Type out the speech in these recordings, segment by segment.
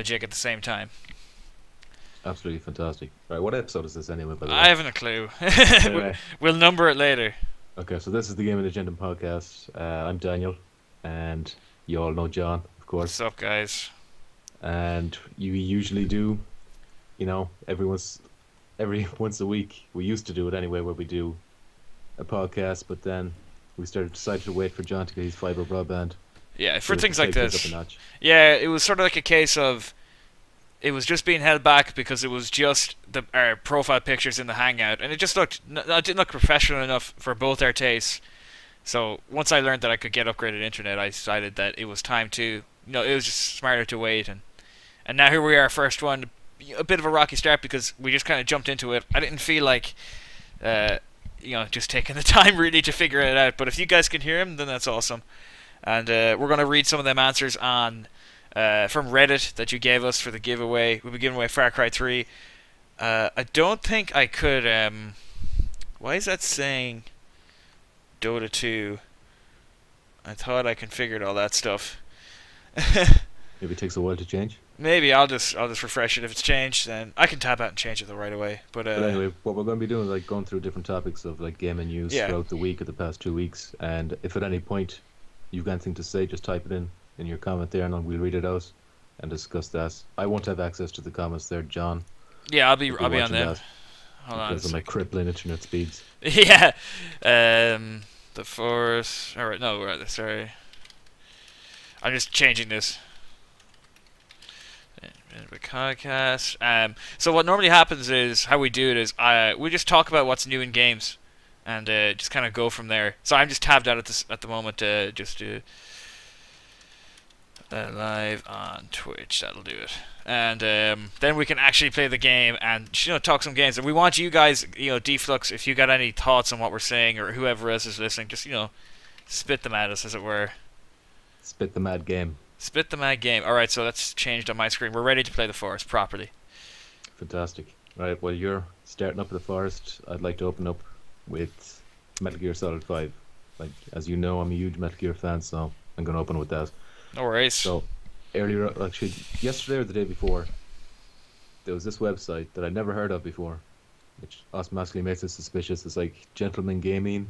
Jig at the same time. Absolutely fantastic. Right, what episode is this anyway, by the I way? haven't a clue. Anyway, We'll number it later. okay, so this is the Game of Agenda podcast. I'm Daniel, and you all know John, of What's course. up, guys? And you usually do, every once a week. We used to do it anyway, where we do a podcast, but then we decided to wait for John to get his fiber broadband. Yeah, So for we have to things like take things up this. a notch. Yeah, it was sort of like a case of it was just being held back because it was just our profile pictures in the Hangout, and it just it didn't look professional enough for both our tastes. So once I learned that I could get upgraded internet, I decided that it was time to, it was just smarter to wait, and now here we are, first one. A bit of a rocky start because we just kind of jumped into it. I didn't feel like, just taking the time really to figure it out. But if you guys can hear him, then that's awesome. And we're gonna read some of them answers on from Reddit that you gave us for the giveaway. We'll be giving away Far Cry 3. I don't think I could. Why is that saying Dota 2? I thought I configured all that stuff. Maybe it takes a while to change. Maybe I'll just refresh it. If it's changed, then I can tap out and change it though right away. But Anyway, what we're going to be doing is like going through different topics of like gaming news Yeah. throughout the week of the past 2 weeks. And if at any point you've got anything to say, just type it in your comment there, and we'll read it out and discuss that. I won't have access to the comments there, John. yeah, I'll be Will be on watching them. that Hold on. because of my crippling internet speeds. Yeah. The force. All right. No. Right. Sorry. I'm just changing this. Podcas. So what normally happens is how we do it is we just talk about what's new in games, and just kind of go from there. So I'm just tabbed out at the moment. Just do live on Twitch. That'll do it. And then we can actually play the game and talk some games. And we want you guys, Deflux, if you got any thoughts on what we're saying, or whoever else is listening, just spit them at us, as it were. Spit the mad game. Spit the mad game. Alright, so that's changed on my screen. We're ready to play the forest properly. Fantastic. Right, well, you're starting up the forest. I'd like to open up with Metal Gear Solid 5. Like, as you know, I'm a huge Metal Gear fan, so I'm going to open with that. No worries. So, earlier, actually, yesterday or the day before, there was this website that I'd never heard of before, which automatically makes it suspicious. It's like Gentleman Gaming.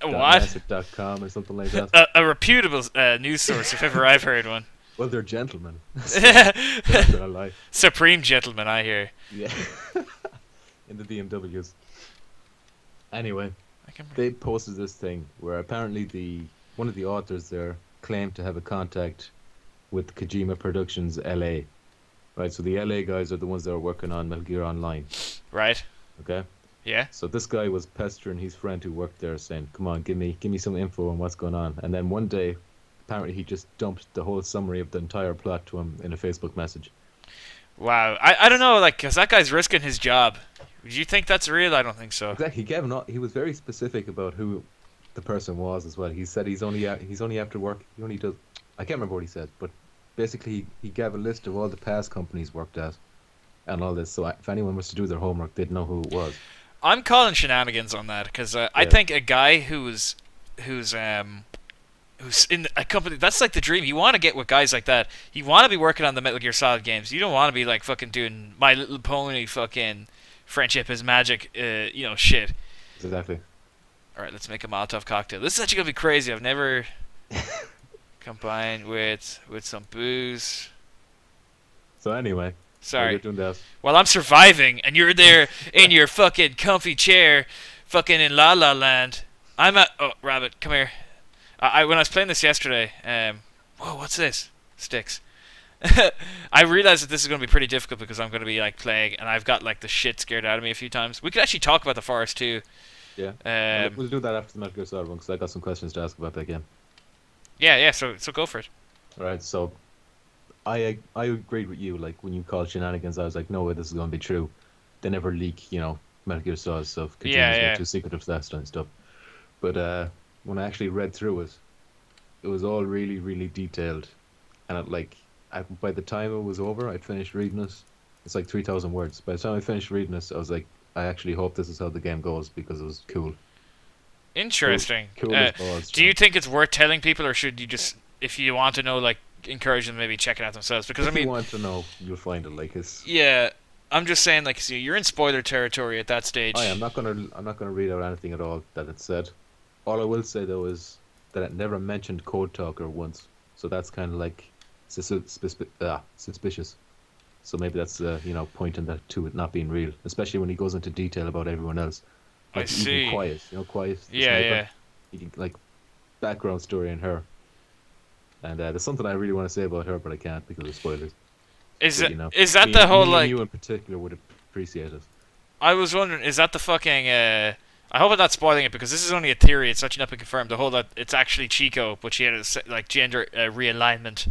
What? .com or something like that. A reputable news source, if ever I've heard one. Well, they're gentlemen. So, that's what I like. Supreme gentleman, I hear. Yeah. In the BMWs. Anyway, I can... they posted this thing where apparently one of the authors there claimed to have a contact with Kojima Productions LA. Right, so the LA guys are the ones that are working on Metal Gear Online. Right. Okay? Yeah. So this guy was pestering his friend who worked there, saying, "Come on, give me some info on what's going on." And then one day, apparently he just dumped the whole summary of the entire plot to him in a Facebook message. Wow. I don't know, like, because that guy's risking his job. Do you think that's real? I don't think so. Exactly. He was very specific about who the person was as well. He said he's only after work. He only does. I can't remember what he said, but basically he gave a list of all the past companies worked at and all this. So if anyone was to do their homework, they'd know who it was. I'm calling shenanigans on that because I Yeah. think a guy who's in a company, that's like the dream. You want to get with guys like that. You want to be working on the Metal Gear Solid games. You don't want to be like fucking doing My Little Pony, fucking Friendship is Magic, shit. Exactly. All right, let's make a Molotov cocktail. This is actually gonna be crazy. I've never combined with some booze. So anyway, Sorry. while you're doing that, While I'm surviving, and you're there in your fucking comfy chair, fucking in La La Land. I'm at. Oh, Rabbit, come here. When I was playing this yesterday, whoa, what's this? Sticks. I realized that this is going to be pretty difficult because I'm going to be like playing, and I've got like the shit scared out of me a few times. We could actually talk about the forest too. yeah, we'll do that after the Metal Gear Solid one because I got some questions to ask about that game. Yeah. So go for it. All right, so I agreed with you. Like when you called shenanigans, I was like, no way, this is going to be true. They never leak, Metal Gear Solid stuff. Yeah. Too secretive for that kind of stuff. But when I actually read through it, it was all really, really detailed, and by the time it was over, I'd finished reading it. It's like 3,000 words. By the time I finished reading it, I was like, I actually hope this is how the game goes because it was cool. Interesting. Cool as balls, Do you John. think it's worth telling people, or should you just, if you want to know, like, encourage them to maybe check it out themselves because If you want to know, you'll find it. Like it's. yeah, I'm just saying like see, you're in spoiler territory at that stage. I'm not gonna read out anything at all that it said. All I will say though is that it never mentioned Code Talker once, so that's kind of like suspicious. So maybe that's pointing that to it not being real, especially when he goes into detail about everyone else. Like I see. Even Quiet, Quiet. The Yeah, sniper, yeah. He can, like background story in her. And there's something I really want to say about her, but I can't because of spoilers. Is But, it is that the whole like? You in particular would appreciate it. I was wondering, is that the fucking? I hope I'm not spoiling it because this is only a theory. It's actually not been confirmed. The whole that it's actually Chico, but she had a like gender realignment.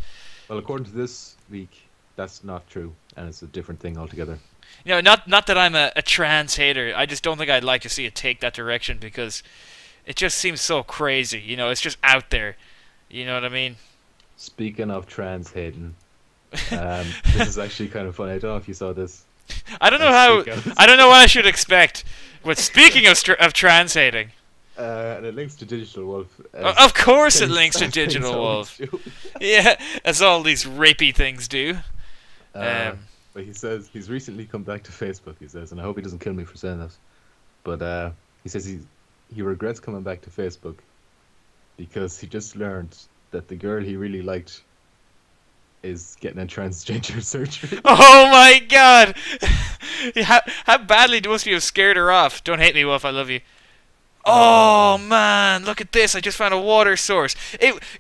Well, according to this week, that's not true, and it's a different thing altogether. You know, not that I'm a trans hater. I just don't think I'd like to see it take that direction because it just seems so crazy. You know, it's just out there. You know what I mean? Speaking of trans hating, this is actually kind of funny. I don't know if you saw this. I don't know I don't know what I should expect. But speaking of trans hating, and it links to Digital Wolf. of course it links to Digital Wolf. Yeah, as all these rapey things do. But he says he's recently come back to Facebook. He says, and I hope he doesn't kill me for saying this, but he says he regrets coming back to Facebook because he just learned that the girl he really liked is getting a transgender surgery. Oh my god! How badly must you have scared her off? Don't hate me, Wolf. I love you. Oh man, look at this! I just found a water source.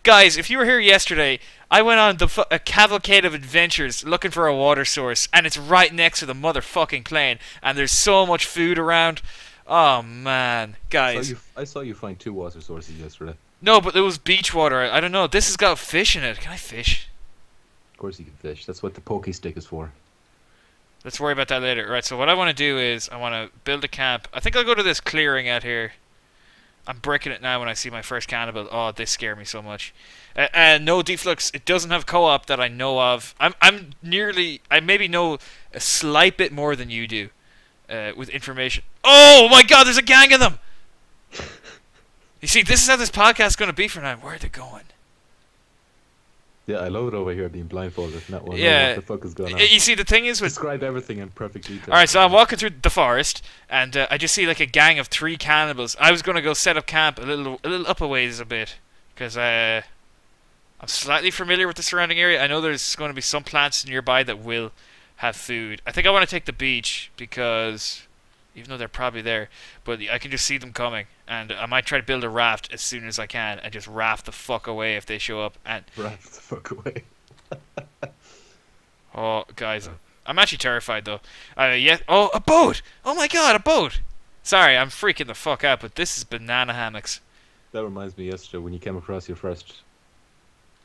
Guys, if you were here yesterday, I went on a cavalcade of adventures looking for a water source, and it's right next to the motherfucking plane. And there's so much food around. Oh man, guys! I saw you find 2 water sources yesterday. No, but it was beach water. I don't know. This has got fish in it. Can I fish? Of course you can fish. That's what the pokey stick is for. Let's worry about that later. Right, so what I want to do is I want to build a camp. I think I'll go to this clearing out here. I'm breaking it now when I see my first cannibal. Oh, they scare me so much. No deflux. It doesn't have co-op that I know of. I maybe know a slight bit more than you do with information. Oh my god, there's a gang of them! You see, this is how this podcast is going to be for now. Where are they going? Yeah, I love it over here being blindfolded. Not one Yeah. what the fuck is going on. You see, the thing is with... Describe everything in perfect detail. Alright, so I'm walking through the forest, and I just see like a gang of 3 cannibals. I was going to go set up camp a little up a ways a bit, because I'm slightly familiar with the surrounding area. I know there's going to be some plants nearby that will have food. I think I want to take the beach, because... even though they're probably there, but I can just see them coming, and I might try to build a raft as soon as I can, and just raft the fuck away if they show up. And raft the fuck away. oh, guys, I'm actually terrified though. Yeah. Oh, a boat! Oh my god, a boat! Sorry, I'm freaking the fuck out, but this is banana hammocks. That reminds me yesterday when you came across your first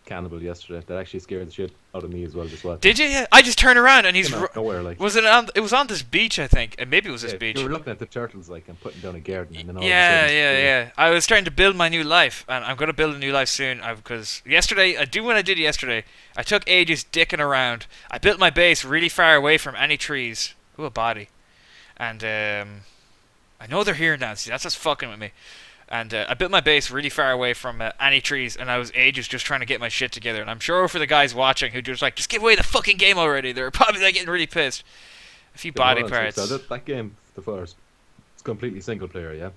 cannibal yesterday. That actually scared the shit out of me as well. Just watching. Did you? Yeah. I just turn around and he's nowhere. Like was it on? It was on this beach, I think, and maybe it was this beach. You were looking at the turtles like and putting down a garden, and then all yeah, of a sudden, yeah. I was trying to build my new life, and I'm gonna build a new life soon. Because yesterday, what I did yesterday. I took ages dicking around. I built my base really far away from any trees. Ooh, a body. And I know they're here now. See, that's what's fucking with me. And I built my base really far away from any trees, and I was ages just trying to get my shit together. And I'm sure for the guys watching who just like, just give away the fucking game already, they're probably like getting really pissed. A few body parts. So that game, the first, it's completely single player, yeah.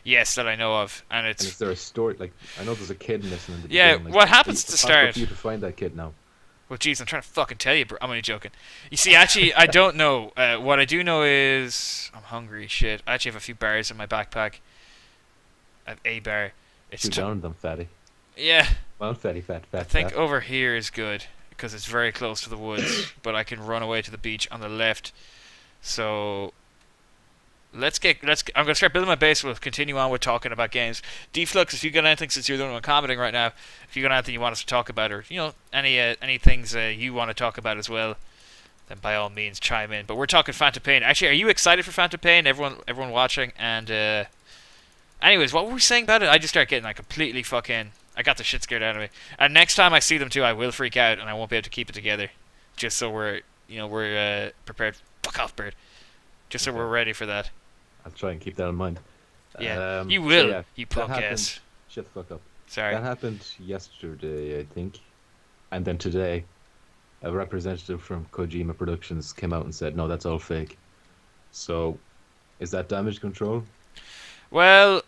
Yes, that I know of, and it's. And is there a story? Like I know there's a kid missing in the yeah, beginning. Like, what happens to start? For you to find that kid now. Well, jeez, I'm trying to fucking tell you, bro. I'm only joking. You see, actually, I don't know. What I do know is I'm hungry. Shit, I actually have a few bars in my backpack. I have a bar. It's down them, fatty. Yeah. Well, fat. I think over here is good because it's very close to the woods, but I can run away to the beach on the left. So I'm gonna start building my base. We'll continue on with talking about games. Deflux, if you got anything, since you're the only one commenting right now, if you got anything you want us to talk about, or any things you want to talk about as well, then by all means chime in. But we're talking Phantom Pain. Actually, are you excited for Phantom Pain? Everyone watching, and anyways, what were we saying about it? I just start getting like completely fucking. I got the shit scared out of me. And next time I see them too, I will freak out and I won't be able to keep it together. Just so we're prepared. Fuck off, bird. Just so we're ready for that. I'll try and keep that in mind. Yeah, you will. So yeah, you punk ass. Shut the fuck up. Sorry. That happened yesterday, I think. And then today, a representative from Kojima Productions came out and said, no, that's all fake. So, is that damage control? Well,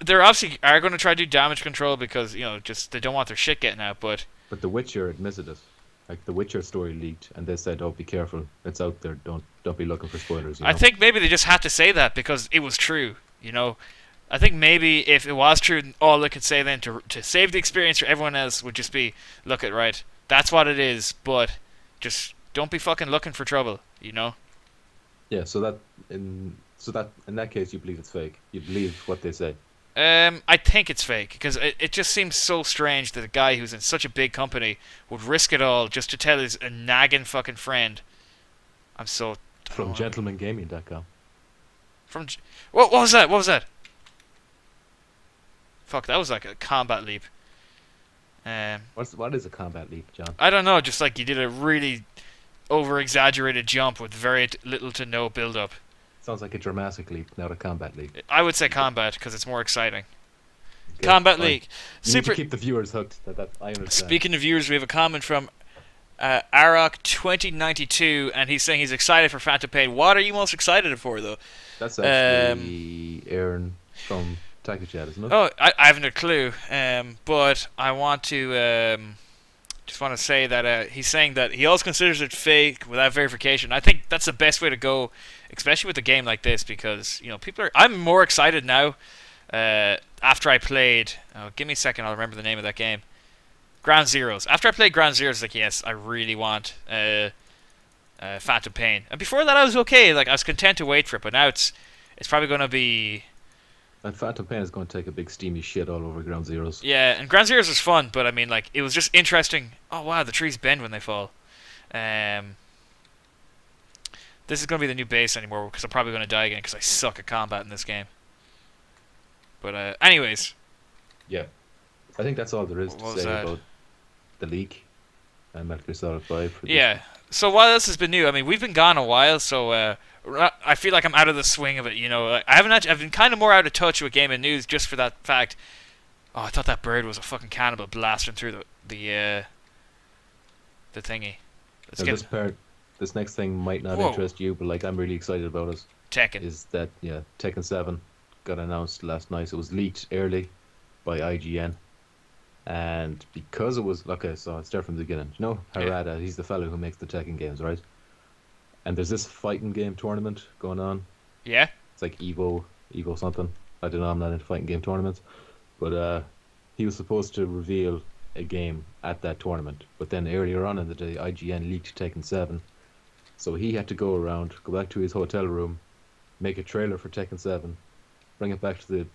they're obviously are going to try to do damage control because, you know, just they don't want their shit getting out, but... But The Witcher admitted it. Like, The Witcher story leaked, and they said, oh, be careful. It's out there. Don't be looking for spoilers, you know? I think maybe they just had to say that because it was true, you know? I think maybe if it was true, all they could say then to save the experience for everyone else would just be, look it, right, that's what it is, but just don't be fucking looking for trouble, you know? Yeah, so in that case you believe it's fake. You believe what they say. I think it's fake because it just seems so strange that a guy who's in such a big company would risk it all just to tell his nagging fucking friend. I'm so... From gentlemangaming.com. From... What was that? What was that? Fuck, that was like a combat leap. What is a combat leap, John? I don't know, just like you did a really over-exaggerated jump with very little to no build-up. Sounds like a dramatic leap, not a combat leap. I would say combat, because it's more exciting. Okay, Combat fine. League. You need to keep the viewers hooked. That I understand. Speaking of viewers, we have a comment from Arok2092, and he's saying he's excited for Phantom Pain. What are you most excited for, though? That's actually Aaron from Tacky Chat, isn't it? Oh, I haven't a clue. But I want to just want to say that he's saying that he also considers it fake without verification. I think that's the best way to go, especially with a game like this, because you know I'm more excited now. After I played, give me a second, I'll remember the name of that game. Ground Zeroes. After I played Ground Zeroes, like yes, I really want Phantom Pain. And before that, I was okay. Like I was content to wait for it, but now it's probably going to be. And Phantom Pain is going to take a big steamy shit all over Ground Zeroes. Yeah, and Ground Zeroes was fun, but I mean, like it was just interesting. Oh wow, the trees bend when they fall. This is going to be the new base anymore because I'm probably going to die again because I suck at combat in this game. But anyways. Yeah. I think that's all there is to say about the leak and Metal Gear Solid 5. Yeah. So what else has been new? I mean, we've been gone a while, so I feel like I'm out of the swing of it, you know. I've been kind of more out of touch with gaming news just for that fact. Oh, I thought that bird was a fucking cannibal blasting through the thingy. This next thing might not interest you, but like I'm really excited about it. Tekken. Is that Tekken 7 got announced last night. It was leaked early by IGN. And because it was so I'll start from the beginning. You know Harada, he's the fellow who makes the Tekken games, right? And there's this fighting game tournament going on. Yeah. It's like Evo something. I don't know, I'm not into fighting game tournaments. But he was supposed to reveal a game at that tournament. But then earlier on in the day, IGN leaked Tekken 7. So he had to go back to his hotel room, make a trailer for Tekken 7, bring it back to the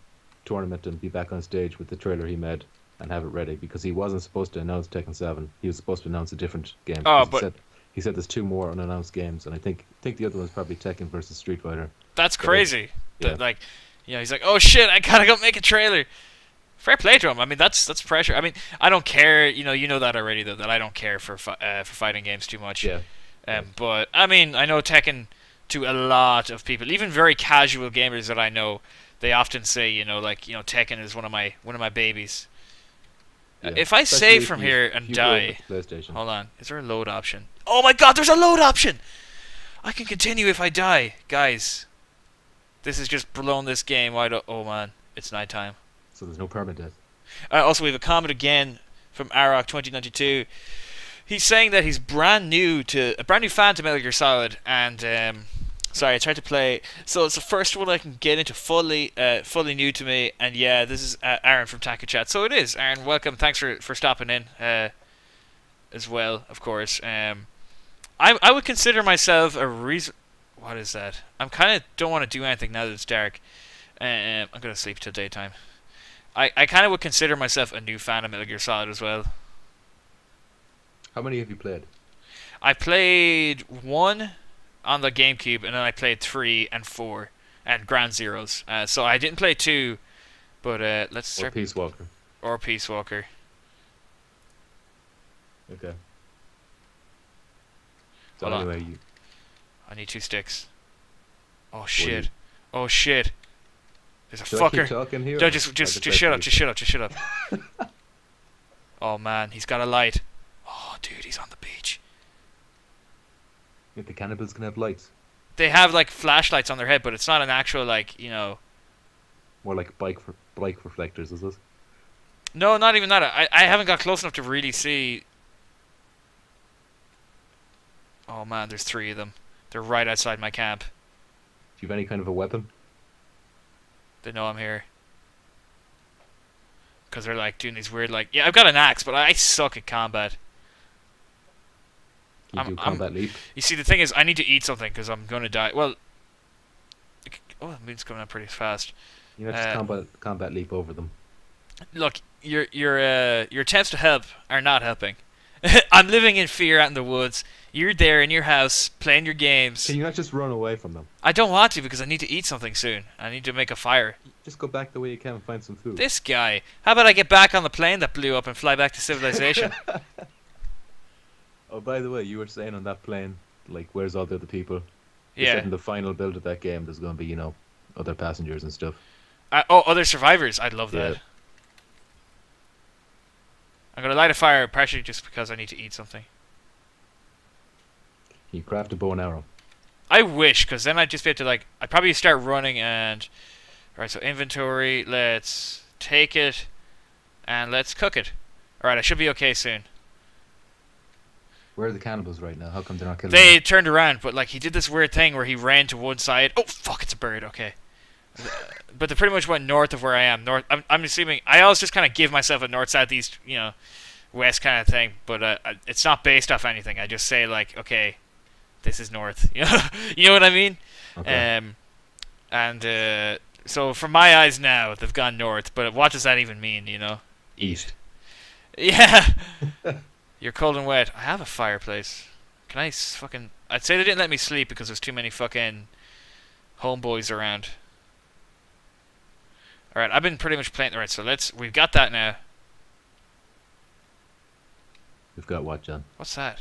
tournament and be back on stage with the trailer he made and have it ready, because he wasn't supposed to announce Tekken 7. He was supposed to announce a different game. Oh, but he said there's 2 more unannounced games, and I think the other one's probably Tekken versus Street Fighter. That's crazy. Yeah. Like, you know, he's like, oh shit, I gotta go make a trailer. Fair play to him. I mean, that's pressure. I mean, I don't care. You know that already, though, that I don't care for fighting games too much. Yeah. But I mean, I know Tekken to a lot of people, even very casual gamers that I know. They often say, Tekken is one of my babies. Yeah. If I save from here and die, hold on, is there a load option? Oh my God, there's a load option! I can continue if I die, guys. This is just blown this game wide up. Oh man, it's nighttime. So there's no permanent death. Also, we have a comment again from Arok2092. He's saying that he's a brand new fan to Metal Gear Solid, and sorry, I tried to play. So it's the first one I can get into fully new to me. And yeah, this is Aaron from Taco Chat. So it is, Aaron. Welcome. Thanks for stopping in as well, of course. I would consider myself a reason. What is that? I'm kind of don't want to do anything now that it's dark. I'm gonna sleep till daytime. I kind of would consider myself a new fan of Metal Gear Solid as well. How many have you played? I played 1 on the GameCube, and then I played 3 and 4 and Ground Zeroes. So I didn't play 2, but let's start. Or Peace Walker. Or Peace Walker. Okay. So Hold anyway, on. I need 2 sticks. Oh shit! Oh shit! There's a fucker. I keep talking here? No, just shut up! Just shut up! Oh man, he's got a light. Oh dude, he's on the beach. If the cannibals can have lights. They have like flashlights on their head, but it's not an actual like, you know. More like bike reflectors, is it? No, not even that. I haven't got close enough to really see. Oh man, there's 3 of them. They're right outside my camp. Do you have any kind of a weapon? They know I'm here. Because they're like doing these weird like... Yeah, I've got an axe, but I suck at combat. Can you do combat leap? You see, the thing is, I need to eat something because I'm going to die. Well... Oh, the moon's coming up pretty fast. You know, just combat leap over them. Look, your attempts to help are not helping. I'm living in fear out in the woods. You're there in your house playing your games. Can you not just run away from them? I don't want to because I need to eat something soon. I need to make a fire. Just go back the way you can and find some food. This guy. How about I get back on the plane that blew up and fly back to civilization? Oh, by the way, you were saying on that plane, like, where's all the other people? You Yeah. said in the final build of that game, there's going to be, you know, other passengers and stuff. Oh, other survivors. I'd love that. Yeah. I'm going to light a fire partially just because I need to eat something. Can you craft a bow and arrow? I wish, because then I'd just be able to, like... I'd probably start running and... Alright, so inventory. Let's take it. And let's cook it. Alright, I should be okay soon. Where are the cannibals right now? How come they're not killing They them? turned around, but, like, he did this weird thing where he ran to one side. Oh, fuck, it's a bird. Okay. But they pretty much went north of where I am. North. I'm assuming... I always just kind of give myself a north, south, east, you know, west kind of thing. But it's not based off anything. I just say, like, okay... This is north, you know what I mean? Okay. So from my eyes now, they've gone north. But what does that even mean, you know? East. Yeah. You're cold and wet. I have a fireplace. Can I fucking... I'd say they didn't let me sleep because there's too many fucking homeboys around. Alright, I've been pretty much playing... Alright, so we've got that now. We've got what, John? What's that?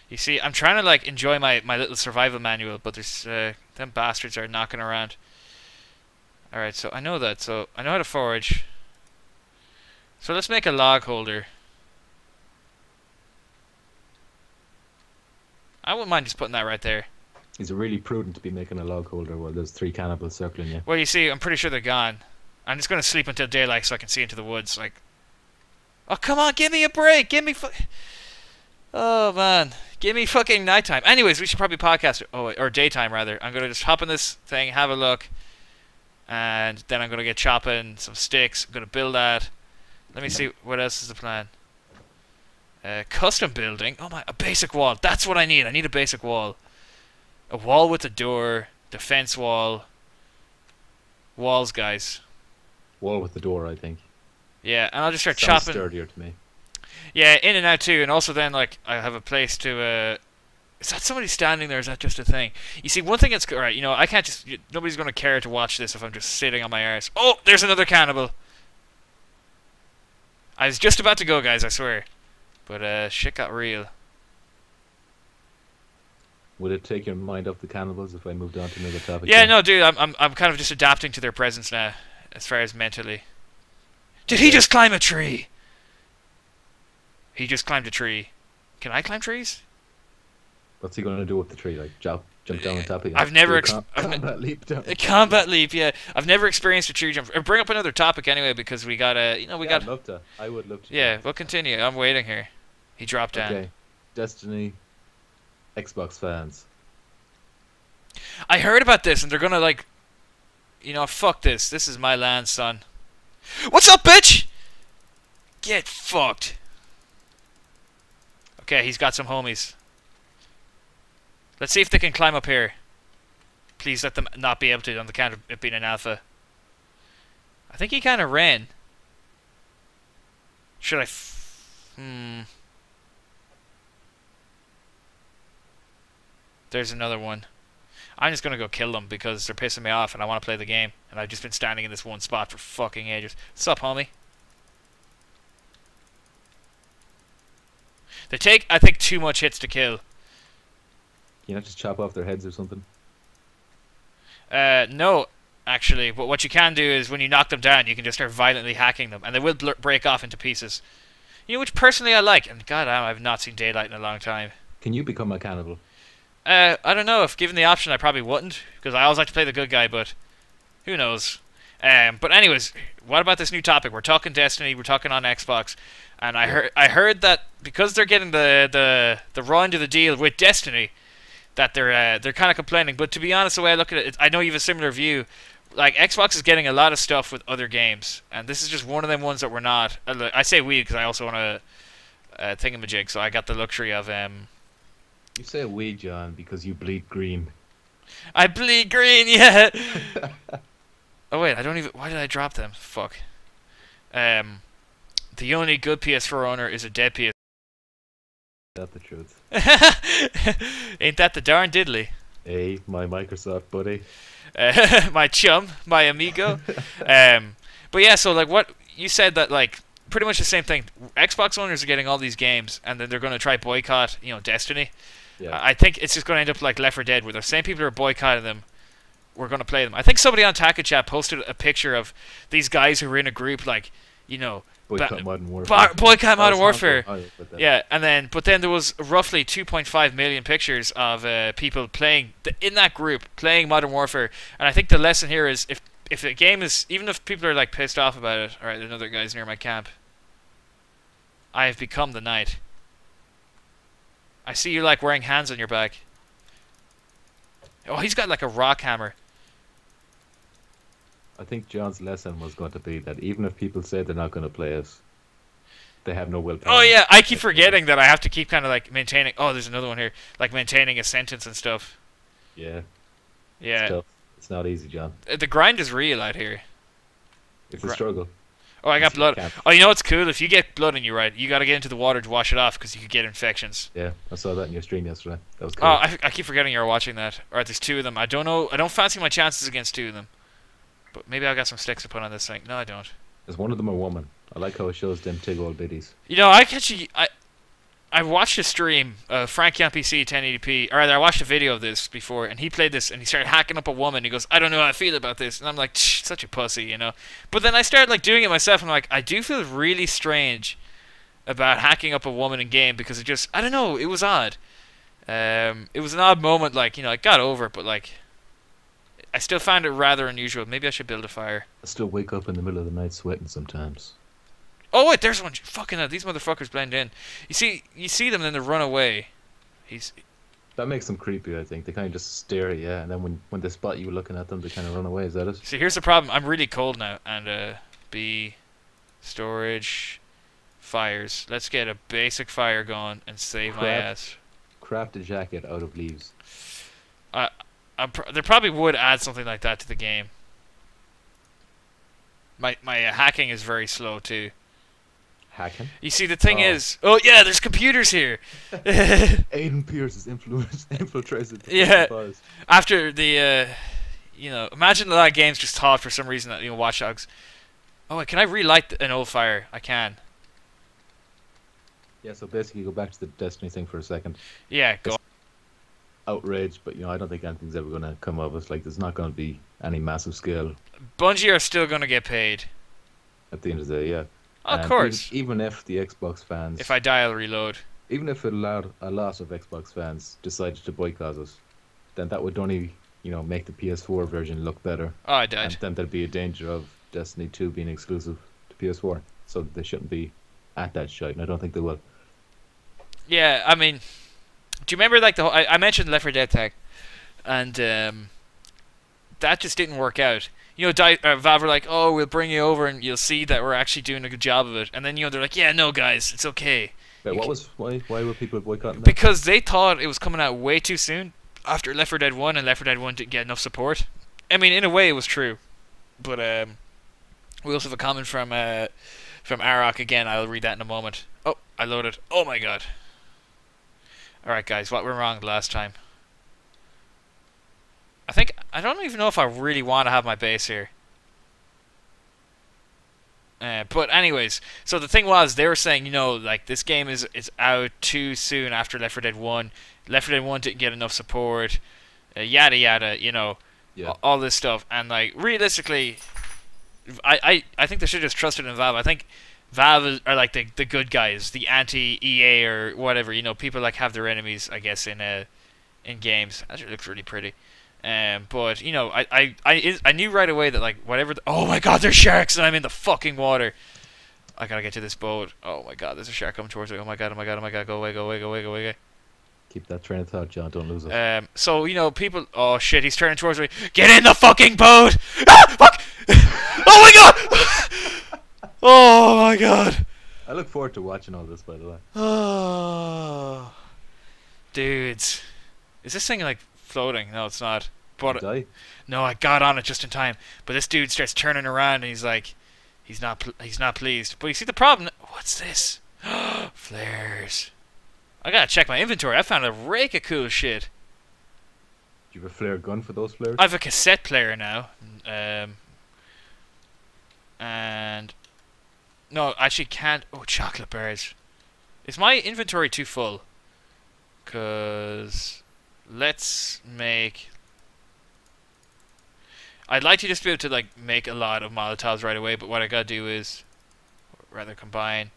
You see, I'm trying to like enjoy my little survival manual, but there's them bastards are knocking around. Alright, so I know that, so I know how to forage. So let's make a log holder. I wouldn't mind just putting that right there. Is it really prudent to be making a log holder while there's 3 cannibals circling you? Well, you see, I'm pretty sure they're gone. I'm just gonna sleep until daylight so I can see into the woods. Like, oh come on, give me a break, give me. Oh man, give me fucking nighttime. Anyways, we should probably podcast or daytime rather. I'm gonna just hop on this thing, have a look, and then I'm gonna get chopping some sticks. I'm gonna build that. Let me see what else is the plan. Custom building. Oh my, a basic wall. That's what I need. I need a basic wall. A wall with a door, defense wall. Walls, guys. Wall with the door, I think. Yeah, and I'll just start Sounds chopping. sturdier to me. Yeah, in and out too, and also then like I have a place to. Is that somebody standing there? Or is that just a thing? You see, one thing that's right. You know, I can't just. Nobody's gonna care to watch this if I'm just sitting on my arse. Oh, there's another cannibal. I was just about to go, guys. I swear, but shit got real. Would it take your mind off the cannibals if I moved on to another topic? Yeah, then? no, dude. I'm kind of just adapting to their presence now, as far as mentally. Did he just climb a tree? He just climbed a tree. Can I climb trees? What's he going to do with the tree? Like jump down on top of it? I've never combat leap down. A combat leap, yeah. I've never experienced a tree jump. Bring up another topic anyway, because we got a, I'd love to. I would love to. Yeah, we'll continue. I'm waiting here. He dropped down. Okay. Destiny. Xbox fans. I heard about this, and they're gonna like, fuck this. This is my land, son. What's up, bitch? Get fucked. Okay, he's got some homies. Let's see if they can climb up here. Please let them not be able to on the count of it being an alpha. I think he kind of ran. Should I... There's another one. I'm just gonna go kill them because they're pissing me off and I want to play the game. And I've just been standing in this one spot for fucking ages. What's up, homie? They take, I think, too much hits to kill. You not just chop off their heads or something? No. actually. But what you can do is when you knock them down, you can just start violently hacking them, and they will break off into pieces. You know, which personally I like. And god damn, I've not seen daylight in a long time. Can you become a cannibal? I don't know. If given the option, I probably wouldn't, because I always like to play the good guy. But who knows? But anyways, what about this new topic? We're talking Destiny. We're talking on Xbox, and I heard that because they're getting the raw end of the deal with Destiny, that they're kind of complaining. But to be honest, the way I look at it, I know you have a similar view. Like, Xbox is getting a lot of stuff with other games, and this is just one of them ones that we're not. I say we because I also want to thingamajig, so I got the luxury of You say we, John, because you bleed green. I bleed green, yeah. Oh wait, I don't even. Why did I drop them? Fuck. The only good PS4 owner is a dead PS. That's the truth. Ain't that the darn diddly? Hey, my Microsoft buddy. My chum, my amigo. But yeah, so like what you said, that like pretty much the same thing. Xbox owners are getting all these games, and then they're going to try boycott, Destiny. Yeah. I think it's just going to end up like Left 4 Dead, where the same people who are boycotting them, we're going to play them. I think somebody on Taka Chat posted a picture of these guys who were in a group, like, Boycott Modern Warfare. Boycott Modern Warfare. Yeah. Yeah, but then there was roughly 2.5 million pictures of people playing in that group playing Modern Warfare, and I think the lesson here is if the game is, even if people are like pissed off about it. All right, there's another guy's near my camp. I have become the knight. I see you like wearing hands on your back. Oh, he's got like a rock hammer. I think John's lesson was going to be that even if people say they're not going to play us, they have no willpower. Oh yeah, I keep forgetting that I have to keep kind of like maintaining. Oh, there's another one here, like maintaining a sentence and stuff. Yeah. Yeah. It's tough. It's not easy, John. The grind is real out here. It's a struggle. Oh, I got blood. Oh, you know what's cool? If you get blood in you, right, you got to get into the water to wash it off because you could get infections. Yeah, I saw that in your stream yesterday. That was cool. Oh, I keep forgetting you're watching that. Alright, there's two of them. I don't know. I don't fancy my chances against two of them. But maybe I've got some sticks to put on this thing. No, I don't. Is one of them a woman? I like how it shows them tig old biddies. I watched a stream of Frankie on PC 1080p, or rather I watched a video of this before, and he played this and he started hacking up a woman. He goes, I don't know how I feel about this, and I'm like, such a pussy, But then I started like doing it myself, and I'm like, I do feel really strange about hacking up a woman in game, because it just, I don't know, it was odd. It was an odd moment, like, I got over it, but like, I still found it rather unusual. Maybe I should build a fire. I still wake up in the middle of the night sweating sometimes. Oh wait, there's one. Fucking hell, these motherfuckers blend in. You see them, and then they run away. That makes them creepy, I think. They kind of just stare at you, and then when they spot you looking at them, they kind of run away. Is that it? See, here's the problem. I'm really cold now, and B, storage, fires. Let's get a basic fire going and save my ass. Craft a jacket out of leaves. They probably would add something like that to the game. My hacking is very slow too. Hacking? You see, the thing is... Oh, yeah, there's computers here! Aiden Pierce's infiltrated. Yeah. After the, imagine a lot of games just thought for some reason that, Watch Dogs... Oh, wait, can I relight an old fire? I can. Yeah, so basically go back to the Destiny thing for a second. Yeah, go on. Outraged, but, I don't think anything's ever going to come of it. Like, there's not going to be any massive scale. Bungie are still going to get paid. At the end of the day, yeah. Of course. Even if the Xbox fans... If I die, I'll reload. Even if it allowed a lot of Xbox fans decided to boycott us, then that would only, make the PS4 version look better. Oh, I died. And then there'd be a danger of Destiny 2 being exclusive to PS4. So they shouldn't be at that shite, and I don't think they will. Yeah, I mean... Do you remember, like, the whole... I mentioned Left 4 Dead tag, and that just didn't work out. Valve were like, oh, we'll bring you over and you'll see that we're actually doing a good job of it. And then, they're like, yeah, no, guys, it's okay. Wait, why were people boycotting that? Because they thought it was coming out way too soon after Left 4 Dead 1, and Left 4 Dead 1 didn't get enough support. I mean, in a way, it was true. But we also have a comment from Arok again. I'll read that in a moment. Oh, I loaded. Oh, my God. Alright, guys, what went wrong last time? I don't even know if I really want to have my base here. But anyways, so the thing was, they were saying, like, this game is out too soon after Left 4 Dead 1. Left 4 Dead 1 didn't get enough support. Yada yada, Yeah. all this stuff, and like realistically, I think they should just trusted in Valve. I think Valve are like the good guys, the anti EA or whatever. You know, people like have their enemies, I guess, in games. That looks really pretty. But you know, I knew right away that like whatever. Oh my God, there's sharks and I'm in the fucking water. I gotta get to this boat. Oh my God, there's a shark coming towards me. Oh my God, oh my God, oh my God, go away, go away, go away, go away. Keep that train of thought, John. Don't lose it. So you know, people. Oh shit, he's turning towards me. Get in the fucking boat! Ah, fuck! Oh my God! Oh my God! I look forward to watching all this, by the way. Oh, dudes, is this thing like floating? No, it's not. But Die? no, I got on it just in time. But this dude starts turning around and he's like, he's not pleased. But you see the problem? What's this? Flares. I gotta check my inventory. I found a rake of cool shit. Do you have a flare gun for those flares? I have a cassette player now. And no, actually can't. Oh, chocolate bars. Is my inventory too full? Cause let's make. I'd like to just be able to like make a lot of Molotovs right away, but what I gotta do is rather combine.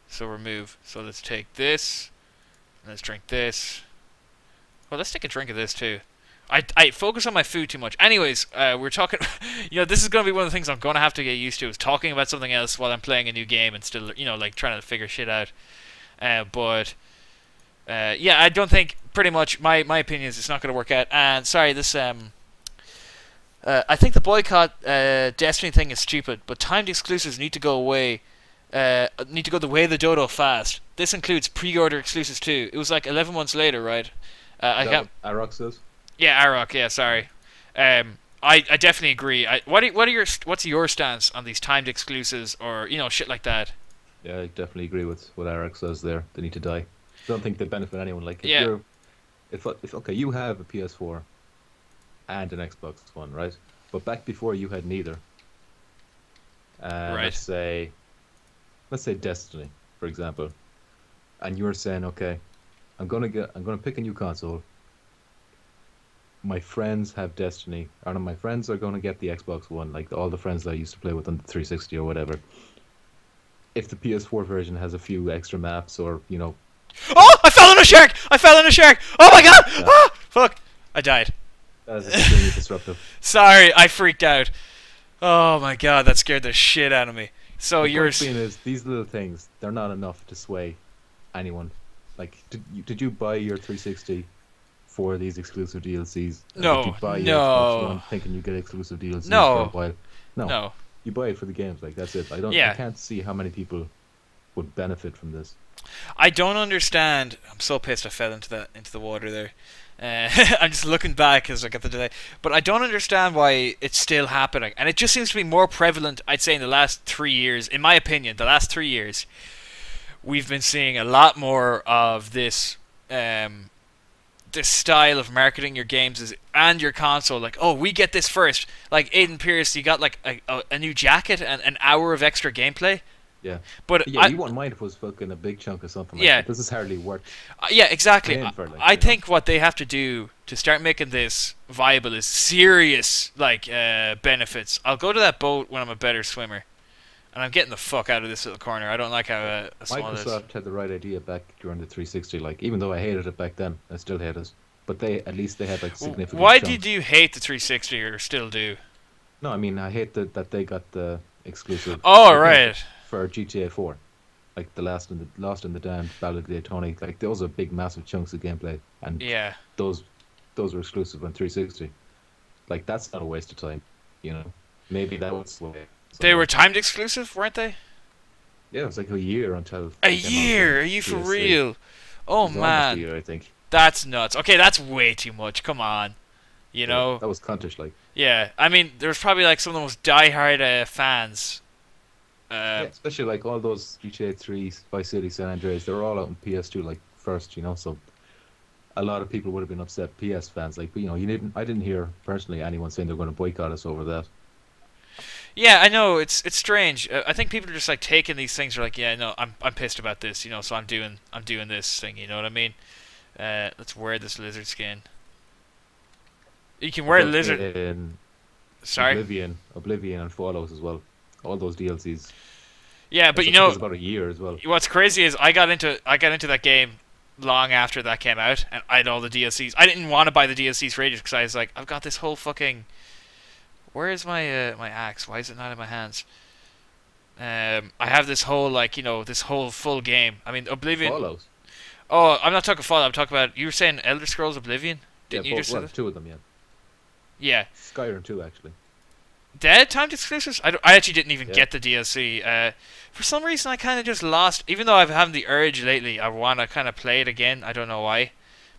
So remove. So let's take this. Let's drink this. Well, let's take a drink of this too. I focus on my food too much. Anyways, we're talking. You know, this is going to be one of the things I'm going to have to get used to is talking about something else while I'm playing a new game and still, you know, like trying to figure shit out. But yeah, I don't think. Pretty much, my opinion is it's not going to work out. And sorry, this I think the boycott Destiny thing is stupid. But timed exclusives need to go away. Need to go the way of the dodo fast. This includes pre-order exclusives too. It was like 11 months later, right? I got Arok says. Yeah, Arok. Yeah, sorry. I definitely agree. What's your stance on these timed exclusives or you know shit like that? Yeah, I definitely agree with what Arok says there. They need to die. I don't think they benefit anyone. Like if Yeah. you're, if okay, you have a PS4 and an Xbox One, right? But back before you had neither. Right. Let's say Destiny, for example, and you're saying, okay, I'm gonna pick a new console. My friends have Destiny, or my friends are gonna get the Xbox One, like all the friends that I used to play with on the 360 or whatever. If the PS4 version has a few extra maps, or you know, Oh! I fell in a shark! I fell in a shark! Oh my God! Ah! Fuck! I died. that is extremely disruptive. Sorry, I freaked out. Oh my God, that scared the shit out of me. So The you're point being is these little things, they're not enough to sway anyone. Like, did you buy your 360 for these exclusive DLCs? Or No, did you buy your no. Xbox One thinking you get exclusive DLCs No. for a while? No. no. You buy it for the games, like that's it. I Yeah. can't see how many people would benefit from this. I don't understand. I'm so pissed I fell into the water there. I'm just looking back as I get the delay, but I don't understand why it's still happening, and it just seems to be more prevalent. I'd say in the last 3 years, in my opinion, the last 3 years, we've been seeing a lot more of this. This style of marketing your games and your console, like, oh, we get this first. Like Aiden Pierce, you got like a new jacket and an hour of extra gameplay. Yeah. But Yeah, you wouldn't mind if it was fucking a big chunk or something like Yeah. that. This is hardly worth yeah, exactly. paying for, like, I you know. think what they have to do to start making this viable is serious, like, benefits. I'll go to that boat when I'm a better swimmer. And I'm getting the fuck out of this little corner. I don't like how small it is. Microsoft had the right idea back during the 360, like, even though I hated it back then, I still hate it. But at least they had like significant Why chunks. did you hate the 360 or still do? No, I mean, I hate that they got the exclusive Oh, right. for GTA 4. Like the Lost in the Damned, Ballad of Daytona, like those are big massive chunks of gameplay, and Yeah. those were exclusive on 360. Like that's not a waste of time, you know. Maybe that would sway. They were timed exclusive, weren't they? Yeah, it was like a year until A they came out year? for Are you for PS3. real? It Oh, was almost man. a year, I think. That's nuts. Okay, that's way too much. Come on. You know? That was cuntish, like. Yeah. I mean, there's probably like some of the most diehard fans. Yeah, especially like all those GTA 3, Vice City, San Andreas, they were all out on PS2 like first, you know. So a lot of people would have been upset. PS fans, like, you know, I didn't hear personally anyone saying they're going to boycott us over that. Yeah, I know it's strange. I think people are just like taking these things. Are like, yeah, no, I'm pissed about this, you know. So I'm doing this thing. You know what I mean? Let's wear this lizard skin. You can I wear a thought lizard. in Sorry. Oblivion and Fallout as well. All those DLCs. Yeah, but It you took know us about a year as well. what's crazy is I got into that game long after that came out, and I had all the DLCs. I didn't want to buy the DLCs for ages because I was like, I've got this whole fucking. Where is my my axe? Why is it not in my hands? I have this whole this whole full game. I mean, Oblivion. Fallout. Oh, I'm not talking Fallout. I'm talking about you were saying Elder Scrolls Oblivion. Didn't you just say that? Two of them, yeah. Yeah. Skyrim too, actually. Dead timed exclusives? I actually didn't even Yeah. get the DLC. For some reason, I kind of just lost. Even though I've having the urge lately, I want to kind of play it again. I don't know why,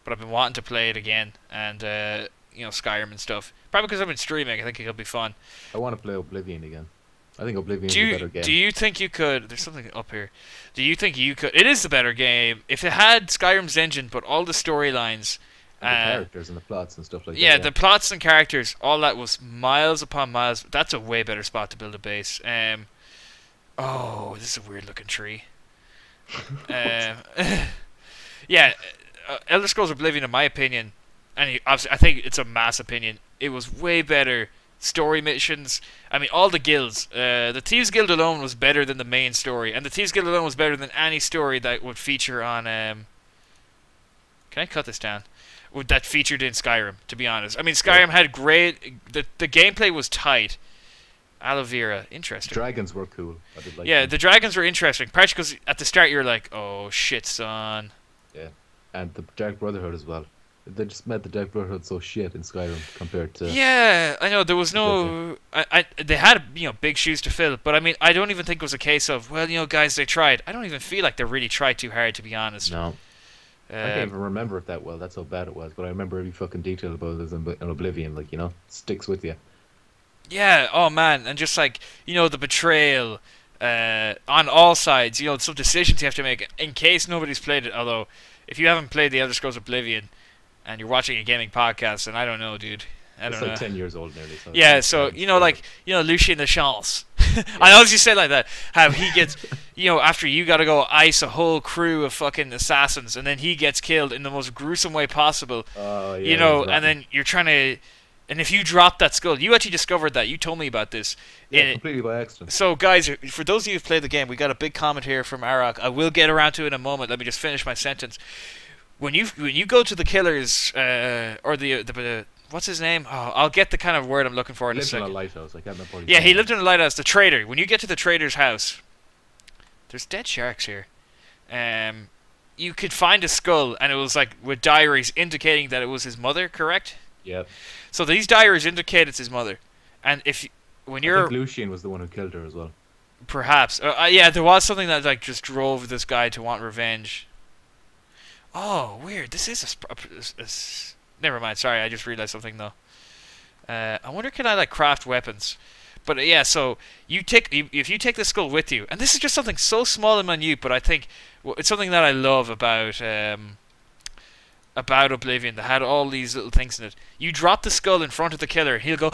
but I've been wanting to play it again, and Skyrim and stuff. Probably because I've been streaming. I think it'll be fun. I want to play Oblivion again. I think Oblivion is Do a you better game. do you think you could? There's something up here. Do you think you could? It is the better game if it had Skyrim's engine, but all the storylines. And the characters and the plots and stuff like Yeah, that. the plots and characters, all that was miles upon miles. That's a way better spot to build a base. Oh, this is a weird looking tree. Yeah, Elder Scrolls Oblivion, in my opinion, and obviously I think it's a mass opinion, it was way better story missions. I mean, all the guilds. The Thieves Guild alone was better than the main story, and the Thieves Guild alone was better than any story that would feature on. Can I cut this down? That featured in Skyrim, to be honest. I mean, Skyrim had great. The gameplay was tight. Aloe vera, interesting. Dragons were cool. I did like Yeah, them. the dragons were interesting, partially because at the start you're like, oh shit, son. Yeah, and the Dark Brotherhood as well. They just made the Dark Brotherhood so shit in Skyrim compared to. Yeah, I know there was no. They had big shoes to fill, but I mean I don't even think it was a case of guys they tried. I don't even feel like they really tried too hard, to be honest. No. I can't even remember it that well. That's how bad it was. But I remember every fucking detail about it in Oblivion. Like, sticks with you. Yeah, oh man, and just like, the betrayal on all sides, some decisions you have to make in case nobody's played it. Although, if you haven't played the Elder Scrolls Oblivion and you're watching a gaming podcast, then I don't know, dude. I don't It's know. like 10 years old nearly. So Yeah, so, Lucien Lachance. I always used to say it like that. How he gets, after you gotta go ice a whole crew of fucking assassins, and then he gets killed in the most gruesome way possible. Oh, yeah. And then you're trying to. And if you drop that skull, you actually discovered that. You told me about this. Yeah, completely by accident. So, guys, for those of you who've played the game, we got a big comment here from Arak. I will get around to it in a moment. Let me just finish my sentence. When you go to the killers, or the what's his name? Oh, I'll get the kind of word I'm looking for in a He lived in second. a lighthouse. I can't remember. Yeah, he lived in a lighthouse. The trader. When you get to the trader's house, there's dead sharks here. You could find a skull, and it was like with diaries indicating that it was his mother. Correct? Yeah. So these diaries indicate it's his mother, and when you're I think Lucien was the one who killed her as well. perhaps yeah, there was something that like just drove this guy to want revenge. Oh, weird. This is never mind. Sorry, I just realized something though. I wonder can I like craft weapons? But yeah, so if you take the skull with you, and this is just something so small and minute, but I think it's something that I love about Oblivion that had all these little things in it. You drop the skull in front of the killer, he'll go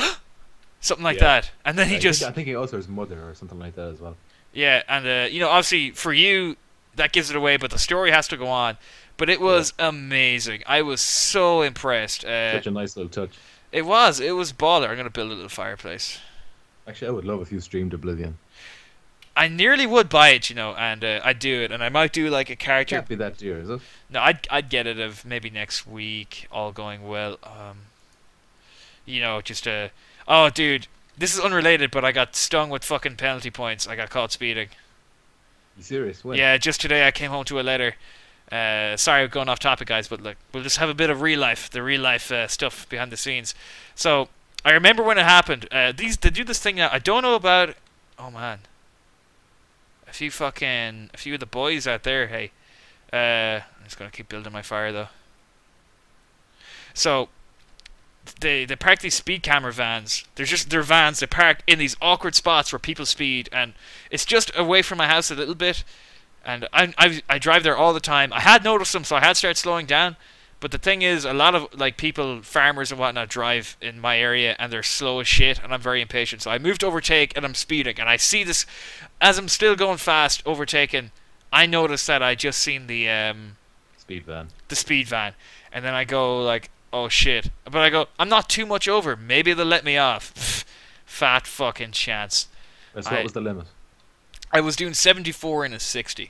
something like that, and then he I think he also his mother or something like that as well. Yeah, and obviously for you that gives it away, but the story has to go on. But it was amazing. I was so impressed. Such a nice little touch. It was baller. I'm gonna build a little fireplace. Actually, I would love if you streamed Oblivion. I nearly would buy it, and I'd do it, and I might do like a character. Can't be that dear, is it? No, I'd get it of maybe next week, all going well. Oh, dude, this is unrelated, but I got stung with fucking penalty points. I got caught speeding. You serious? When? Yeah, just today I came home to a letter. Sorry, I'm going off topic, guys, but look, we'll just have a bit of the real life stuff behind the scenes. So I remember when it happened. They do this thing now. I don't know about. Oh man, a few of the boys out there. Hey, I'm just gonna keep building my fire though. So they park these speed camera vans. They're vans. They park in these awkward spots where people speed, and it's just away from my house a little bit. And I drive there all the time. I had noticed them, so I had started slowing down. But the thing is, a lot of like people, farmers and whatnot, drive in my area, and they're slow as shit, and I'm very impatient. So I moved to overtake, and I'm speeding, and I see this as I'm still going fast, overtaking. I noticed that I just seen the speed van. the speed van, and then I go like, oh shit. But I go, I'm not too much over. Maybe they'll let me off. Pfft, fat fucking chance. So what was the limit? I was doing 74 in a 60. I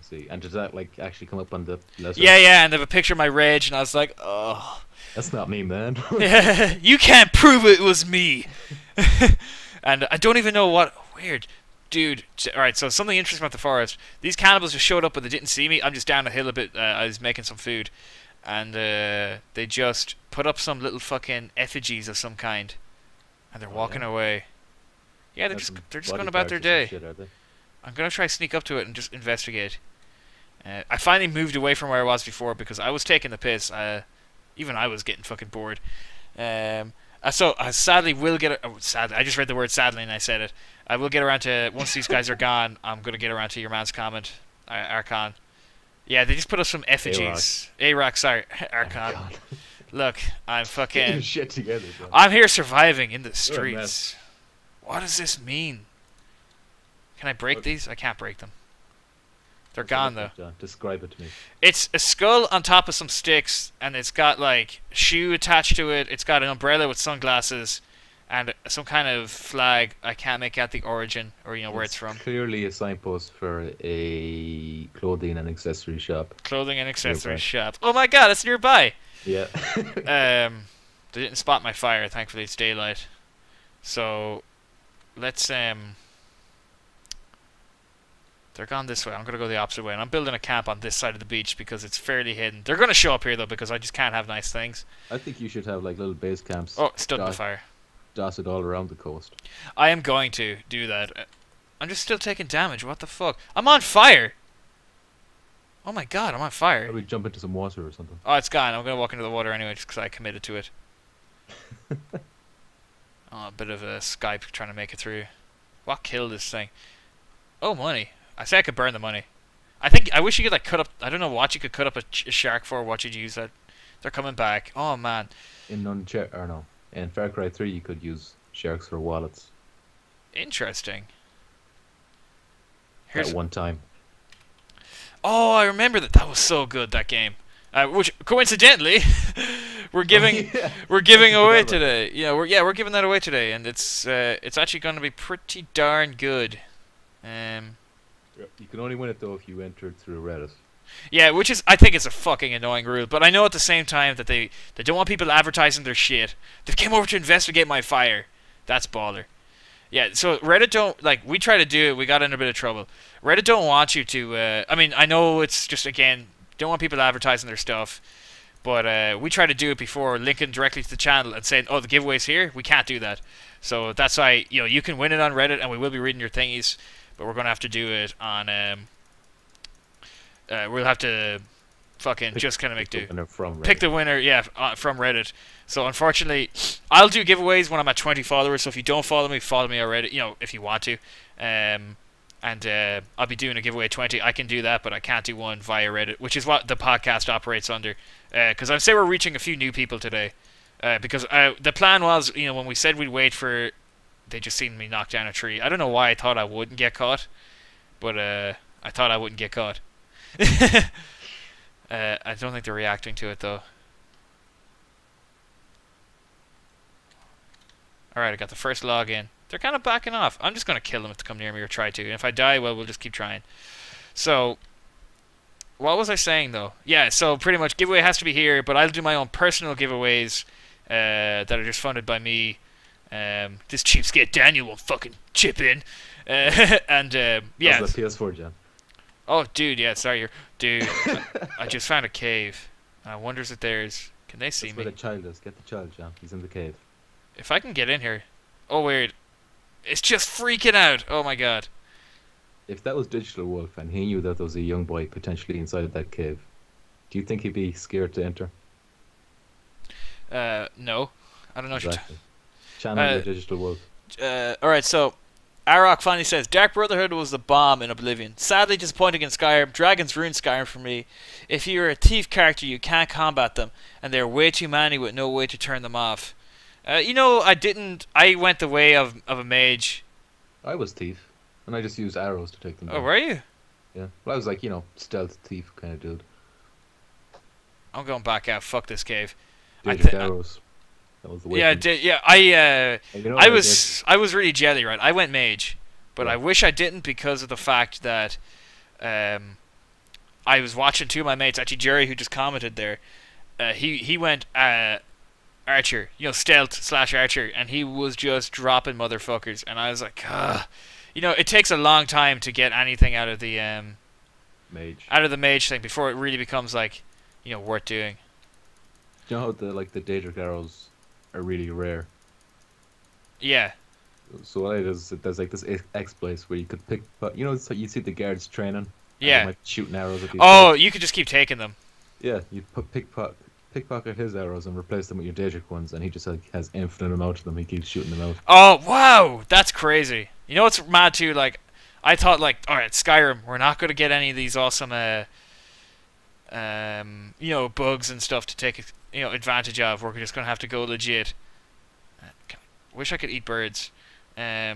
see. And did that like actually come up on the letter? Yeah, and they have a picture of my rage, and I was like, oh. That's not me, man. You can't prove it was me. And I don't even know what. Weird. Dude, alright, so something interesting about the forest. These cannibals just showed up, but they didn't see me. I'm just down a hill a bit. I was making some food. And they just put up some little fucking effigies of some kind. And they're walking away. Yeah, they're just going about their day. Shit, are they? I'm going to try sneak up to it and just investigate. I finally moved away from where I was before because I was taking the piss. Even I was getting fucking bored. So I sadly will get. Sadly, I just read the word sadly and I said it. I will get around to once these guys are gone. I'm gonna get around to your man's comment, Archon. Yeah, they just put up some effigies. Arak, sorry, Archon. Oh, Look, I'm fucking. getting shit together. John. I'm here surviving in the You're a streets. mess. What does this mean? Can I break these? I can't break them. They're gone though. John, describe it to me. It's a skull on top of some sticks, and it's got like a shoe attached to it. It's got an umbrella with sunglasses, and some kind of flag. I can't make out the origin or where it's from. Clearly a signpost for a clothing and accessory shop. Clothing and accessory Nearby. shop. Oh my god, it's nearby. Yeah. They didn't spot my fire. Thankfully, it's daylight. So let's They're gone this way. I'm gonna go the opposite way, and I'm building a camp on this side of the beach because it's fairly hidden. They're gonna show up here though because I just can't have nice things. I think you should have like little base camps. Oh, stood in the fire. Dotted all around the coast. I am going to do that. I'm just still taking damage. What the fuck? I'm on fire. Oh my god, I'm on fire. Probably jump into some water or something. Oh, it's gone. I'm gonna walk into the water anyway just because I committed to it. Oh, a bit of a Skype trying to make it through. What killed this thing? Oh, money. I say I could burn the money. I wish you could like cut up. I don't know what you could cut up a shark for. What you'd use that? They're coming back. Oh man. In Far Cry 3 you could use sharks for wallets. Interesting. At one time. Oh, I remember that. That was so good, that game. Which coincidentally, we're giving away today. Yeah, we're giving that away today, and it's actually going to be pretty darn good. You can only win it though if you entered through Reddit. Yeah, which is I think it's a fucking annoying rule, but I know at the same time that they don't want people advertising their shit. They came over to investigate my fire. That's baller. Yeah, so Reddit don't we try to do it. We got in a bit of trouble. Reddit don't want you to. I mean, I know it's just again don't want people advertising their stuff, but we try to do it before linking directly to the channel and saying, "Oh, the giveaway's here." We can't do that, so that's why you can win it on Reddit, and we will be reading your thingies, but we're gonna have to do it on. We'll have to fucking just kind of make do. Pick the winner, yeah, from Reddit. So unfortunately, I'll do giveaways when I'm at 20 followers. So if you don't follow me already. If you want to, and I'll be doing a giveaway at 20. I can do that, but I can't do one via Reddit, which is what the podcast operates under. Because I'd say we're reaching a few new people today. Because the plan was, when we said we'd wait for, they just seen me knock down a tree. I don't know why I thought I wouldn't get caught, but I thought I wouldn't get caught. I don't think they're reacting to it though. Alright, I got the first log in. They're kind of backing off. I'm just going to kill them if they come near me or try to. And if I die, well, we'll just keep trying. So, what was I saying though? Yeah, so pretty much giveaway has to be here, but I'll do my own personal giveaways that are just funded by me. This cheapskate Daniel won't fucking chip in. And yeah. That's the PS4, John. Oh, dude, yeah, sorry. Dude, I just found a cave. I wonder if there's... Can they see me? That's where the child is. Get the child, John. He's in the cave. If I can get in here... Oh, weird. It's just freaking out. Oh, my God. If that was Digital Wolf and he knew that there was a young boy potentially inside of that cave, do you think he'd be scared to enter? No. I don't know exactly. what you're Channel the Digital Wolf. Alright, so... Arok finally says, Dark Brotherhood was the bomb in Oblivion. Sadly disappointing in Skyrim. Dragons ruined Skyrim for me. If you're a thief character, you can't combat them, and they're way too many with no way to turn them off. I went the way of a mage. I was thief, and I just used arrows to take them down. Oh, were you? Yeah. Well, I was like, stealth thief kind of dude. I'm going back out. Fuck this cave. I Daedric think. arrows. That was the Yeah, weapon. yeah. And you know I what I did? was really jelly, right? I went mage, but Yeah. I wish I didn't because of the fact that I was watching two of my mates, actually Jerry, who just commented there. He went archer, stealth slash archer, and he was just dropping motherfuckers, and I was like, ugh. It takes a long time to get anything Mage. out of the mage thing before it really becomes like, worth doing. Do you know how the Daedric arrows are really rare? Yeah, So what I did is there's like this exploit where you could pick, it's like you see the guards training. And yeah. they might be shooting arrows at these Oh, guys. you could just keep taking them. Yeah, you put pickpocket his arrows and replace them with your Daedric ones, and he just like has infinite amount of them. He keeps shooting them out. Oh wow, that's crazy. You know what's mad too? Like, I thought like, all right, Skyrim, we're not gonna get any of these awesome bugs and stuff to take advantage of. We're just gonna have to go legit. Wish I could eat birds. I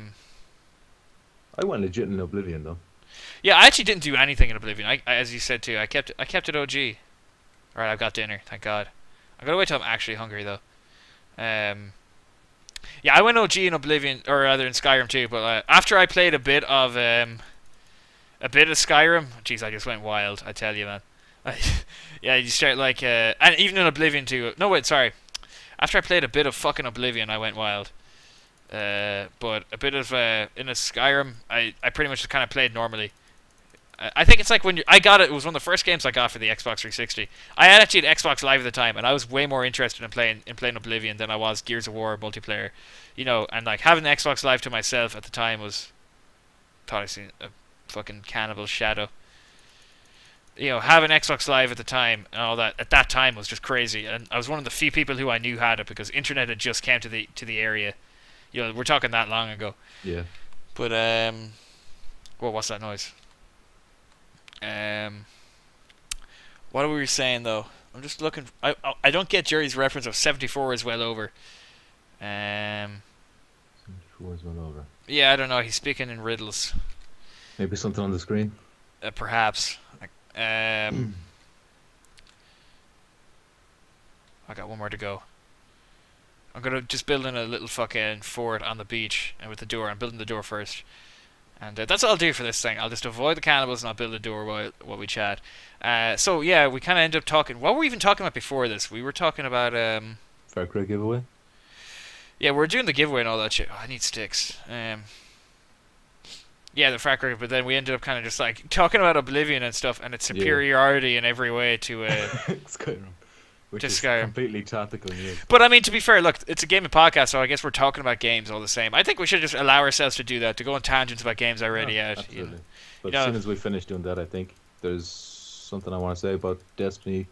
went legit in Oblivion though. Yeah, I actually didn't do anything in Oblivion. I as you said too, I kept it OG. All right, I've got dinner. Thank God. I'm gonna wait till I'm actually hungry though. Yeah, I went OG in Oblivion, or rather in Skyrim too. But after I played a bit of Skyrim, jeez, I just went wild. I tell you, man. Yeah, you start like, and even in Oblivion too. No, wait, sorry. After I played a bit of fucking Oblivion, I went wild. But a bit of in a Skyrim, I pretty much just kind of played normally. I think it's like when I got it. It was one of the first games I got for the Xbox 360. I had actually an Xbox Live at the time, and I was way more interested in playing Oblivion than I was Gears of War multiplayer. And like having the Xbox Live to myself at the time was, thought I seen a fucking cannibal shadow. Having Xbox Live at the time and all that at that time was just crazy, and I was one of the few people who I knew had it because internet had just came to the area. We're talking that long ago. Yeah. But well, what's that noise? What were we saying though? I'm just looking. I don't get Jerry's reference of 74 is well over. 74 is well over. Yeah, I don't know. He's speaking in riddles. Maybe something on the screen. Perhaps. I got one more to go. I'm gonna just build in a little fucking fort on the beach and with the door. I'm building the door first, and that's all I'll do for this thing. I'll just avoid the cannibals and I'll build a door while we chat. So yeah, we kind of end up talking. What were we even talking about before this? We were talking about Far Cry giveaway. Yeah, we're doing the giveaway and all that shit. Oh, I need sticks. Yeah, the Far Cry, but then we ended up kind of just like talking about Oblivion and stuff and its superiority in every way to Skyrim. Which to is Skyrim. Completely topical news. But I mean, to be fair, look, it's a gaming podcast, so I guess we're talking about games all the same. I think we should just allow ourselves to do that, to go on tangents about games already out. Absolutely. But as soon as we finish doing that, I think there's something I want to say about Destiny,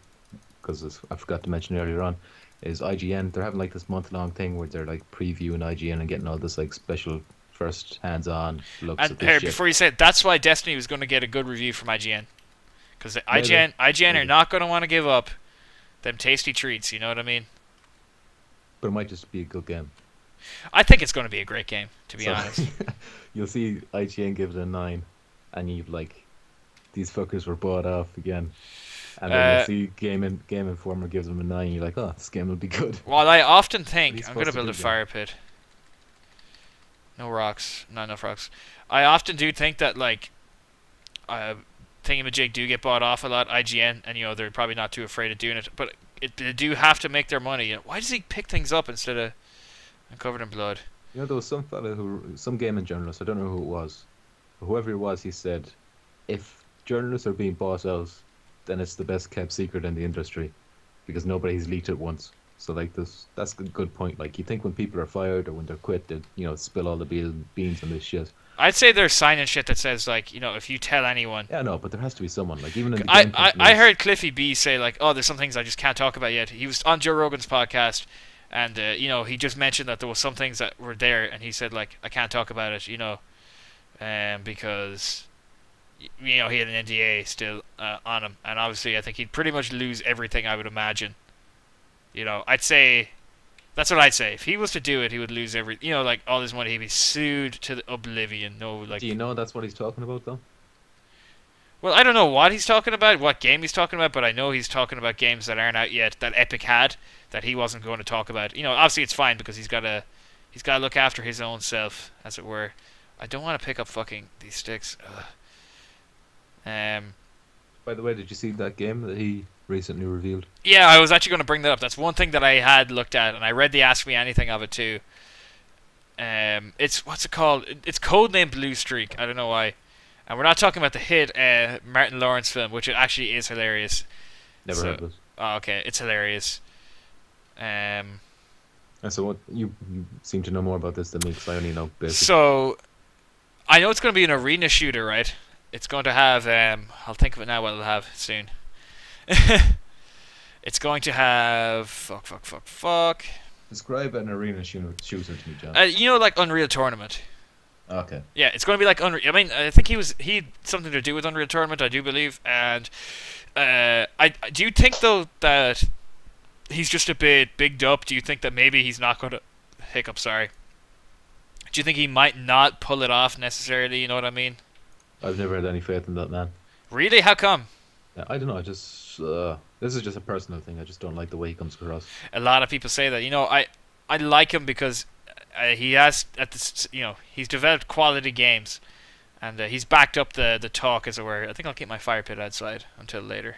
because I forgot to mention earlier on, is IGN. They're having like this month-long thing where they're like previewing IGN and getting all this like special first hands-on looks And at this here, shit. before you say it, that's why Destiny was going to get a good review from IGN. Because IGN are not going to want to give up them tasty treats, you know what I mean? But it might just be a good game. I think it's going to be a great game, to be honest. You'll see IGN give it a 9, and you've like, these fuckers were bought off again. And then you'll see Game Informer gives them a 9, and you're like, oh, this game will be good. Well, I often think, He's I'm going to supposed to build a do fire pit. No rocks. Not enough rocks. I often do think that, like, Thingamajig do get bought off a lot, IGN, and, they're probably not too afraid of doing it, but they do have to make their money. Why does he pick things up instead of covered in blood? There was some fella some gaming journalist, I don't know who it was, but whoever it was, he said, if journalists are being bought out, then it's the best kept secret in the industry, because nobody's leaked it once. So like that's a good point. Like you think when people are fired or when they're quit, they spill all the beans on this shit. I'd say they're signing shit that says like if you tell anyone. Yeah, no, but there has to be someone. Like even in the I heard Cliffy B say like, oh, there's some things I just can't talk about yet. He was on Joe Rogan's podcast, and he just mentioned that there was some things that were there, and he said like I can't talk about it, because he had an NDA still on him, and obviously I think he'd pretty much lose everything, I would imagine. I'd say that's what I'd say. If he was to do it, he would lose like all his money. He'd be sued to the oblivion. No, like. Do you know that's what he's talking about though? Well, I don't know what he's talking about, what game he's talking about, but I know he's talking about games that aren't out yet that Epic had that he wasn't going to talk about. You know, obviously it's fine because he's got to look after his own self, as it were. I don't want to pick up fucking these sticks. Ugh. By the way, did you see that game that he recently revealed? Yeah, I was actually going to bring that up. That's one thing that I had looked at, and I read the Ask Me Anything of it too. It's what's it called? It's codenamed Blue Streak. I don't know why. And we're not talking about the hit Martin Lawrence film, which it actually is hilarious. Never heard of it. Oh, okay, it's hilarious. And so what you seem to know more about this than me, because I only know basic. So I know it's going to be an arena shooter, right? It's going to have I'll think of it now what it'll have soon. It's going to have fuck. Describe an arena shooter to me, John. You know, like Unreal Tournament. Okay. Yeah, it's going to be like Unreal. I mean, I think he had something to do with Unreal Tournament, I do believe. And I do you think though that he's just a bit bigged up? Do you think that maybe he's not going to Sorry. Do you think he might not pull it off necessarily? You know what I mean? I've never had any faith in that man. Really? How come? I don't know. I just this is just a personal thing. I just don't like the way he comes across. A lot of people say that. You know, I like him because he has he's developed quality games, and he's backed up the talk, as it were. I think I'll keep my fire pit outside until later.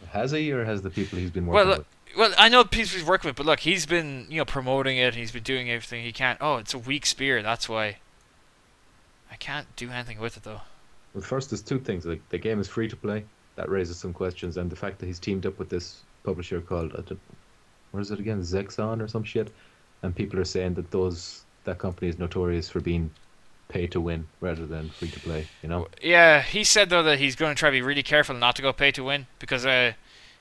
Has he, or has the people he's been working with? Well, I know the people he's working with, but look, he's been promoting it. He's been doing everything he can. Oh, it's a weak spear. That's why. I can't do anything with it though. Well, first, there's two things. Like, the game is free to play. That raises some questions, and the fact that he's teamed up with this publisher called what is it again, Zexon or some shit, and people are saying that that company is notorious for being pay to win rather than free to play. You know? Yeah, he said though that he's going to try to be really careful not to go pay to win, because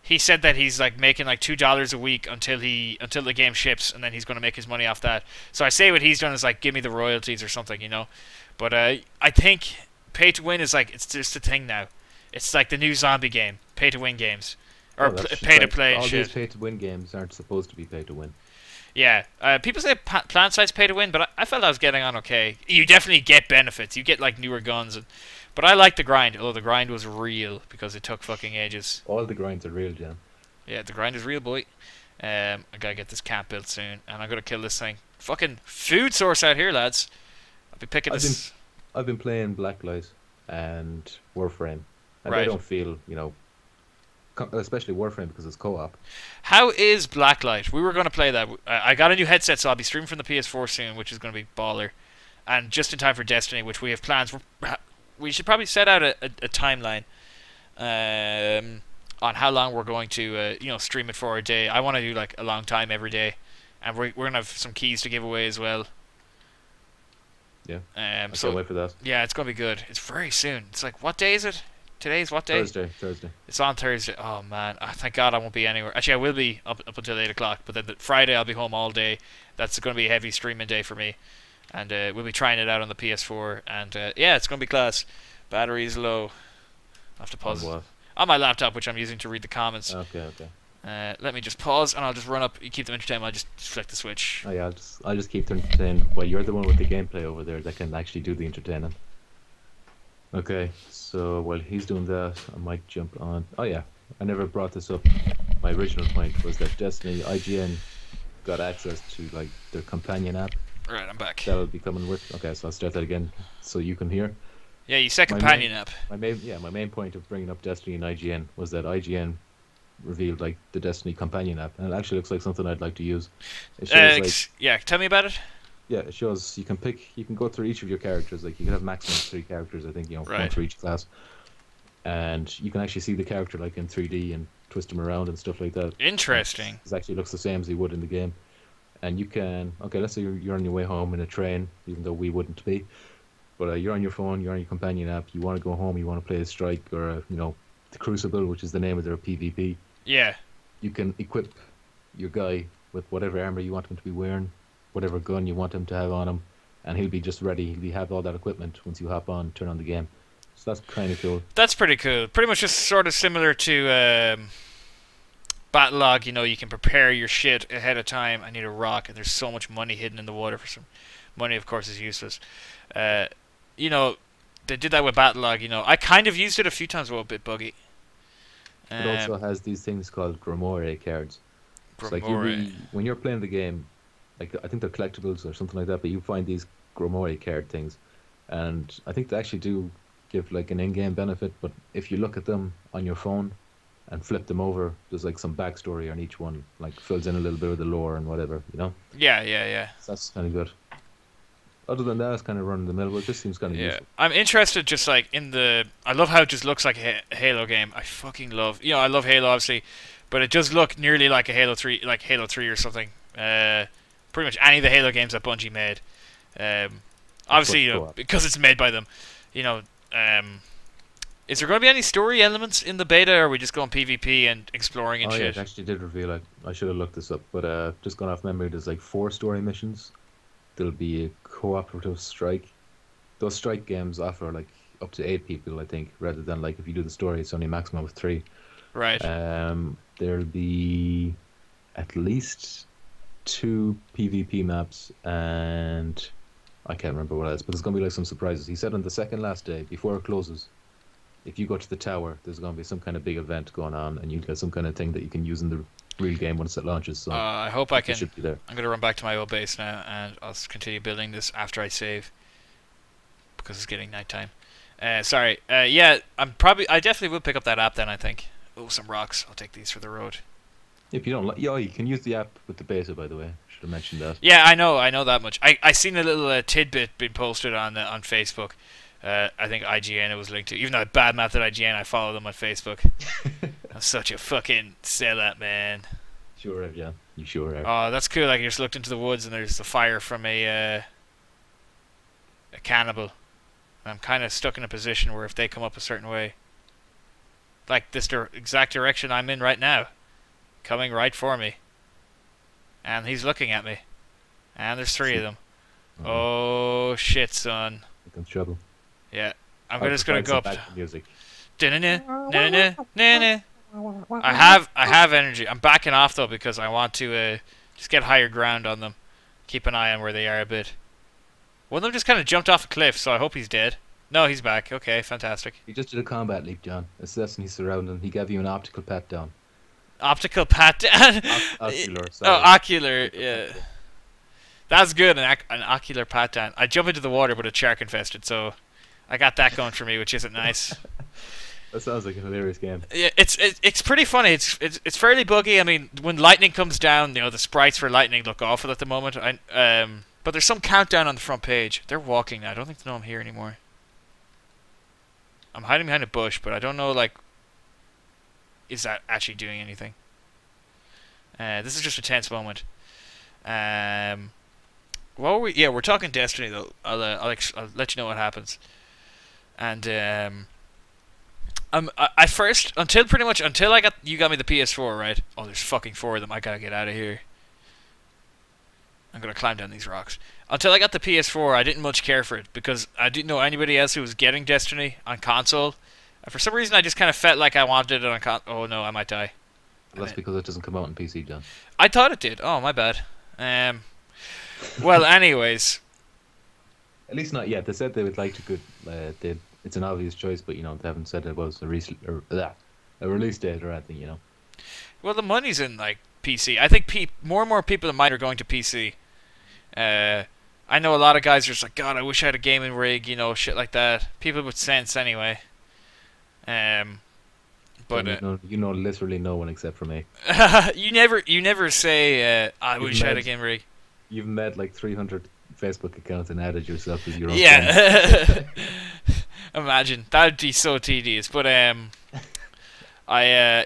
he said that he's like making like $2 a week until the game ships, and then he's going to make his money off that. So I say what he's done is like give me the royalties or something, you know. But I think pay to win is like it's just a thing now. It's like the new zombie game, pay to win games, or pay to play. All shit. these pay to win games aren't supposed to be pay to win. Yeah, people say Plant Sites pay to win, but I felt I was getting on okay. You definitely get benefits. You get like newer guns, but I like the grind. Although the grind was real because it took fucking ages. All the grinds are real, Jan. Yeah, the grind is real, boy. I gotta get this camp built soon, and I'm gonna kill this thing. Fucking food source out here, lads. I'll be picking this. I've been playing Blacklight and Warframe, and Right. I don't feel, especially Warframe because it's co-op. How is Blacklight? We were going to play that. I got a new headset, so I'll be streaming from the PS4 soon, which is going to be baller. And just in time for Destiny, which we have plans. We should probably set out a timeline on how long we're going to stream it for a day. I want to do like a long time every day, and we're going to have some keys to give away as well. Yeah. I so can't wait for that. yeah, it's going to be good. It's very soon. It's like, what day is it? Today's what day? Thursday. It's on Thursday. Oh man, thank God I won't be anywhere. Actually, I will be up until 8 o'clock, but then Friday I'll be home all day. That's going to be a heavy streaming day for me, and we'll be trying it out on the PS4. And yeah, it's going to be class. Battery's low. I have to pause on my laptop, which I'm using to read the comments. Okay. Let me just pause, and I'll just run up. You keep them entertained. I'll just flick the switch. Oh yeah, I'll just keep them entertained. Well, you're the one with the gameplay over there that can actually do the entertaining. Okay, so while he's doing that, I might jump on. Oh yeah, I never brought this up. My original point was that Destiny IGN got access to like their companion app. Right, I'm back. That'll be coming with. Okay, so I'll start that again so you can hear. Yeah, you said companion app. My main point of bringing up Destiny and IGN was that IGN revealed like the Destiny companion app, and it actually looks like something I'd like to use. It shows, yeah, tell me about it. Yeah, it shows you can go through each of your characters. Like you can have maximum 3 characters, I think, one for each class, and you can actually see the character like in 3D and twist them around and stuff like that. Interesting. It actually looks the same as he would in the game, and you can let's say you're on your way home in a train, even though we wouldn't be, but you're on your phone, you're on your companion app, you want to go home, you want to play a Strike or the Crucible, which is the name of their PvP. Yeah. You can equip your guy with whatever armor you want him to be wearing, whatever gun you want him to have on him, and he'll be just ready. He'll have all that equipment once you hop on, turn on the game. So that's kind of cool. That's pretty cool. Pretty much just sort of similar to Battlelog. You can prepare your shit ahead of time. I need a rock, and there's so much money hidden in the water for some money. Of course, is useless. they did that with Battlelog. You know, I kind of used it a few times, but a bit buggy. It also has these things called Grimoire cards. It's like when you're playing the game, like I think they're collectibles or something like that, but you find these Grimoire card things, and I think they actually do give like an in-game benefit. But if you look at them on your phone and flip them over, there's like some backstory on each one, like fills in a little bit of the lore and whatever, you know. Yeah. So that's kind of good. Other than that, it's kind of run of the middle, but it just seems kind of useful. I'm interested just like in the... I love how it just looks like a Halo game. I fucking love... You know, I love Halo, obviously, but it does look nearly like a Halo 3, like Halo 3 or something. Pretty much any of the Halo games that Bungie made. Obviously, you know, because it's made by them. You know, is there going to be any story elements in the beta, or are we just going PvP and exploring and shit? Yeah, it actually did reveal it. I should have looked this up, but just going off memory, there's like 4 story missions. There'll be a cooperative strike. Those strike games offer like up to 8 people, I think, rather than like if you do the story, it's only a maximum of 3. Right. There'll be at least 2 PvP maps, and I can't remember what else, but there's going to be like some surprises. He said on the second last day, before it closes, if you go to the tower, there's going to be some kind of big event going on, and you get some kind of thing that you can use in the real game once it launches. So I hope I can. Should be there. I'm going to run back to my old base now, and I'll continue building this after I save, because it's getting nighttime. Sorry. Yeah, I definitely will pick up that app then, I think. Oh, some rocks. I'll take these for the road. If you don't like, you can use the app with the beta, by the way. Should have mentioned that. Yeah, I know that much. I seen a little tidbit being posted on Facebook. I think IGN it was linked to. Even though I badmouthed IGN, I follow them on Facebook. I'm such a fucking sellout, man. Sure have, yeah. You sure have. Oh, that's cool. Like, you just looked into the woods and there's the fire from a cannibal. And I'm kind of stuck in a position where if they come up a certain way, like this exact direction I'm in right now, coming right for me, and he's looking at me, and there's 3 of them. Oh shit, son. Here comes trouble. Yeah, I'm just gonna go up. Music. I have energy. I'm backing off though because I want to just get higher ground on them. Keep an eye on where they are a bit. One of them just kind of jumped off a cliff, so I hope he's dead. No, he's back. Okay, fantastic. He just did a combat leap, John. Assessing his surroundings. He gave you an optical pat down. Optical pat down? Ocular, sorry. Oh, ocular, yeah. That's good, an ocular pat down. I jump into the water, but it's shark infested, so I got that going for me, which isn't nice. That sounds like a hilarious game. Yeah, it's pretty funny. It's fairly buggy. I mean, when lightning comes down, you know, the sprites for lightning look awful at the moment. But there's some countdown on the front page. They're walking now. I don't think they know I'm here anymore. I'm hiding behind a bush, but I don't know, like, is that actually doing anything? This is just a tense moment. What were we? Yeah, we're talking Destiny though. I'll let you know what happens. And I first until you got me the PS4, right? Oh, there's fucking 4 of them. I gotta get out of here. I'm gonna climb down these rocks. Until I got the PS4, I didn't much care for it because I didn't know anybody else who was getting Destiny on console. And for some reason, I just kind of felt like I wanted it on console. Oh no, I might die. Well, that's because it doesn't come out on PC, John. I thought it did. Oh, my bad. Well, anyways. At least not yet. They said they would like to it's an obvious choice, but you know they haven't said it was a release date or anything, you know. Well, the money's in like PC. I think more and more people in mine are going to PC. I know a lot of guys are just like, God, I wish I had a gaming rig, you know, shit like that. People with sense, anyway. But you know, literally no one except for me. you never say, I wish I had a gaming rig. You've made like 300 Facebook accounts and added yourself as your own. Yeah. Imagine that'd be so tedious. But I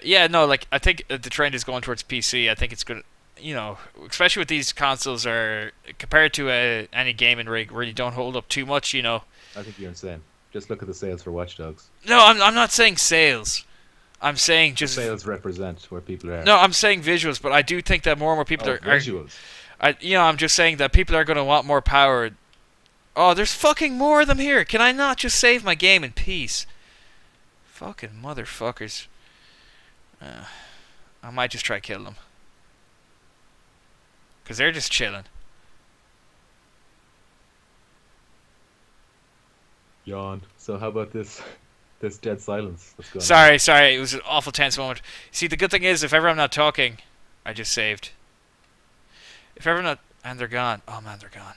think the trend is going towards PC. I think it's gonna, you know, especially with these consoles are compared to any gaming rig, really don't hold up too much, you know. I think you're insane. Just look at the sales for Watch Dogs. No, I'm not saying sales. I'm saying just sales represent where people are. No, I'm saying visuals, but I do think that more and more people are visuals. I'm just saying that people are going to want more power. Oh, there's fucking more of them here. Can I not just save my game in peace? Fucking motherfuckers. I might just try kill them. Because they're just chilling. Yawn. So how about this? This dead silence. What's going on? Sorry, it was an awful tense moment. See, the good thing is, if ever I'm not talking, I just saved. If ever I'm not... And they're gone. Oh man, they're gone.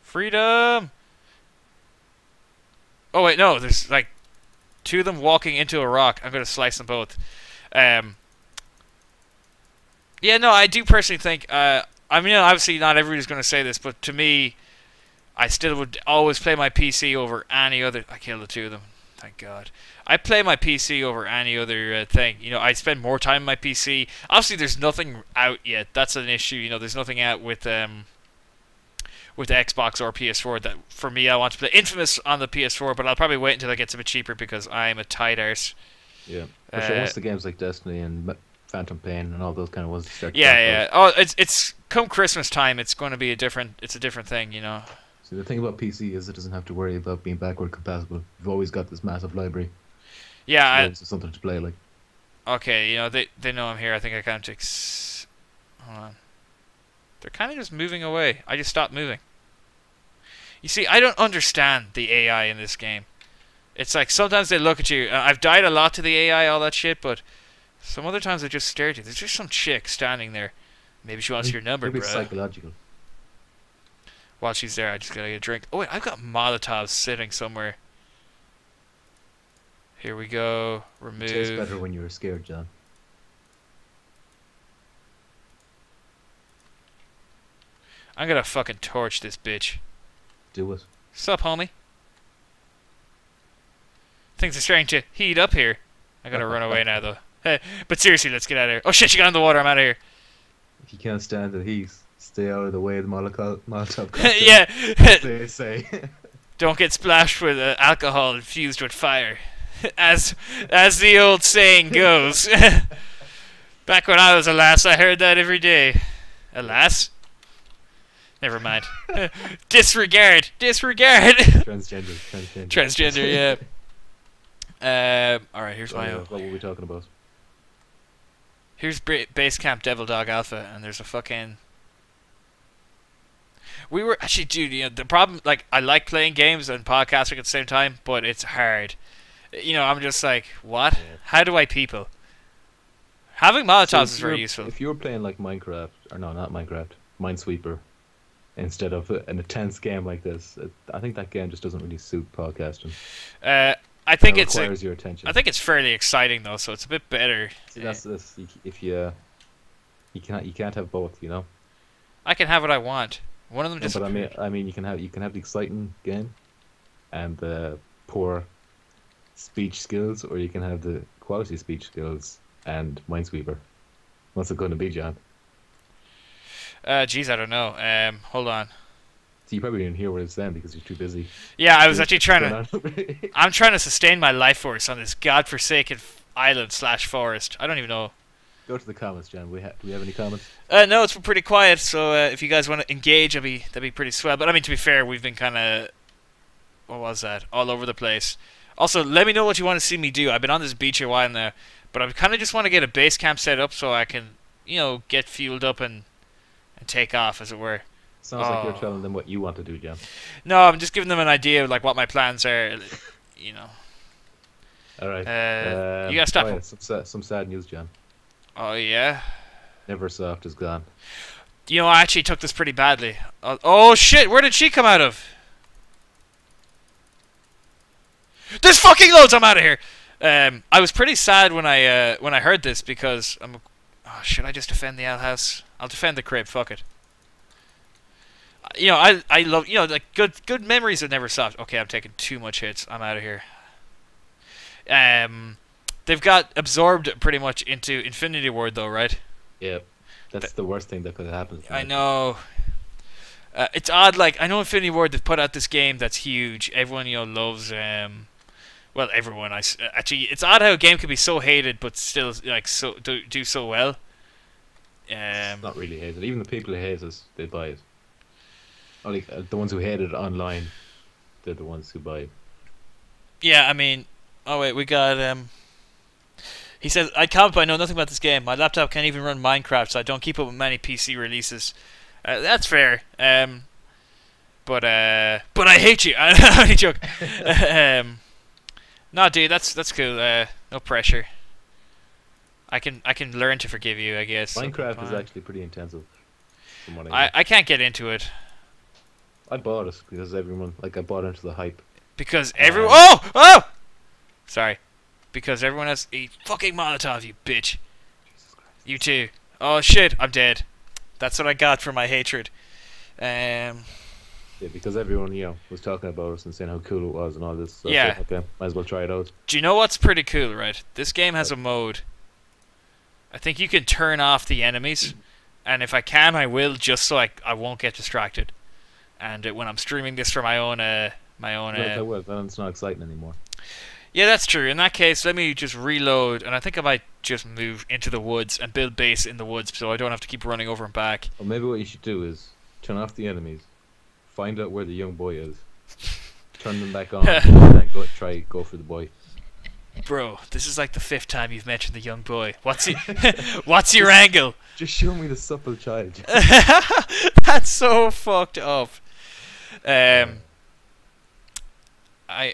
Freedom! Oh wait, no, there's like 2 of them walking into a rock. I'm going to slice them both. Yeah, no, I do personally think... I mean, obviously not everybody's going to say this, but to me... I still would always play my PC over any other... I killed the 2 of them. Thank God. I play my PC over any other thing. You know, I spend more time on my PC. Obviously, there's nothing out yet. That's an issue. You know, there's nothing out with Xbox or PS4 that, for me, I want to play Infamous on the PS4, but I'll probably wait until it gets a bit cheaper because I'm a tight arse. Yeah. For sure, once the games like Destiny and Phantom Pain and all those kind of ones start... Yeah. Oh, it's come Christmas time, it's going to be a different thing, you know. See, the thing about PC is it doesn't have to worry about being backward compatible. You've always got this massive library. Yeah, something to play like. Okay, you know they know I'm here. I think I can't hold on. They're kind of just moving away. I just stopped moving. You see, I don't understand the AI in this game. It's like sometimes they look at you. I've died a lot to the AI, all that shit, but some other times they just stare at you. There's just some chick standing there. Maybe she wants your number, maybe bro. it's psychological. While she's there, I just gotta get a drink. Oh wait, I've got Molotovs sitting somewhere. Here we go. Remove. It tastes better when you were scared, John. I'm gonna fucking torch this bitch. Do it. Sup, homie? Things are starting to heat up here. I gotta run away now, though. Hey, but seriously, let's get out of here. Oh shit, she got in the water. I'm out of here. If you can't stand the heat, stay out of the way of the Molotov cocktail. Yeah. They say. Don't get splashed with alcohol infused with fire, as the old saying goes. Back when I was a lass, I heard that every day. A lass? Never mind. Disregard. Transgender. Yeah. All right. Here's my. What were we talking about? Here's Base Camp Devil Dog Alpha, and there's a fucking... We were... Actually, dude, you know, the problem... Like, I like playing games and podcasting at the same time, but it's hard. You know, I'm just like, what? Yeah. How do I people? Having Molotovs is very useful. If you were playing, like, Minecraft... Or no, not Minecraft. Minesweeper. Instead of an intense game like this. I think that game just doesn't really suit podcasting. I think it requires your attention. I think it's fairly exciting though, so it's a bit better. See, that's this. If you can't have both, you know. I can have what I want. One of them just. But I mean, you can have the exciting game, and the poor speech skills, or you can have the quality speech skills and Minesweeper. What's it going to be, John? Geez, I don't know. Hold on. So you probably didn't hear what it was saying because you're too busy. Yeah, I was actually trying to... I'm trying to sustain my life force on this godforsaken island / forest. I don't even know. Go to the comments, John. Do we have any comments? No, it's been pretty quiet, so if you guys want to engage, that'd be pretty swell. But I mean, to be fair, we've been kind of... What was that? All over the place. Also, let me know what you want to see me do. I've been on this beach a while now, but I kind of just want to get a base camp set up so I can, you know, get fueled up and take off, as it were. Sounds like you're telling them what you want to do, John. No, I'm just giving them an idea of like what my plans are. You know. All right. You gotta stop. Oh yeah, some sad news, John. Oh yeah. Neversoft is gone. You know, I actually took this pretty badly. Oh shit! Where did she come out of? There's fucking loads. I'm out of here. I was pretty sad when I heard this because I'm. Oh, should I just defend the outhouse? I'll defend the crib. Fuck it. You know, I love, you know, like good memories of Neversoft. Okay, I'm taking too much hits. I'm out of here. They've got absorbed pretty much into Infinity Ward though, right? Yeah, that's the worst thing that could happen. I know. It's odd. Like I know Infinity Ward. They've put out this game that's huge. Everyone, you know, loves. Well, everyone. Actually, it's odd how a game can be so hated but still like do so well. It's not really hated. Even the people who hate it, they buy it. Only the ones who hate it online, they're the ones who buy it. Yeah, I mean, oh wait, we got he says, I comment, but I know nothing about this game. My laptop can't even run Minecraft, so I don't keep up with many PC releases. That's fair. But I hate you. I only joke. No, dude, that's cool. No pressure. I can learn to forgive you, I guess. Minecraft is actually pretty intensive. From what I can't get into it. I bought it because everyone, like, I bought into the hype. Because everyone. Oh! Sorry. Because everyone else. Eat fucking Molotov, you bitch. Jesus Christ. You too. Oh shit, I'm dead. That's what I got for my hatred. Yeah, because everyone, was talking about us and saying how cool it was and all this. So Yeah. I said, okay, might as well try it out. Do you know what's pretty cool, right? This game has a mode. I think you can turn off the enemies. And if I can, I will, just so I won't get distracted. And when I'm streaming this for my own Well, I will, then it's not exciting anymore. Yeah, that's true. In that case, let me just reload, and I think I might just move into the woods and build base in the woods, so I don't have to keep running over and back. Or maybe what you should do is turn off the enemies, find out where the young boy is, turn them back on, and then go for the boy. Bro, this is like the 5th time you've mentioned the young boy. What's your angle? Just show me the supple child. That's so fucked up.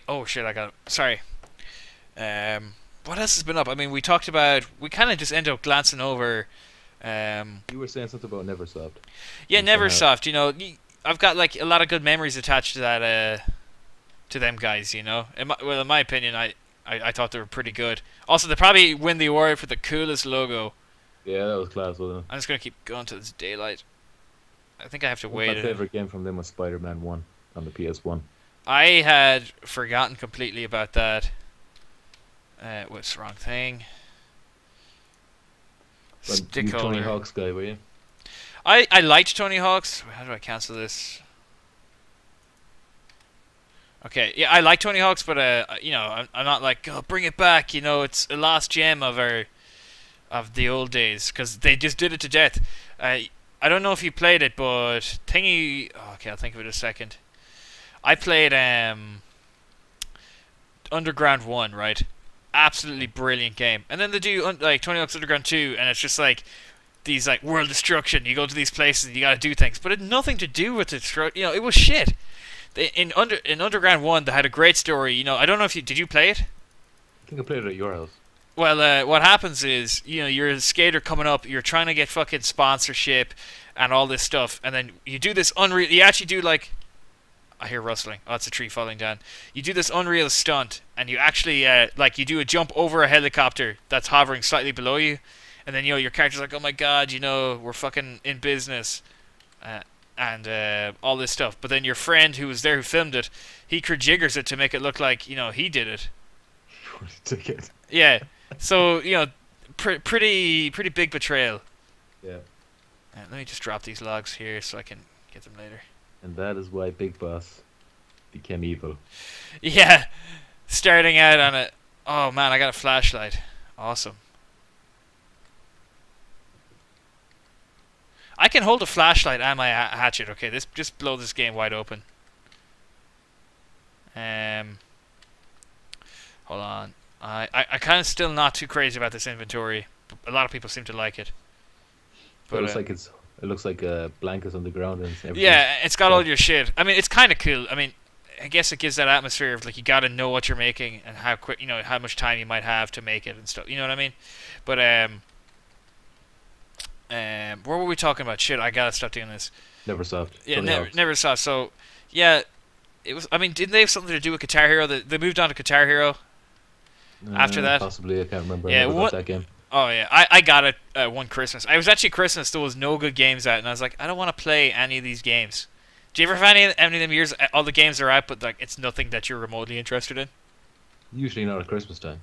Oh shit, I got it. Sorry. What else has been up? I mean, we talked about. We kind of just ended up glancing over. You were saying something about Neversoft. Yeah, Neversoft. I've got like a lot of good memories attached to that. To them guys. In my opinion, I thought they were pretty good. Also, they probably win the award for the coolest logo. Yeah, that was class, wasn't it? I'm just gonna keep going till it's daylight. I think I have to My wait. favorite game from them was Spider-Man 1 on the PS1. I had forgotten completely about that. What's the wrong thing? You Tony Hawk's guy, were you? I liked Tony Hawk's. How do I cancel this? Okay, yeah, I like Tony Hawk's, but I'm not like, oh, bring it back. It's a lost gem of the old days, because they just did it to death. I don't know if you played it, but Thingy. Oh, okay, I'll think of it in a second. I played Underground 1, right? Absolutely brilliant game. And then they do like Tony Hawk's Underground 2, and it's just like these like world destruction. You go to these places and you gotta do things, but it had nothing to do with it. It was shit. In Underground 1, they had a great story. I don't know if did you play it? I think I played it at your house. Well, what happens is, you're a skater coming up, you're trying to get fucking sponsorship and all this stuff, and then you do this unreal. You actually do like. I hear rustling. Oh, it's a tree falling down. You do this unreal stunt, and you actually, you do a jump over a helicopter that's hovering slightly below you, and then, your character's like, oh my god, we're fucking in business, and all this stuff. But then your friend who was there who filmed it, he jiggers it to make it look like, he did it. Took it. Yeah. So, pretty big betrayal. Yeah. Let me just drop these logs here so I can get them later. And that is why Big Boss became evil. Yeah, starting out on it. Oh man, I got a flashlight. Awesome. I can hold a flashlight and my hatchet. Okay, just blow this game wide open. Hold on. I kind of still not too crazy about this inventory. A lot of people seem to like it. But it looks like blankets on the ground and everything. Yeah, it's got all your shit. I mean, it's kind of cool. I mean, I guess it gives that atmosphere of like you gotta know what you're making and how quick, how much time you might have to make it and stuff. You know what I mean? But what were we talking about? Shit, I gotta stop doing this. Neversoft. Yeah, Neversoft. So, yeah, it was. I mean, didn't they have something to do with Guitar Hero? They moved on to Guitar Hero after that. Possibly, I can't remember. Yeah, that game. Oh yeah, I got it one Christmas. I was actually Christmas. There was no good games out, and I was like, I don't want to play any of these games. Do you ever find any of them years all the games are out, but like it's nothing that you're remotely interested in? Usually not at Christmas time.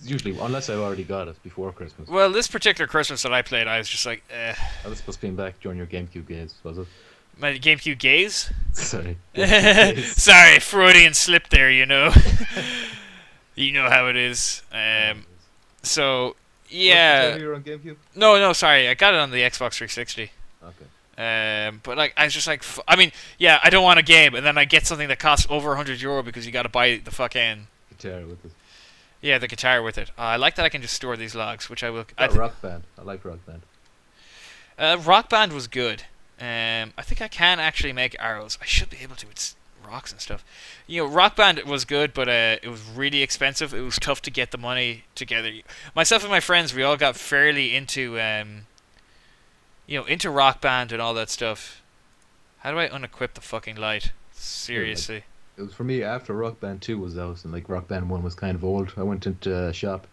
Usually, unless I've already got it before Christmas. Well, this particular Christmas that I played, I was just like, eh. I was supposed to be back during your GameCube gaze, was it? My GameCube gaze? Sorry. Sorry, Freudian slip there. You know how it is. So yeah. You're on GameCube? No, sorry, I got it on the Xbox 360. Okay. But like I was just like, I mean, yeah, I don't want a game, and then I get something that costs over €100 because you got to buy the fucking guitar with it. Yeah, the guitar with it. I like that I can just store these logs, which I will. Rock Band. I like Rock Band. Rock Band was good. I think I can actually make arrows. I should be able to. It's rocks and stuff. You know, Rock Band was good, but it was really expensive. It was tough to get the money together. Myself and my friends, we all got fairly into, into Rock Band and all that stuff. How do I unequip the fucking light? Seriously. It was for me after Rock Band 2 was out and like Rock Band 1 was kind of old. I went into a shop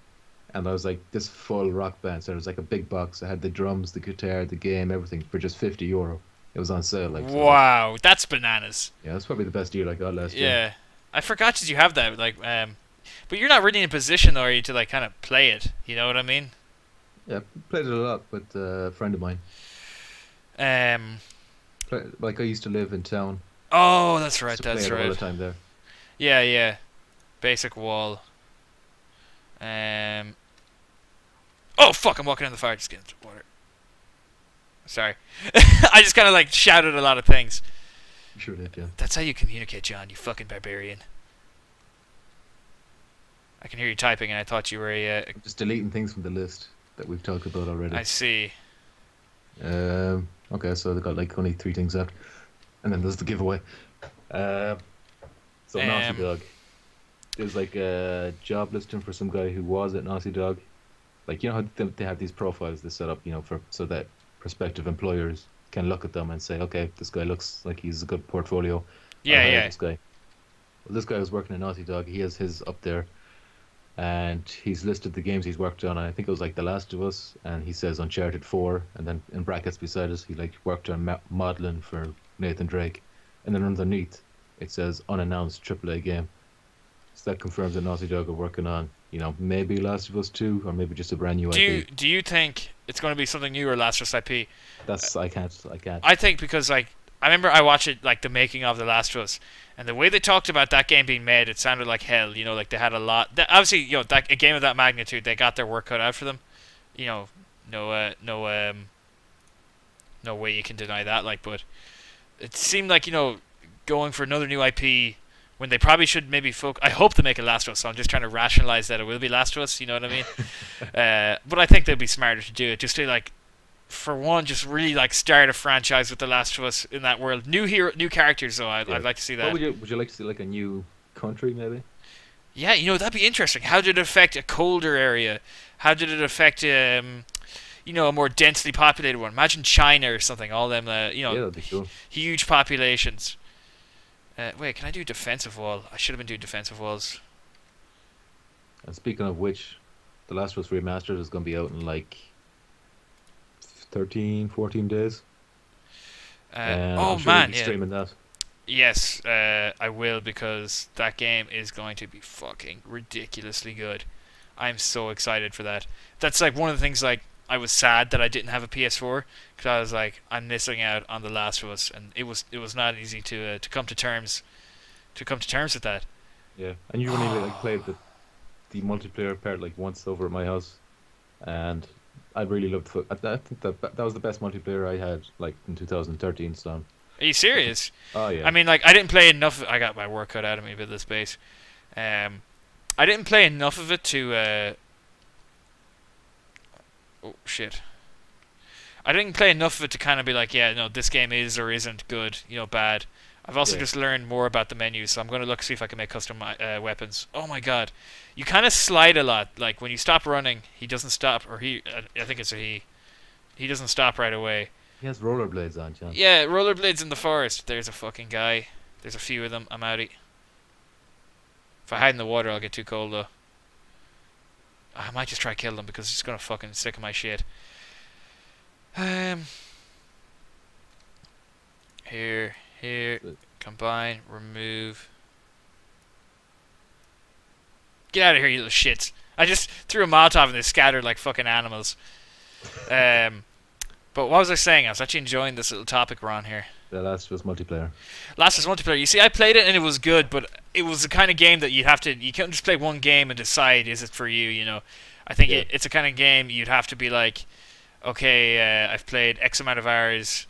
and I was like, this full Rock Band. So it was like a big box. I had the drums, the guitar, the game, everything for just €50. It was on sale. Like, so wow, that's bananas. yeah, that's probably the best deal I got last year. Yeah, I forgot that you have that. Like, but you're not really in a position, though, are you, to like kind of play it? You know what I mean? Yeah, played it a lot with a friend of mine. Like I used to live in town. Oh, that's right. Used to That's play it right. all the time there. Yeah, yeah. Basic wall. Oh fuck! I'm walking in the fire. Just get into water. Sorry. I just kind of like shouted a lot of things. You sure did, yeah. That's how you communicate, John. You fucking barbarian. I can hear you typing, and I thought you were a. I'm just deleting things from the list that we've talked about already. I see. Okay, so they've got like only 3 things left, and then there's the giveaway. So Naughty Dog. There's like a job listing for some guy who was at Naughty Dog. Like, you know how they have these profiles they set up, you know, for so that prospective employers can look at them and say, okay, this guy looks like he's a good portfolio. Yeah, I'll hire yeah. This guy. Well, this guy was working at Naughty Dog. He has his up there, and he's listed the games he's worked on. I think it was like The Last of Us, and he says Uncharted 4, and then in brackets beside it, he like worked on modeling for Nathan Drake, and then underneath it says unannounced AAA game. So that confirms that Naughty Dog are working on, you know, maybe Last of Us 2 or maybe just a brand new IP. Do you think it's going to be something new or Last of Us IP? That's I can't. I think because like I remember I watched it like the making of The Last of Us, and the way they talked about that game being made, it sounded like hell. You know, like they had a lot. Obviously, you know, that a game of that magnitude, they got their work cut out for them. You know, no way you can deny that. Like, but it seemed like, you know, going for another new IP when they probably should maybe focus. I hope they make a Last of Us, so I'm just trying to rationalize that it will be Last of Us, you know what I mean? But I think they'd be smarter to do it, just to like, for one, just really like start a franchise with The Last of Us in that world. New characters though, I'd like to see that. What would you like to see, like a new country maybe? Yeah, you know, that'd be interesting. How did it affect a colder area? How did it affect you know, a more densely populated one? Imagine China or something. All them, you know, Yeah, that'd be cool. huge populations. Wait, can I do defensive wall? I should have been doing defensive walls. And speaking of which, The Last of Us Remastered is going to be out in like 13, 14 days. Oh I'm sure man, you'll be yeah. streaming that. Yes, I will, because that game is going to be fucking ridiculously good. I'm so excited for that. That's like one of the things, like, I was sad that I didn't have a PS4, because I was like, I'm missing out on The Last of Us, and it was not easy to come to terms with that. Yeah, and you only like played the multiplayer part like once over at my house, and I really loved it. I think that was the best multiplayer I had like in 2013. So. Are you serious? Oh yeah. I mean, like, I didn't play enough. I got my work cut out of me with this space. I didn't play enough of it to. Oh shit. I didn't play enough of it to kind of be like, yeah, no, this game is or isn't good, you know, bad. I've also just learned more about the menus, so I'm going to see if I can make custom weapons. Oh my god. You kind of slide a lot. Like, when you stop running, he doesn't stop, or I think it's a he. He doesn't stop right away. He has rollerblades on, John. Yeah, rollerblades in the forest. There's a fucking guy. There's a few of them. I'm outie. If I hide in the water, I'll get too cold, though. I might just try to kill them, because it's just going to fucking sick of my shit. Here, combine, remove. Get out of here, you little shits. I just threw a Molotov and they scattered like fucking animals. But what was I saying? I was actually enjoying this little topic we're on here. The Last of Us multiplayer. Last of Us multiplayer. You see, I played it and it was good, but it was the kind of game that you can't just play one game and decide, is it for you, you know. I think it's a kind of game you'd have to be like, okay, I've played X amount of hours.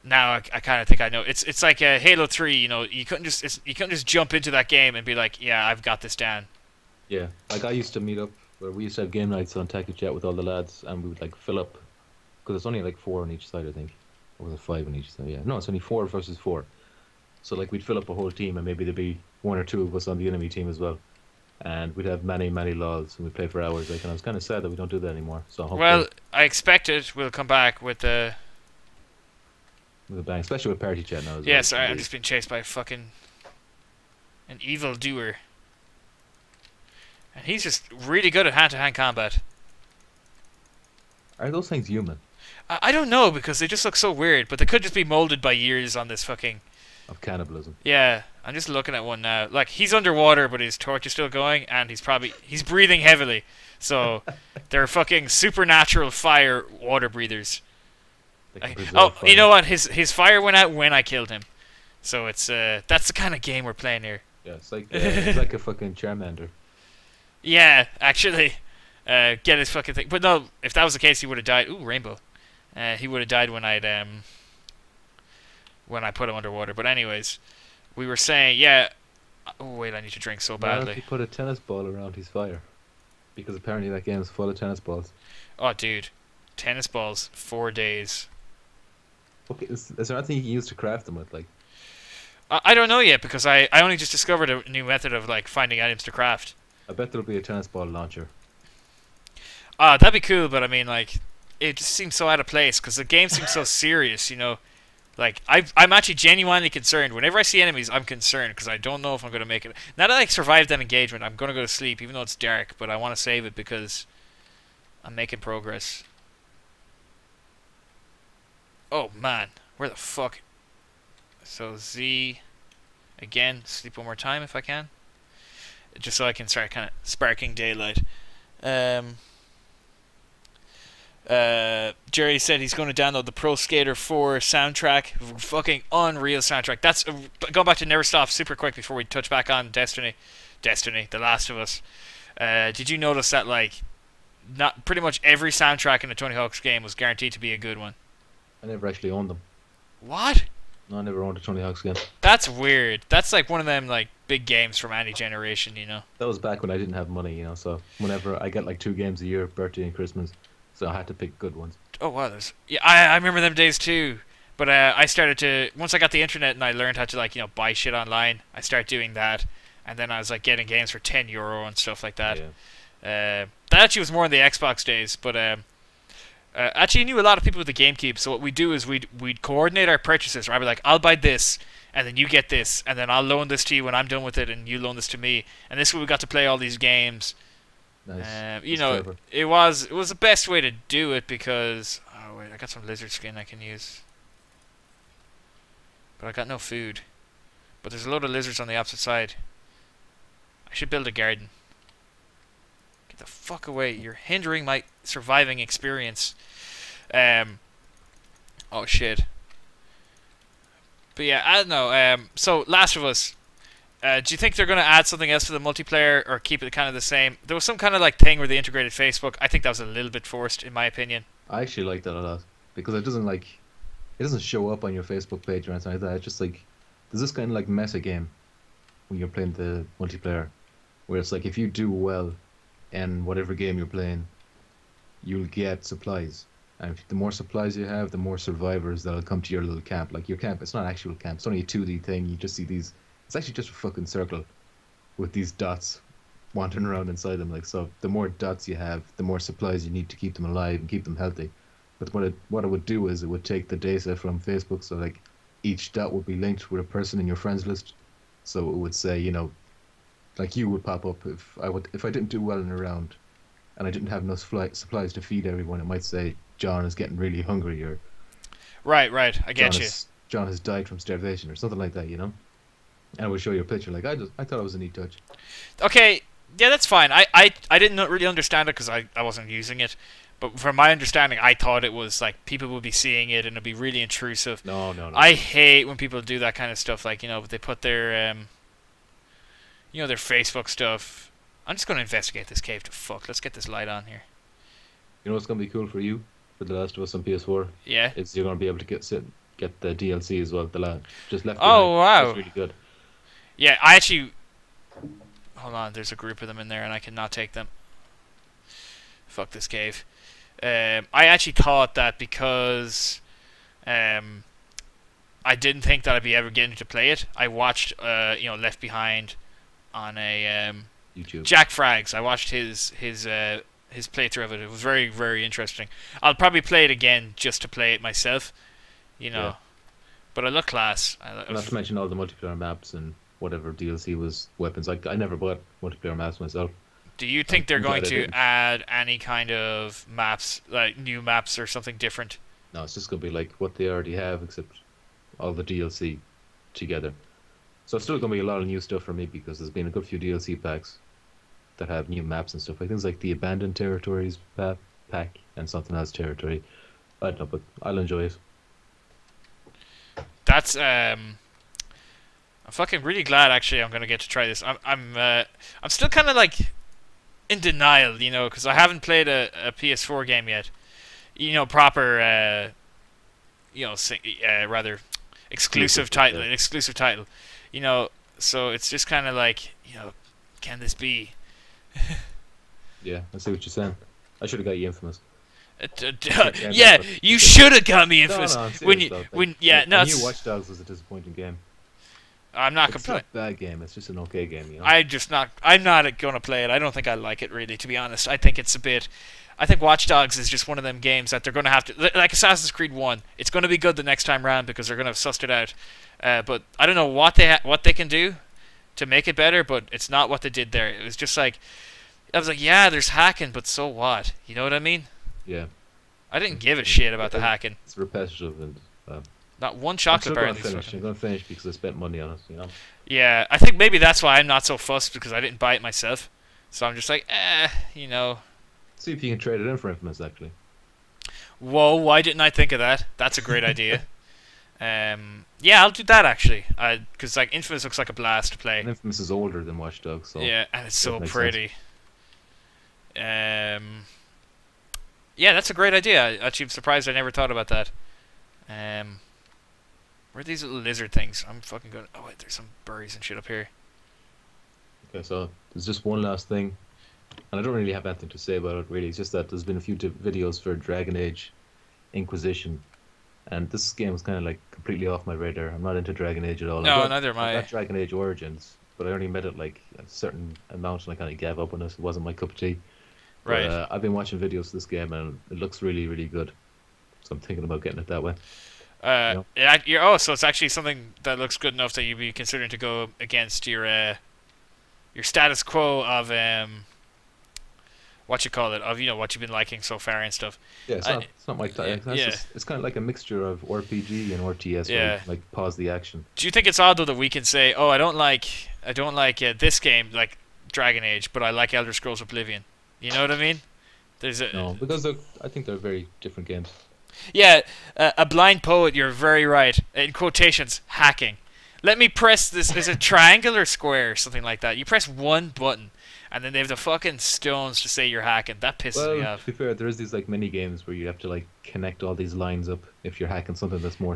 Now I kind of think I know. It's like Halo 3, you know. You couldn't just jump into that game and be like, yeah, I've got this down. Yeah, like I used to meet up where we used to have game nights on Tech Chat with all the lads, and we would like fill up because it's only like 4 on each side, I think. Or was it 5 in each? So yeah, no, it's only 4 versus 4. So like we'd fill up a whole team, and maybe there'd be 1 or 2 of us on the enemy team as well, and we'd have many many laws, and we'd play for hours. Like, and I was kind of sad that we don't do that anymore. So hopefully, Well, I expect it will come back with the. with a bang, especially with party chat now as well. Yeah, sorry, I'm just being chased by an evil doer. And he's just really good at hand-to-hand combat. Are those things human? I don't know, because they just look so weird, but they could just be molded by years on this fucking... Of cannibalism. Yeah, I'm just looking at one now. Like, he's underwater, but his torch is still going, and he's breathing heavily. So, they're fucking supernatural fire water breathers. Oh, Fire. you know what? His fire went out when I killed him. So it's that's the kind of game we're playing here. Yeah, it's like a fucking Charmander. Yeah, actually, get his fucking thing. But no, if that was the case, he would have died. Ooh, rainbow. He would have died when I put him underwater. But anyways, we were saying, yeah. Oh wait, I need to drink so Why don't badly. you put a tennis ball around his fire? Because apparently that game is full of tennis balls. Oh, dude, tennis balls, 4 days. Okay, is there anything you can use to craft them with? Like, I don't know yet, because I only just discovered a new method of like finding items to craft. I bet there'll be a tennis ball launcher. That'd be cool, but I mean, like, it just seems so out of place because the game seems so serious, you know. Like, I'm actually genuinely concerned. Whenever I see enemies, I'm concerned because I don't know if I'm going to make it. Now that I survived that engagement, I'm going to go to sleep, even though it's dark, but I want to save it because I'm making progress. Oh, man. Where the fuck? So, Z. Again, sleep one more time if I can. Just so I can start kind of sparking daylight. Jerry said he's going to download the Pro Skater 4 soundtrack. Fucking unreal soundtrack. That's going back to Never Stop super quick before we touch back on Destiny, The Last of Us. Did you notice that like not pretty much every soundtrack in the Tony Hawk's game was guaranteed to be a good one? I never actually owned them. What? No, I never owned a Tony Hawk's game. That's weird. That's like one of them like big games from any generation, you know. That was back when I didn't have money, you know. So whenever I get like 2 games a year, birthday and Christmas, so I had to pick good ones. Oh wow, yeah, I remember them days too. But I started to once I got the internet and I learned how to like buy shit online. I started doing that, and then I was like getting games for €10 and stuff like that. Yeah. That actually was more in the Xbox days, but actually I knew a lot of people with the GameCube. So what we do is we'd coordinate our purchases. Right, I'd be like, I'll buy this, and then you get this, and then I'll loan this to you when I'm done with it, and you loan this to me, and this way we got to play all these games. Nice. You know, clever. it was the best way to do it because oh wait, I got some lizard skin I can use, but I got no food. But there's a load of lizards on the opposite side. I should build a garden. Get the fuck away! You're hindering my surviving experience. Oh shit. But yeah, I don't know. So Last of Us. Do you think they're going to add something else to the multiplayer or keep it kind of the same? There was some kind of like thing where they integrated Facebook. I think that was a little bit forced, in my opinion. I actually like that a lot because it doesn't show up on your Facebook page or anything like that. It's just like there's this kind of like meta game when you're playing the multiplayer, where it's like if you do well in whatever game you're playing, you'll get supplies, and the more supplies you have, the more survivors that'll come to your little camp. Like your camp, it's not an actual camp; it's only a 2D thing. You just see these. It's actually just a fucking circle with these dots wandering around inside them. Like, so the more dots you have, the more supplies you need to keep them alive and keep them healthy. But what it would do is it would take the data from Facebook, so like each dot would be linked with a person in your friends list. So it would say, like you would pop up if I didn't do well in a round and I didn't have enough supplies to feed everyone, it might say John is getting really hungry, or Right, I get you. John has died from starvation or something like that, And it would show you a picture. Like I thought it was a neat touch. Okay, yeah, that's fine. I didn't really understand it because I wasn't using it. But from my understanding, I thought it was like people would be seeing it and it'd be really intrusive. No. I hate when people do that kind of stuff. Like, they put their, their Facebook stuff. I'm just going to investigate this cave to fuck. Let's get this light on here. You know what's going to be cool for you for The Last of Us on PS4? Yeah. It's you're going to be able to get the DLC as well. The lad just left. Oh, wow. That's really good. Yeah, I actually... Hold on, there's a group of them in there and I cannot take them. Fuck this cave. I actually thought that because Um, I didn't think that I'd be ever getting to play it. I watched, Left Behind on a YouTube. Jack Frags. I watched his playthrough of it. It was very, very interesting. I'll probably play it again just to play it myself, Yeah. But it looked class. Not to mention all the multiplayer maps and whatever DLC was weapons. Like I never bought multiplayer maps myself. Do you think they're I'm going glad I to didn't. add any kind of maps, like new maps or something different? No, it's just gonna be like what they already have, except all the DLC together. So it's still gonna be a lot of new stuff for me because there's been a good few DLC packs that have new maps and stuff. Like things like the Abandoned Territories pack and something else territory. I don't know, but I'll enjoy it. That's I'm fucking really glad actually I'm gonna get to try this. I'm still kind of like in denial, because I haven't played a PS4 game yet. Proper rather exclusive title, an exclusive title. So it's just kind of like, can this be? Yeah, I see what you're saying. I should have got you Infamous. Yeah, you should have got me Infamous. No, I'm when serious, you though. yeah, no, I knew Watch Dogs was a disappointing game. I'm not It's complaining. not a bad game. It's just an okay game. I'm not gonna play it. I don't think I like it really, to be honest. I think it's a bit. I think Watch Dogs is just one of them games that they're gonna have to, like Assassin's Creed 1. It's gonna be good the next time round because they're gonna have sussed it out. But I don't know what they can do to make it better. But it's not what they did there. It was just like, I was like, yeah, there's hacking, but so what? You know what I mean? Yeah. I didn't give a shit about the hacking. It's repetitive and. Not one chocolate bar. I'm gonna finish because I spent money on it. Yeah, I think maybe that's why I'm not so fussed because I didn't buy it myself. So I'm just like, See if you can trade it in for Infamous, actually. Whoa, why didn't I think of that? That's a great idea. Yeah, I'll do that actually. Because like Infamous looks like a blast to play. And Infamous is older than Watch Dogs, so Yeah, and it's so makes pretty. Yeah, that's a great idea. Actually, I'm surprised I never thought about that. Where are these little lizard things? I'm fucking going. Oh wait, there's some berries and shit up here. Okay, so there's just one last thing, and I don't really have anything to say about it. Really, it's just that there's been a few videos for Dragon Age Inquisition, and this game was kind of like completely off my radar. I'm not into Dragon Age at all. No, neither am I I. got Dragon Age Origins, but I only made it like a certain amount, and I kind of gave up on it. It wasn't my cup of tea. Right. But, I've been watching videos of this game, and it looks really, really good. So I'm thinking about getting it that way. So it's actually something that looks good enough that you'd be considering to go against your status quo of what you call it, of what you've been liking so far and stuff. Yeah, it's not my type. Yeah. It's kind of like a mixture of RPG and RTS. Yeah. Where you, like pause the action. Do you think it's odd though that we can say, oh, I don't like this game, like Dragon Age, but I like Elder Scrolls Oblivion? You know what I mean? No, because I think they're very different games. Yeah, a blind poet, you're very right. In quotations, hacking. Let me press this. Is it triangle or square or something like that? You press one button, and then they have the fucking stones to say you're hacking. That pisses me off. To be fair, there is these like mini games where you have to like connect all these lines up if you're hacking something that's more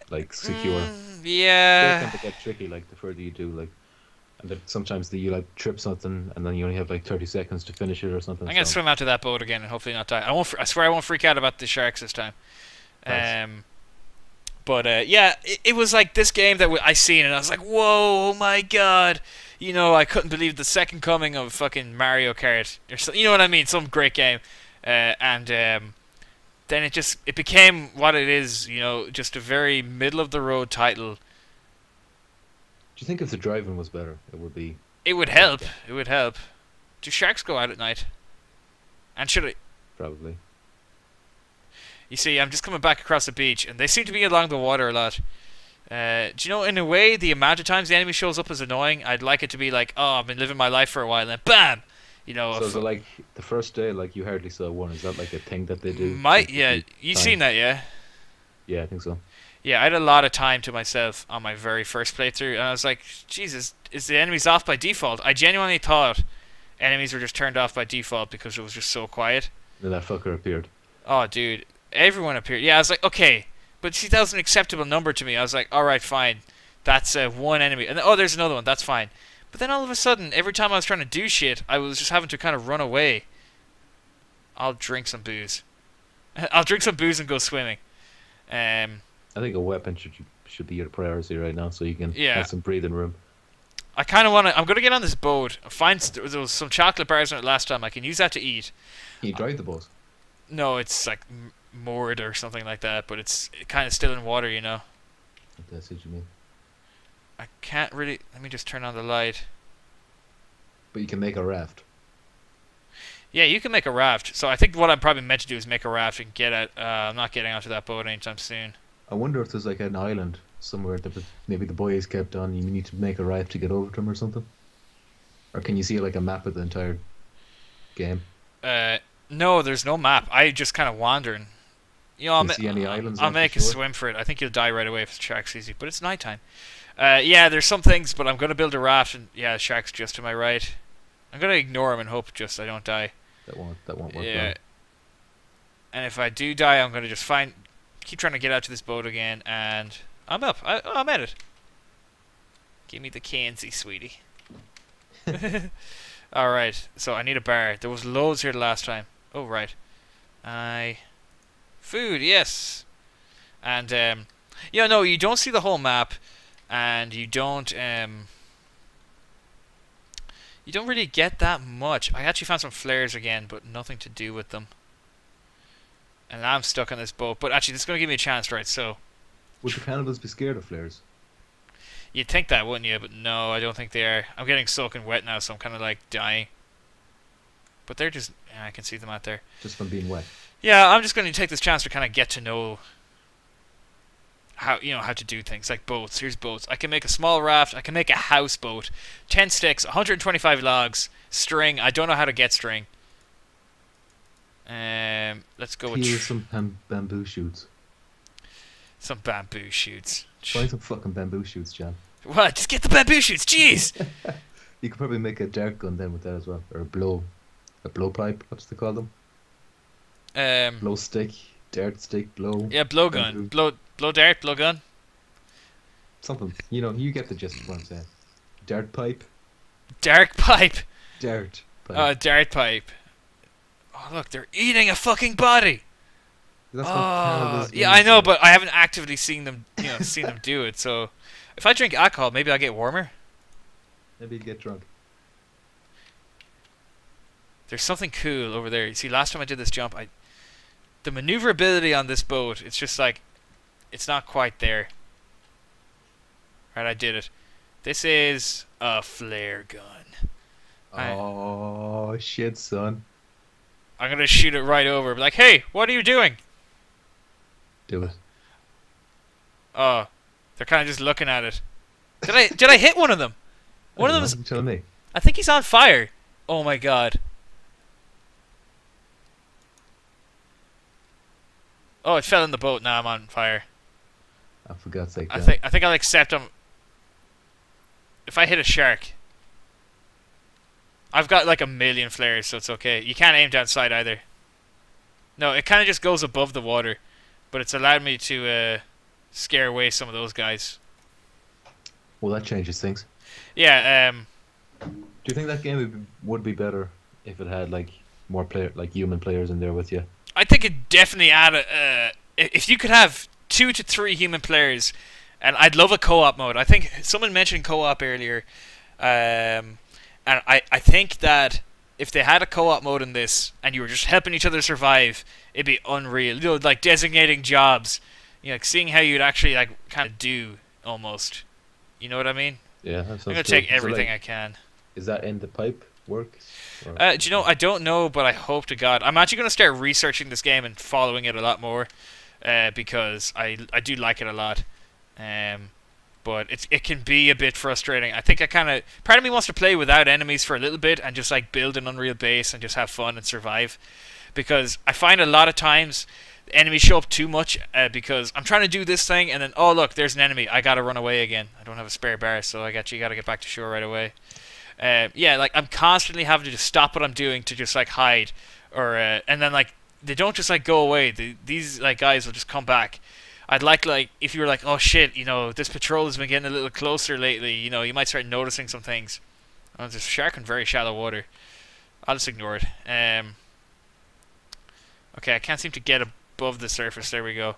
like secure. Yeah. They tend to get tricky like the further you do, like, and then sometimes you like trip something and then you only have like 30 seconds to finish it or something. I'm gonna swim out to that boat again and hopefully not die. I swear I won't freak out about the sharks this time. Nice. Yeah, it was like this game that I seen and I was like, whoa, oh my god. I couldn't believe the second coming of fucking Mario Kart. Or so, you know what I mean? Some great game. And then it became what it is, just a very middle of the road title. Do you think if the driving was better, it would be? It would help. It would help. Do sharks go out at night? And should I? Probably. You see, I'm just coming back across the beach, and they seem to be along the water a lot. Do you know, in a way, the amount of times the enemy shows up is annoying. I'd like it to be like, oh, I've been living my life for a while, and then BAM! So is it like the first day, like you hardly saw one? Is that like a thing that they do? Yeah, you seen that, yeah? Yeah, I think so. Yeah, I had a lot of time to myself on my very first playthrough, and I was like, Jesus, is the enemies off by default? I genuinely thought enemies were just turned off by default because it was just so quiet. Then that fucker appeared. Oh, dude. Everyone appeared. Yeah, I was like, okay. But see, that was an acceptable number to me. I was like, alright, fine. That's one enemy. And oh, there's another one. That's fine. But then all of a sudden, every time I was trying to do shit, I was just having to kind of run away. I'll drink some booze. I'll drink some booze and go swimming. I think a weapon should be your priority right now, so you can Yeah. have some breathing room. I kind of want to. I'm gonna get on this boat. Find there was some chocolate bars on it last time. I can use that to eat. Can you drive the boat? No, it's like moored or something like that, but it's kind of still in water, you know. That's what you mean. I can't really. Let me just turn on the light. But you can make a raft. Yeah, you can make a raft. So I think what I'm probably meant to do is make a raft and get at. I'm not getting onto that boat anytime soon. I wonder if there's like an island somewhere that maybe the boys kept on. You need to make a raft to get over to them or something. Or can you see like a map of the entire game? No, there's no map. I just kind of wandering. You know, Can you see any islands? I'll make a swim for it. I think you'll die right away if the shark's easy, but it's nighttime. Yeah, there's some things, but I'm gonna build a raft, and yeah, the shark's just to my right. I'm gonna ignore him and hope just I don't die. That won't work. Yeah. Well. And if I do die, I'm gonna just keep trying to get out to this boat again, and I'm up. I'm at it. Give me the Kenzie, sweetie. All right. So I need a bar. There was loads here the last time. Oh right. Food, yes. And yeah, no, you don't see the whole map, and you don't really get that much. I actually found some flares again, but nothing to do with them. And I'm stuck on this boat. But actually, this is going to give me a chance, right? So, Would the cannibals be scared of flares? you'd think that, wouldn't you? But no, I don't think they are. I'm getting soaking wet now, so I'm kind of like dying. But they're just... Yeah, I can see them out there. Just from being wet? Yeah, I'm just going to take this chance to kind of get to know how to do things. Like boats. Here's boats. I can make a small raft. I can make a houseboat. 10 sticks, 125 logs, string. I don't know how to get string. Let's go with some bamboo shoots. some bamboo shoots. Find some fucking bamboo shoots, Jan. What? Just get the bamboo shoots. Jeez. You could probably make a dart gun then with that as well, or a blow pipe. What's they call them? Blow stick, dart stick, blow. Yeah, blow gun, blow dart, blow gun. Something. You know, you get the gist of what I'm saying. Dart pipe. Dark pipe. Dart pipe. Oh, dart pipe. Oh, look, they're eating a fucking body. That's what Oh, cannibals yeah, do. I know, but I haven't actively seen them, seen them do it. So, if I drink alcohol, maybe I'll get warmer. Maybe you'd get drunk. There's something cool over there. You see, last time I did this jump, the maneuverability on this boat, it's just like, it's not quite there. Right, I did it. This is a flare gun. Oh shit, son. I'm gonna shoot it right over. Be like, hey, what are you doing? Do it. Oh, they're kind of just looking at it. Did I hit one of them? One of them is. Tell me. I think he's on fire. Oh my god. Oh, it fell in the boat. Now I'm on fire. I for God's sake. I think I'll accept him. If I hit a shark, I've got like 1,000,000 flares, so it's okay. You can't aim down sight either. No, it kind of just goes above the water, but it's allowed me to scare away some of those guys. Well, that changes things. Yeah. Do you think that game would be better if it had like more human players in there with you? I think it definitely add if you could have 2 to 3 human players, and I'd love a co-op mode. I think someone mentioned co-op earlier, and I think that if they had a co-op mode in this and you were just helping each other survive, it'd be unreal. You know, like designating jobs, like seeing how you'd actually like kind of do almost. You know what I mean? Yeah, that sounds I'm gonna cool. take So, everything like, I can. Is that in the pipe work? Do you know? I don't know, but I hope to God I'm actually gonna start researching this game and following it a lot more, because I do like it a lot. But it can be a bit frustrating. I think part of me wants to play without enemies for a little bit and just like build an Unreal base and just have fun and survive, because I find a lot of times enemies show up too much because I'm trying to do this thing and then, oh look, there's an enemy, I gotta run away again. I don't have a spare bar, so I gotta get back to shore right away. Yeah, like I'm constantly having to just stop what I'm doing to just like hide, or and then like they don't just like go away. These like guys will just come back. I'd like if you were like, oh shit, this patrol has been getting a little closer lately. You might start noticing some things. Oh, there's a shark in very shallow water. I'll just ignore it. Okay, I can't seem to get above the surface. There we go.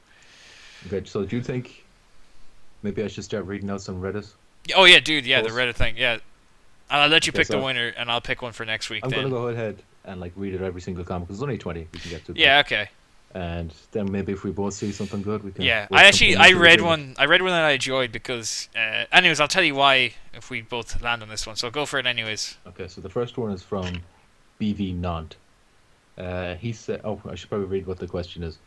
Okay, so do you think maybe I should start reading out some Reddit? Oh yeah, dude. Yeah, the Post? Reddit thing. Yeah, I'll let you Okay, pick the so winner, and I'll pick one for next week. I'm gonna Then. go ahead and like read it every single comment because there's only 20 we can get to. Yeah. Okay. And then maybe if we both see something good, we can. Yeah, both compare I to the read agreement. one. I read one that I enjoyed because. Anyways, I'll tell you why if we both land on this one. So go for it, anyways. Okay, so the first one is from BV Nant. He said, "Oh, I should probably read what the question is."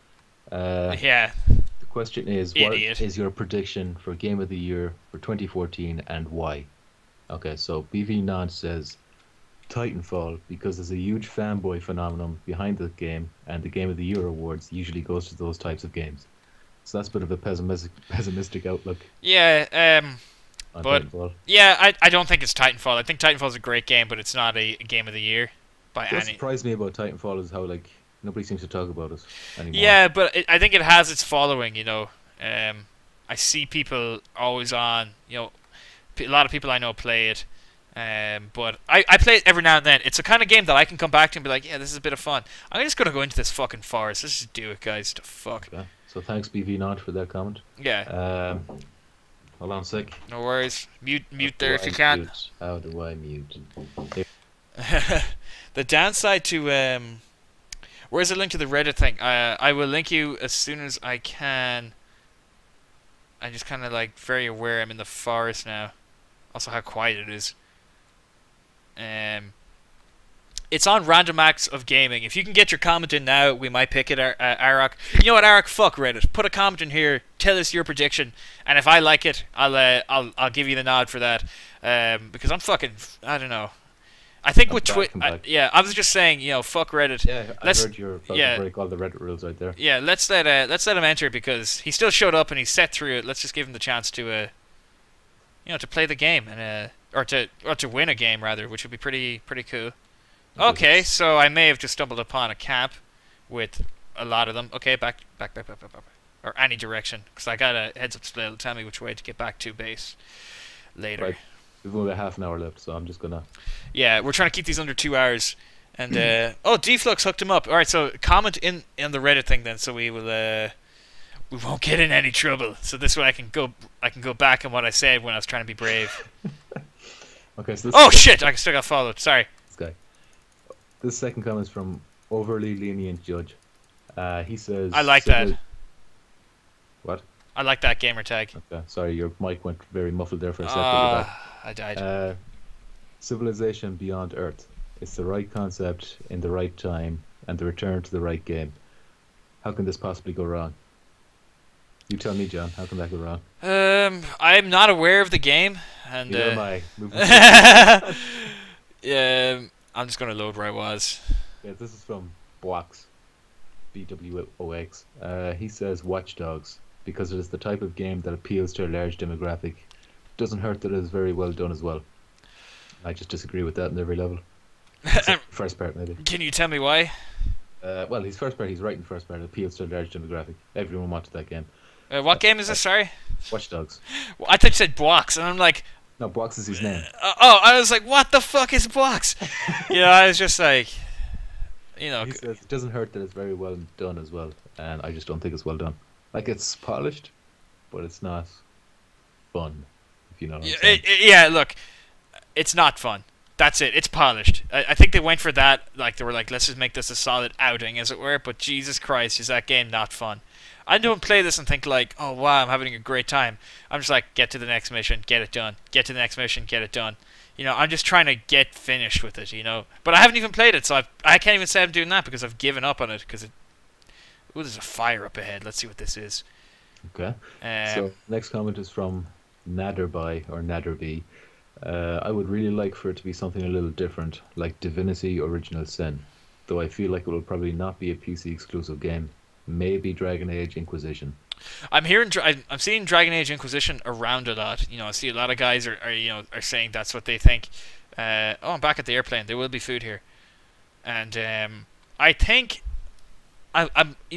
Yeah, The question is, Idiot. what is your prediction for Game of the Year for 2014 and why? Okay, so BV Nant says Titanfall because there's a huge fanboy phenomenon behind the game, and the Game of the Year awards usually goes to those types of games. So that's a bit of a pessimistic outlook yeah. on But- Titanfall. Yeah, I don't think it's Titanfall. I think Titanfall's a great game, but it's not a game of the year by What any. surprised me about Titanfall is how like nobody seems to talk about it anymore. Yeah, but I think it has its following. I see people always on. A lot of people I know play it. But I play it every now and then. It's a kind of game that I can come back to and be like, yeah, this is a bit of fun. I'm just gonna go into this fucking forest. Let's just do it, guys. The fuck. Okay. So thanks BV Nant for that comment. Yeah. Hold on a sec. No worries. Mute How there do if you I can. mute? How do I mute? The downside to where's the link to the Reddit thing? I will link you as soon as I can. I'm just kind of like very aware I'm in the forest now. Also, how quiet it is. It's on Random Acts of Gaming. If you can get your comment in now, we might pick it. Arak. You know what, Arak? Fuck Reddit. Put a comment in here. Tell us your prediction, and if I like it, I'll give you the nod for that. Because I'm fucking. I don't know. I think I'm with back, Twitch. I'm back. Yeah, I was just saying. Fuck Reddit. Yeah, I Let's- heard you're about yeah. to break all the Reddit rules right there. Yeah, let's let him enter because he still showed up and he set through it. Let's just give him the chance to to play the game and or to win a game rather, which would be pretty cool. Okay, so I may have just stumbled upon a camp with a lot of them. Okay, back, or any direction because I got a heads up display. It'll tell me which way to get back to base later. Right. We've only got half an hour left, so I'm just gonna. Yeah, we're trying to keep these under 2 hours. And Deflux hooked him up. All right, so comment in the Reddit thing then, so we will we won't get in any trouble. So this way I can go back on what I said when I was trying to be brave. Okay, so this Oh shit! I still got followed. Sorry. this guy. This second comment is from overly lenient judge. He says. I like that. What? I like that gamer tag. Okay, sorry, your mic went very muffled there for a second. You're back. I died. Civilization beyond Earth. It's the right concept in the right time and the return to the right game. How can this possibly go wrong? You tell me, John. How can that go wrong? I'm not aware of the game, and Neither am I. Moving on. I'm just gonna load where I was. Yeah, this is from Box, BWOX. He says Watch Dogs because it is the type of game that appeals to a large demographic. Doesn't hurt that it is very well done as well. I just disagree with that on every level. Except the first part, maybe. Can you tell me why? Well, his first part, he's right in the first part. It appeals to a large demographic. Everyone wanted that game. What game is this? Sorry. Watch Dogs. Well, I thought you said Box, and I'm like, No, Box is his name. I was like, what the fuck is Box? I was just like, He says it doesn't hurt that it's very well done as well, and I just don't think it's well done. Like, it's polished, but it's not fun, if you know what I'm saying. yeah. Look, it's not fun. That's it. It's polished. I think they went for that. Like they were like, let's just make this a solid outing, as it were. But Jesus Christ, is that game not fun? I don't play this and think like, oh wow, I'm having a great time. I'm just like, get to the next mission, get it done. Get to the next mission, get it done. I'm just trying to get finished with it. But I haven't even played it, so I can't even say I'm doing that because I've given up on it. Because ooh, there's a fire up ahead. Let's see what this is. Okay. So next comment is from Naderby or Naderby. I would really like for it to be something a little different, like Divinity Original Sin, though I feel like it will probably not be a PC exclusive game. Maybe Dragon Age Inquisition. I'm seeing Dragon Age Inquisition around a lot. I see a lot of guys are saying that's what they think. I'm back at the airplane. There will be food here, and I think I'm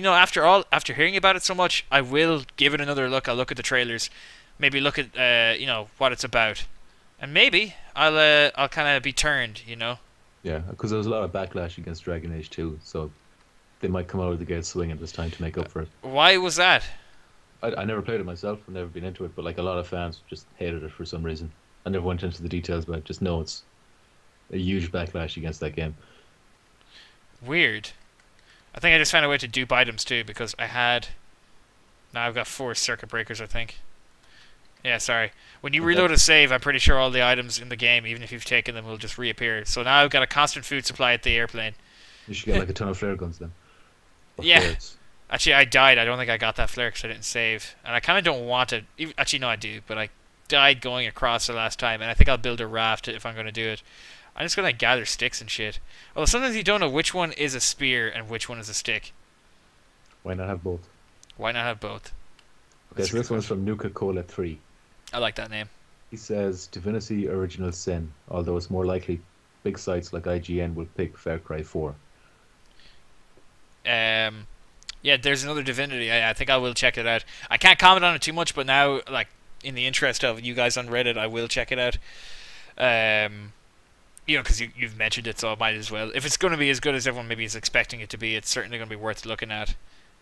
after hearing about it so much, I will give it another look. I'll look at the trailers, maybe look at what it's about, and maybe I'll kind of be turned. Yeah, because there was a lot of backlash against Dragon Age 2, so they might come out of the gate swinging this time to make up for it. Why was that? I never played it myself. I've never been into it, but like a lot of fans just hated it for some reason. I never went into the details, but I just know it's a huge backlash against that game. Weird. I think I just found a way to dupe items too, because I had... Now I've got 4 circuit breakers, I think. Yeah, sorry. When you reload a save, I'm pretty sure all the items in the game, even if you've taken them, will just reappear. So now I've got a constant food supply at the airplane. You should get like a ton of flare guns then. Or Yeah. flares. Actually, I died. I don't think I got that flare because I didn't save. And I kind of don't want it. Actually, no, I do. But I died going across the last time. And I think I'll build a raft if I'm going to do it. I'm just going to gather sticks and shit. Although sometimes you don't know which one is a spear and which one is a stick. Why not have both? Why not have both? Okay, so this one's from Nuka-Cola 3. I like that name. He says Divinity Original Sin, although it's more likely big sites like IGN will pick Far Cry 4. Yeah, there's another Divinity. I think I will check it out. I can't comment on it too much, but now, like, in the interest of you guys on Reddit, I will check it out. You know, because you've mentioned it, so I might as well. If it's going to be as good as everyone maybe is expecting it to be, it's certainly going to be worth looking at.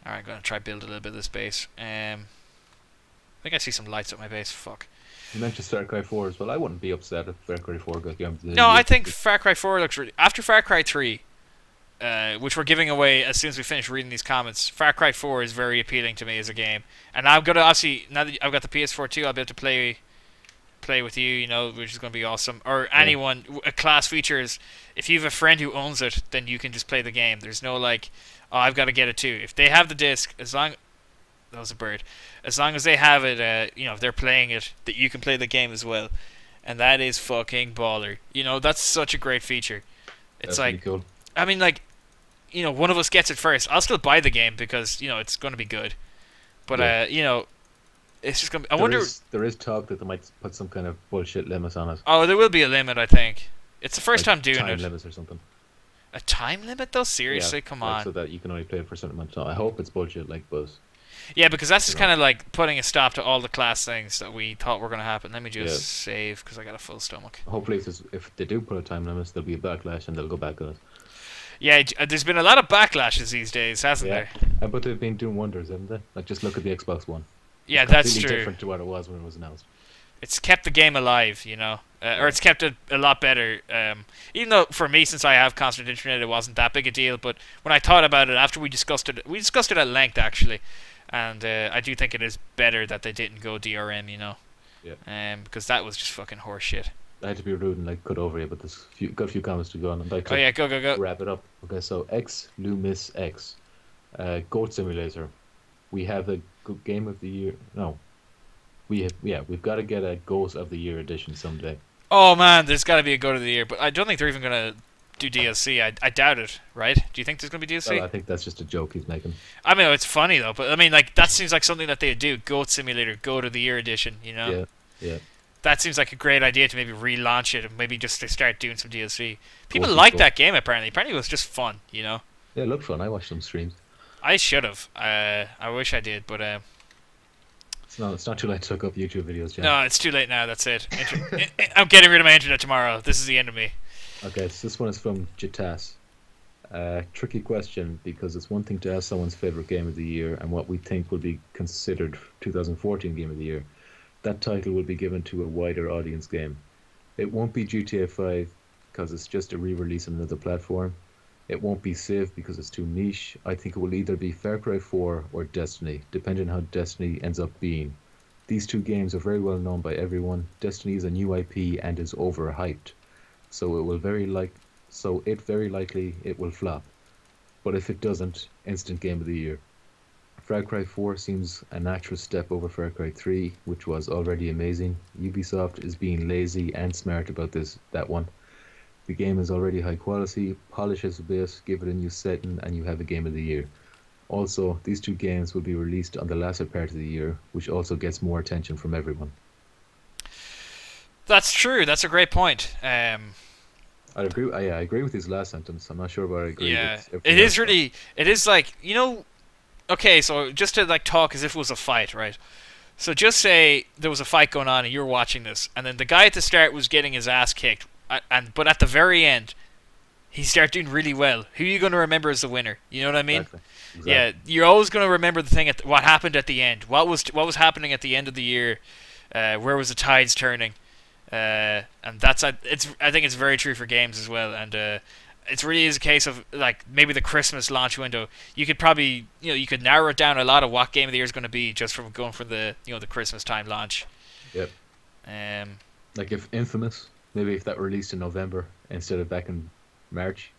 Alright, I'm going to try build a little bit of this base. I think I see some lights at my base. Fuck. You mentioned Far Cry 4 as well. I wouldn't be upset if Far Cry 4 got game. No, I think Far Cry 4 looks really... After Far Cry 3, which we're giving away as soon as we finish reading these comments, Far Cry 4 is very appealing to me as a game. And I'm going to obviously, now that I've got the PS4 too, I'll be able to play with you, you know, which is going to be awesome. Or anyone. A class features, if you have a friend who owns it, then you can just play the game. There's no like, oh, I've got to get it too. If they have the disc, that was a bird. As long as they have it, you know, if they're playing it, that you can play the game as well. And that is fucking baller. You know, that's such a great feature. It's That's like, really cool. I mean, like, you know, one of us gets it first. I'll still buy the game because, you know, it's going to be good. But, you know, it's just going to be... I wonder... There is talk that they might put some kind of bullshit limit on it. Oh, there will be a limit, I think. It's the first like time doing time it. limits or something. A time limit, though? Seriously? Come like on. so that you can only play it for a certain amount of time. I hope it's bullshit like Buzz. Yeah, because that's just kind of like putting a stop to all the class things that we thought were going to happen. Let me just save because I got a full stomach. Hopefully, if they do put a time limit, there'll be a backlash and they'll go back on it. Yeah, there's been a lot of backlashes these days, hasn't there? But they've been doing wonders, haven't they? Like, just look at the Xbox One. Yeah, it's that's completely true. different to what it was when it was announced. It's kept the game alive, you know, or it's kept it a lot better. Even though for me, since I have constant internet, it wasn't that big a deal. But when I thought about it after we discussed it at length actually, and I do think it is better that they didn't go DRM, you know, because that was just fucking horseshit. I had to be rude and like cut over you, but there's got a few comments to go on. And I'd like Oh yeah, go. wrap it up. Okay, so X Loomis X, Goat Simulator. We have a game of the year. No, we've got to get a Goat of the Year edition someday. Oh man, there's got to be a Goat of the Year, but I don't think they're even gonna do DLC. I doubt it. Right? Do you think there's gonna be DLC? Well, I think that's just a joke he's making. I mean, it's funny though, but I mean, like that seems like something that they'd do. Goat Simulator, Goat of the Year edition. You know? Yeah. That seems like a great idea to maybe relaunch it and maybe just to start doing some DLC. People Goat like is that game apparently. Apparently it was just fun, you know. Yeah, it looked fun. I watched some streams. I should have. I wish I did, but It's not too late to look up YouTube videos, Jan. no, it's too late now. That's it. I'm getting rid of my internet tomorrow. This is the end of me. Okay, so this one is from Jitas. Tricky question because it's one thing to ask someone's favorite game of the year and what we think will be considered 2014 game of the year. That title will be given to a wider audience game. It won't be GTA 5 because it's just a re-release on another platform. It won't be Civ because it's too niche. I think it will either be Far Cry 4 or Destiny, depending on how Destiny ends up being. These two games are very well known by everyone. Destiny is a new IP and is overhyped, so very likely it will flop. But if it doesn't, instant game of the year. Far Cry 4 seems a natural step over Far Cry 3, which was already amazing. Ubisoft is being lazy and smart about that one. The game is already high quality, polish it a bit, give it a new setting, and you have a game of the year. Also, these two games will be released on the latter part of the year, which also gets more attention from everyone. That's true. That's a great point. I agree. I agree with his last sentence. I'm not sure about I agree. Yeah, with it is really. It is like, you know. Okay, so just to like talk as if it was a fight, right? So just say there was a fight going on and you were watching this, and then the guy at the start was getting his ass kicked, but at the very end, he start doing really well, who are you going to remember as the winner? You know what I mean? Exactly. Yeah, you're always going to remember the thing what happened at the end. What was happening at the end of the year? Where was the tides turning? And that's I think it's very true for games as well. And it really is a case of like maybe the Christmas launch window. You could probably you could narrow it down a lot of what game of the year is going to be just from going for the the Christmas time launch. Yep. Like if Infamous, maybe if that released in November instead of back in March,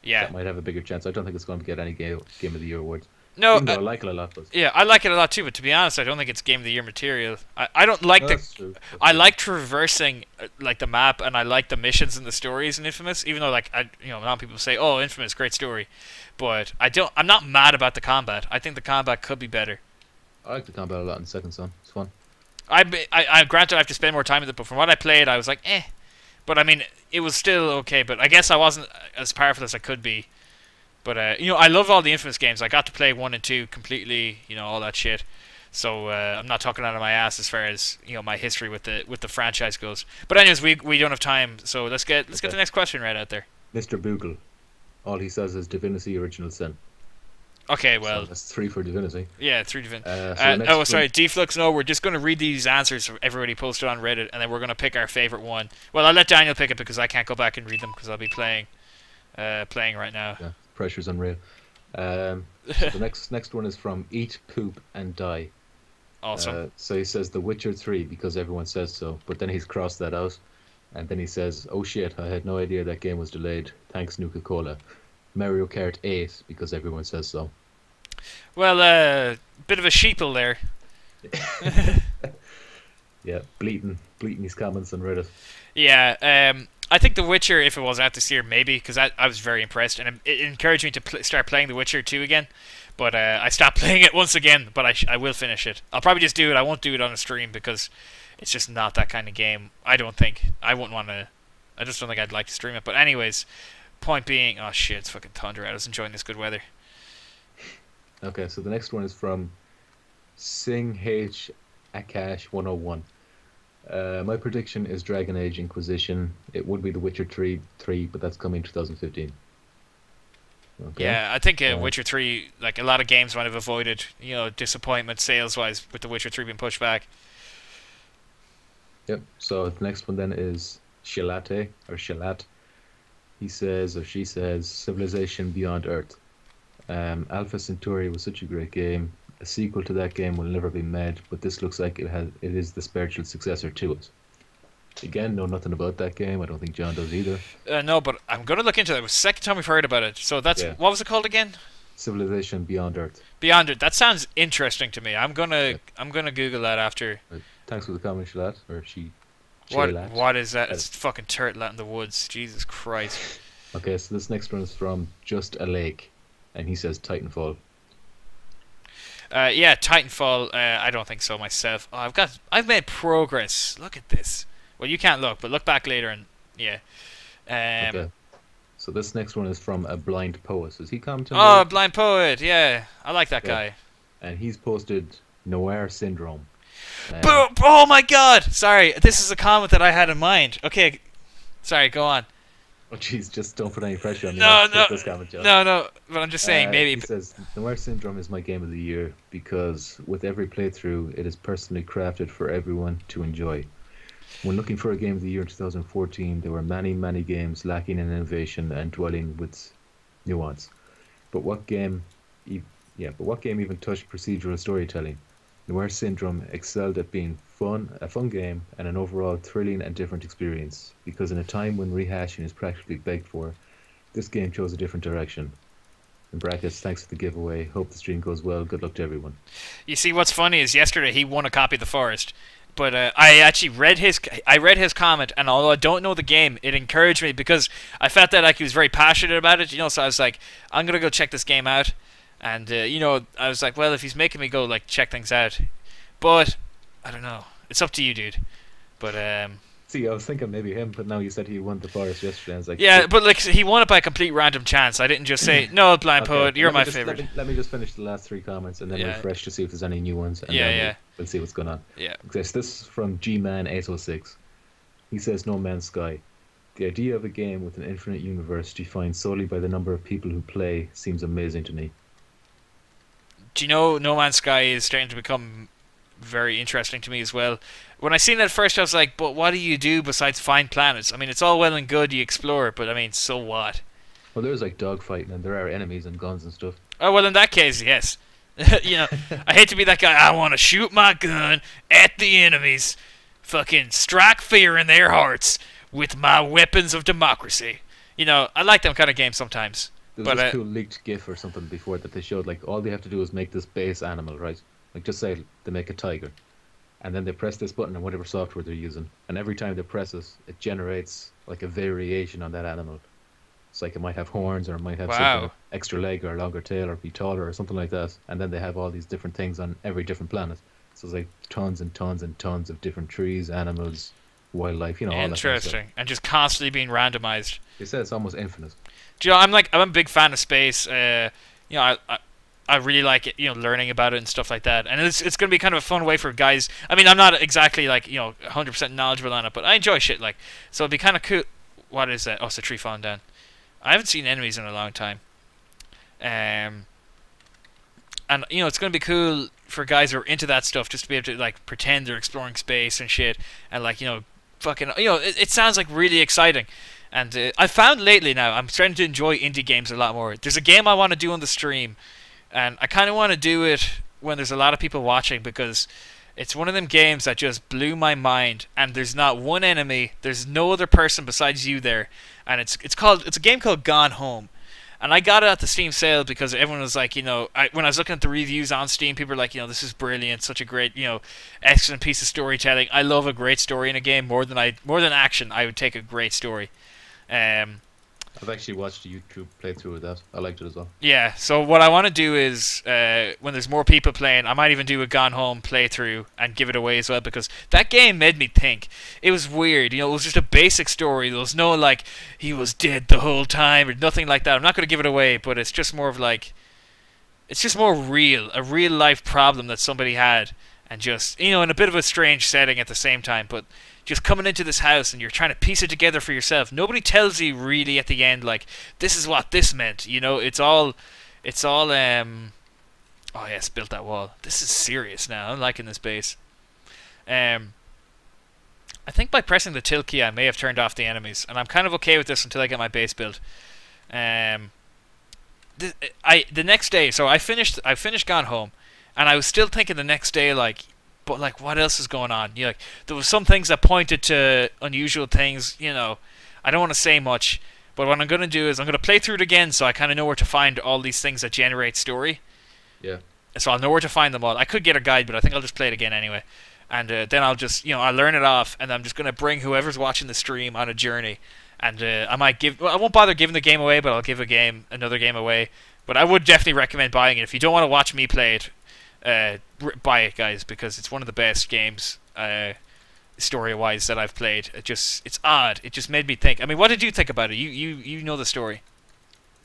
that might have a bigger chance. I don't think it's going to get any game of the year awards. No, even though I like it a lot. But yeah, I like it a lot too. But to be honest, I don't think it's game of the year material. I don't like that's true. I like traversing like the map, and I like the missions and the stories in Infamous. Even though like a lot of people say, "Oh, Infamous, great story," but I'm not mad about the combat. I think the combat could be better. I like the combat a lot in Second Son. It's fun. I granted I have to spend more time with it, but from what I played, I was like, eh. But I mean, it was still okay. But I guess I wasn't as powerful as I could be. But I love all the Infamous games. I got to play 1 and 2 completely. All that shit. So I'm not talking out of my ass as far as my history with the franchise goes. But anyways, we don't have time. So let's get the next question right out there. Mr. Boogle, all he says is Divinity Original Sin. Okay, well, so that's 3 for Divinity. Yeah, 3 Divinity. Sorry, Deflux. No, we're just going to read these answers everybody posted on Reddit, and then we're going to pick our favorite one. Well, I'll let Daniel pick it because I can't go back and read them because I'll be playing right now. Yeah, pressure's unreal. So the next one is from Eat, Poop, and Die. Awesome. So he says The Witcher 3 because everyone says so, but then he's crossed that out, and then he says, "Oh shit, I had no idea that game was delayed. Thanks, Nuka-Cola." Mario Kart 8 because everyone says so. Well, bit of a sheeple there. Yeah, bleating his comments on Reddit. Yeah, I think The Witcher, if it was out this year, maybe, because I was very impressed, and it encouraged me to start playing The Witcher 2 again. But I stopped playing it once again, but I will finish it. I'll probably just do it. I won't do it on a stream because it's just not that kind of game. I don't think. I wouldn't want to. I just don't think I'd like to stream it. But anyways, point being, oh shit, it's fucking thunder out. I was enjoying this good weather. Okay, so the next one is from Sing H Akash 101. My prediction is Dragon Age Inquisition. It would be The Witcher 3, but that's coming 2015. Okay. Yeah, I think Witcher 3, like a lot of games might have avoided, disappointment sales-wise with The Witcher 3 being pushed back. Yep, so the next one then is Shalate, or Shalat. He says, or she says, Civilization Beyond Earth. Alpha Centauri was such a great game. A sequel to that game will never be made, but this looks like it is the spiritual successor to it. Again, know nothing about that game. I don't think John does either. No, but I'm gonna look into it. It was the second time we've heard about it. So that's what was it called again? Civilization Beyond Earth. Beyond Earth. That sounds interesting to me. I'm gonna Google that after. Thanks for the comment, Shalat, or she. What is that? It's fucking turtle out in the woods. Jesus Christ. Okay, so this next one is from Just a Lake, and he says Titanfall. Yeah, Titanfall. I don't think so myself. Oh, I've made progress. Look at this. Well, you can't look, but look back later and yeah. Okay. So this next one is from a blind poet. Is he commenting? Oh, blind poet. Yeah, I like that guy. And he's posted Noir Syndrome. Oh my God! Sorry, this is a comment that I had in mind. Okay, sorry. Go on. Oh jeez, just don't put any pressure on me. No. But I'm just saying, maybe. He says Noir Syndrome is my game of the year because with every playthrough, it is personally crafted for everyone to enjoy. When looking for a game of the year in 2014, there were many games lacking in innovation and dwelling with nuance. But what game even touched procedural storytelling? Noir Syndrome excelled at being a fun game, and an overall thrilling and different experience. Because in a time when rehashing is practically begged for, this game chose a different direction. In brackets, thanks for the giveaway. Hope the stream goes well. Good luck to everyone. You see, what's funny is yesterday he won a copy of The Forest. But I actually read his comment, and although I don't know the game, it encouraged me because I felt that like he was very passionate about it, so I was like, I'm gonna go check this game out, and I was like, well, if he's making me go like check things out, but I don't know, it's up to you, dude. But see, I was thinking maybe him, but now you said he won The Forest yesterday. I was like, yeah, but like he won it by a complete random chance. I didn't just say no, blind poet, you're my favorite. Let me just finish the last 3 comments and then refresh to see if there's any new ones. And then we'll see what's going on. Yeah. Okay, so this is from G-Man 806. He says No Man's Sky. The idea of a game with an infinite universe defined solely by the number of people who play seems amazing to me. Do you know No Man's Sky is starting to become very interesting to me as well? When I seen it at first, I was like, but what do you do besides find planets? I mean, it's all well and good, you explore, but I mean, so what? Well, there's like dogfighting and there are enemies and guns and stuff. Oh, well, in that case, yes. You know, I hate to be that guy, I want to shoot my gun at the enemies, fucking strike fear in their hearts with my weapons of democracy. You know, I like them kind of games sometimes. There was this cool leaked GIF or something before that they showed, like, all they have to do is make this base animal, right? Like, just say they make a tiger. And then they press this button on whatever software they're using. And every time they press it, it generates, like, a variation on that animal. It's like it might have horns or it might have some extra leg or a longer tail or be taller or something like that. And then they have all these different things on every different planet. So it's like tons and tons and tons of different trees, animals, wildlife, you know, all that kind of stuff. Interesting. And just constantly being randomized. They said it's almost infinite. Do you know, I'm a big fan of space. You know, I really like it, you know, learning about it and stuff like that. And it's going to be kind of a fun way for guys. I mean, I'm not exactly, like, you know, 100% knowledgeable on it, but I enjoy shit, like. So it'd be kind of cool. What is that? Oh, it's a tree falling down. I haven't seen enemies in a long time. And, you know, it's going to be cool for guys who are into that stuff just to be able to, like, pretend they're exploring space and shit. And, like, you know, fucking, you know, it sounds, like, really exciting. And I found lately now, I'm starting to enjoy indie games a lot more. There's a game I want to do on the stream. And I kind of want to do it when there's a lot of people watching because it's one of them games that just blew my mind. And there's not one enemy. There's no other person besides you there. And it's a game called Gone Home. And I got it at the Steam sale because everyone was like, you know, when I was looking at the reviews on Steam, people were like, you know, this is brilliant, such a great, you know, excellent piece of storytelling. I love a great story in a game more than action. I would take a great story. I've actually watched a YouTube playthrough of that. I liked it as well. Yeah, so what I want to do is, when there's more people playing, I might even do a Gone Home playthrough and give it away as well, because that game made me think. It was weird, you know, it was just a basic story. There was no, like, he was dead the whole time, or nothing like that. I'm not going to give it away, but it's just more of, like, it's just more real, a real-life problem that somebody had, and just, you know, in a bit of a strange setting at the same time, but just coming into this house and you're trying to piece it together for yourself. Nobody tells you really at the end, like, this is what this meant, you know. It's all oh yes, built that wall. This is serious now. I'm liking this base. I think by pressing the tilt key I may have turned off the enemies, and I'm kind of okay with this until I get my base built. The next day, so I finished Gone Home, and I was still thinking the next day, like, but, like, what else is going on? You know, like, there was some things that pointed to unusual things, you know. I don't want to say much, but what I'm going to do is I'm going to play through it again so I kind of know where to find all these things that generate story. Yeah. So I'll know where to find them all. I could get a guide, but I think I'll just play it again anyway. And then I'll just, you know, I'll learn it off, and I'm just going to bring whoever's watching the stream on a journey. And I might I won't bother giving the game away, but I'll give another game away. But I would definitely recommend buying it. If you don't want to watch me play it, buy it, guys, because it's one of the best games story-wise that I've played. It's odd. It just made me think. I mean, what did you think about it? You know the story.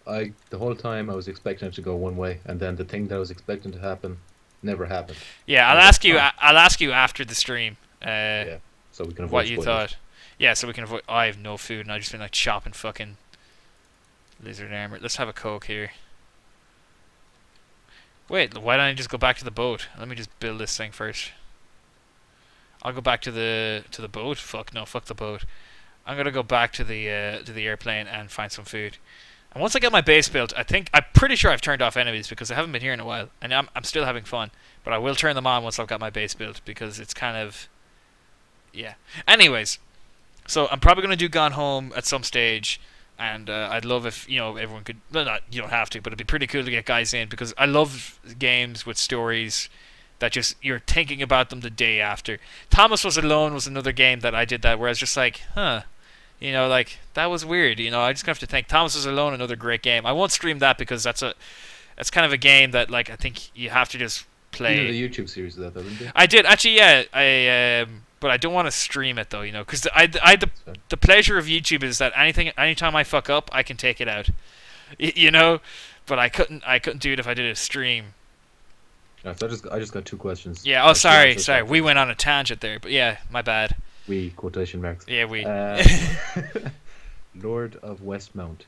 The whole time I was expecting it to go one way, and then the thing that I was expecting to happen never happened. Yeah, I'll ask you after the stream. Yeah, so we can avoid what you spoilers. thought. Yeah, so we can avoid. I have no food, and I've just been like chopping fucking lizard armor. Let's have a Coke here. Wait, why don't I just go back to the boat? Let me just build this thing first. I'll go back to the boat. Fuck no, fuck the boat. I'm gonna go back to the airplane and find some food. And once I get my base built, I'm pretty sure I've turned off enemies because I haven't been here in a while, and I'm still having fun. But I will turn them on once I've got my base built because it's kind of, yeah. Anyways, so I'm probably gonna do Gone Home at some stage. And I'd love if, you know, everyone could. Well, not, you don't have to, but it'd be pretty cool to get guys in because I love games with stories that just you're thinking about them the day after. Thomas Was Alone was another game that I did that where I was just like, huh, you know, like that was weird. You know, I just have to think. Thomas Was Alone, another great game. I won't stream that because that's kind of a game that, like, I think you have to just play. You did a YouTube series of that, didn't you? I did actually, yeah. But I don't want to stream it though, you know, because the pleasure of YouTube is that anytime I fuck up, I can take it out, you know. But I couldn't do it if I did a stream. Yeah, so I just got two questions. Yeah. Oh, sorry. We went on a tangent there, but yeah, my bad. We quotation marks. Yeah, we. Lord of Westmount.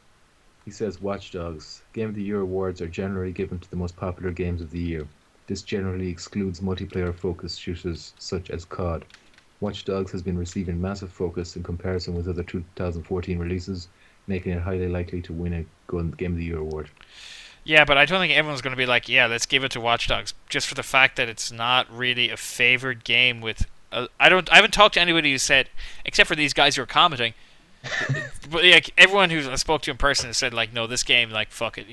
He says Watch Dogs. Game of the Year awards are generally given to the most popular games of the year. This generally excludes multiplayer-focused shooters such as COD. Watch Dogs has been receiving massive focus in comparison with other 2014 releases, making it highly likely to win a Game of the Year award. Yeah, but I don't think everyone's going to be like, yeah, let's give it to Watch Dogs, just for the fact that it's not really a favored game with... I haven't talked to anybody who said, except for these guys who are commenting, but yeah, everyone who I spoke to in person has said, like, no, this game, like, fuck it,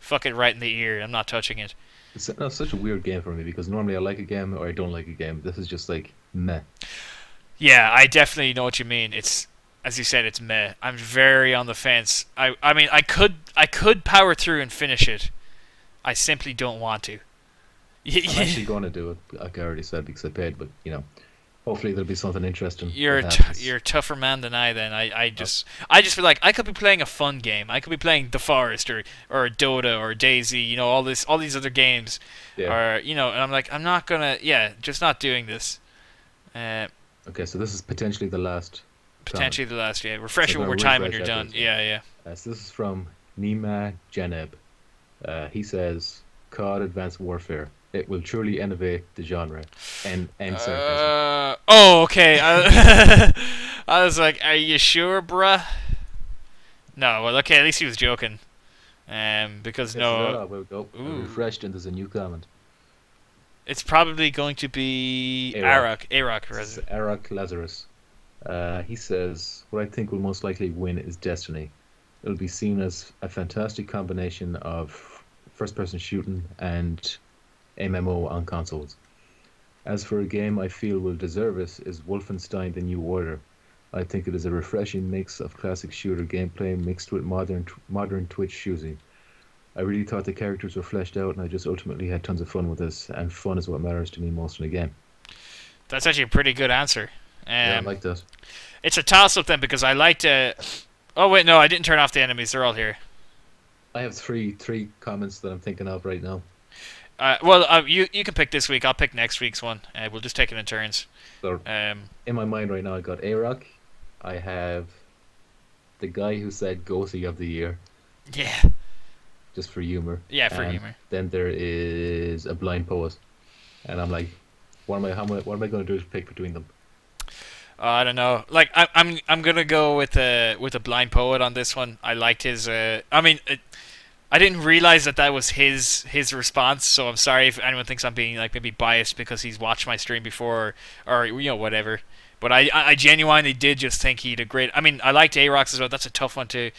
fuck it right in the ear, I'm not touching it. It's such a weird game for me, because normally I like a game or I don't like a game. This is just like, meh. Yeah, I definitely know what you mean. It's, as you said, it's meh. I'm very on the fence. I mean, I could power through and finish it. I simply don't want to. I'm actually going to do it, like I already said, because I paid, but, hopefully there'll be something interesting. You're a tougher man than I then. I just feel like I could be playing a fun game. I could be playing The Forest or Dota or Daisy, all these other games. Yeah. Or, and I'm like, I'm not going to, just not doing this. Okay, so this is potentially the last. Potentially the last, yeah. Refresh it one more time when you're done. Yeah. So this is from Nima Janeb. He says, COD Advanced Warfare. It will truly innovate the genre. And sarcasm. Oh, okay. I was like, are you sure, bruh? No, well, okay, at least he was joking. Because no... I refreshed and there's a new comment. It's probably going to be Arak. Arak Lazarus. He says, what I think will most likely win is Destiny. It'll be seen as a fantastic combination of first-person shooting and MMO on consoles. As for a game I feel will deserve it is Wolfenstein: The New Order. I think it is a refreshing mix of classic shooter gameplay mixed with modern Twitch shooting. I really thought the characters were fleshed out, and I just ultimately had tons of fun with this, and fun is what matters to me most in a game. That's actually a pretty good answer. Yeah, I like that. It's a toss-up then, because I like to... Oh, wait, no, I didn't turn off the enemies. They're all here. I have three comments that I'm thinking of right now. Well, you can pick this week. I'll pick next week's one. We'll just take it in turns. So, in my mind right now, I got Arak. I have the guy who said Goatee of the Year. Yeah. Just for humor. Yeah, for humor. Then there is a blind poet, and I'm like, what am I going to do to pick between them? I don't know. Like, I'm gonna go with a blind poet on this one. I liked his. I didn't realize that was his response, so I'm sorry if anyone thinks I'm being like maybe biased because he's watched my stream before or whatever. But I genuinely did just think he did great. I mean, I liked Arox as well. That's a tough one too.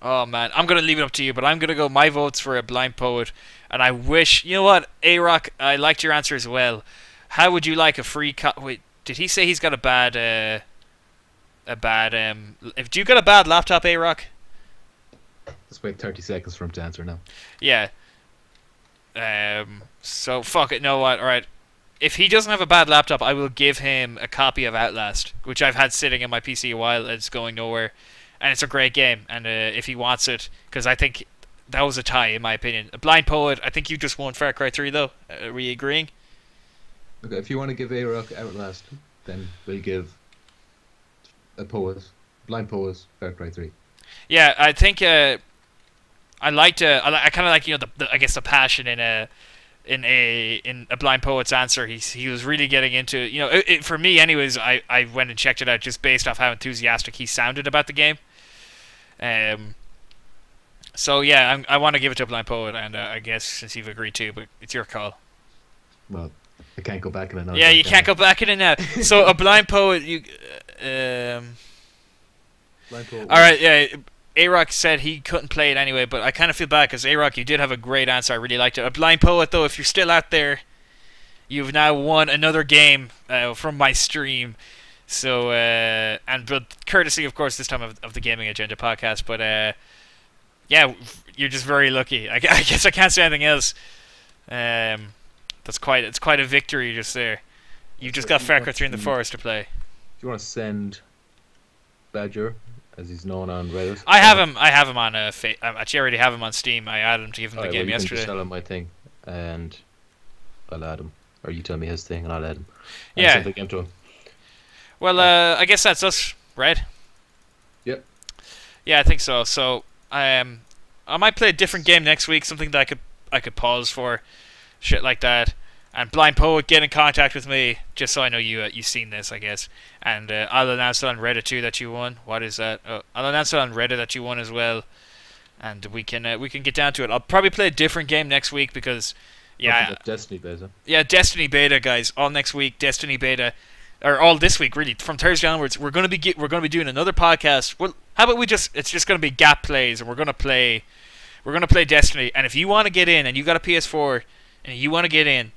Oh man, I'm gonna leave it up to you. But I'm gonna go. My vote's for a blind poet, and I wish what Arox. I liked your answer as well. How would you like a free? Wait, did he say he's got a bad? Do you got a bad laptop, Arox? Let's wait 30 seconds for him to answer now. Yeah. So fuck it. Know what? All right. If he doesn't have a bad laptop, I will give him a copy of Outlast, which I've had sitting in my PC a while. It's going nowhere, and it's a great game. And if he wants it, because I think that was a tie in my opinion. A blind poet. I think you just won Far Cry 3 though. Are we agreeing? Okay. If you want to give Arox Outlast, then we'll give a poet, blind poet, Far Cry 3. Yeah, I think I kind of like I guess the passion in a blind poet's answer. He was really getting into for me anyways. I went and checked it out just based off how enthusiastic he sounded about the game. So yeah, I want to give it to a blind poet, and I guess since you've agreed to, but it's your call. Well, I can't go back in it now. Yeah, you can't go back in it now. So a blind poet, blind poet. All right, yeah. Arox said he couldn't play it anyway, but I kind of feel bad because Arox, you did have a great answer. I really liked it. A blind poet, though, if you're still out there, you've now won another game from my stream. So, but courtesy, of course, this time of the Gaming Agenda podcast. But yeah, you're just very lucky. I guess I can't say anything else. It's quite a victory just there. You've just got Far Cry 3 in the Forest to play. Do you want to send Badger, as he's known on Reddit? I have him on actually I already have him on Steam. I added him to give him the game yesterday. You can just tell him my thing, and I'll add him. Or you tell me his thing, and I'll add him. Yeah. Send the game to him. Well, I guess that's us, right? Yep. Yeah, I think so. So I might play a different game next week, something that I could pause for, shit like that. And Blind Poet, get in contact with me, just so I know you've seen this, I guess. And I'll announce it on Reddit too that you won. What is that? Oh, I'll announce it on Reddit that you won as well. And we can get down to it. I'll probably play a different game next week because, yeah, Destiny beta. Yeah, Destiny beta, guys. All next week, Destiny beta, or all this week, really. From Thursday onwards, we're gonna be doing another podcast. Well, how about it's just gonna be gap plays, and we're gonna play Destiny. And if you want to get in, and you got a PS4, and you want to get in,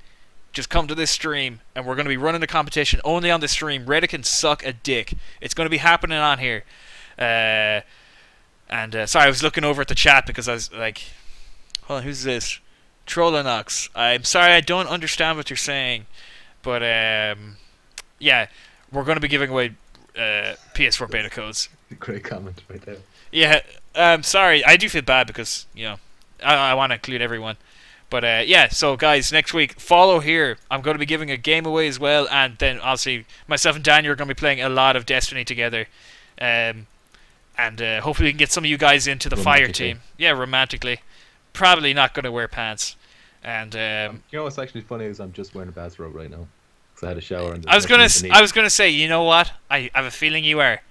just come to this stream, and we're gonna be running the competition only on the stream. Reddit can suck a dick. It's gonna be happening on here. Sorry, I was looking over at the chat because I was like, hold on, who's this? Trollanox. I'm sorry, I don't understand what you're saying, but yeah, we're going to be giving away PS4 beta codes. Great comment right there. Yeah, sorry, I do feel bad because, you know, I want to include everyone. But yeah, so guys, next week, follow here. I'm going to be giving a game away as well, and then obviously myself and Daniel are going to be playing a lot of Destiny together. And hopefully we can get some of you guys into the fire team. Yeah, romantically. Probably not going to wear pants. And you know what's actually funny is I'm just wearing a bathrobe right now because I had a shower. And I was gonna say, you know what? I have a feeling you are.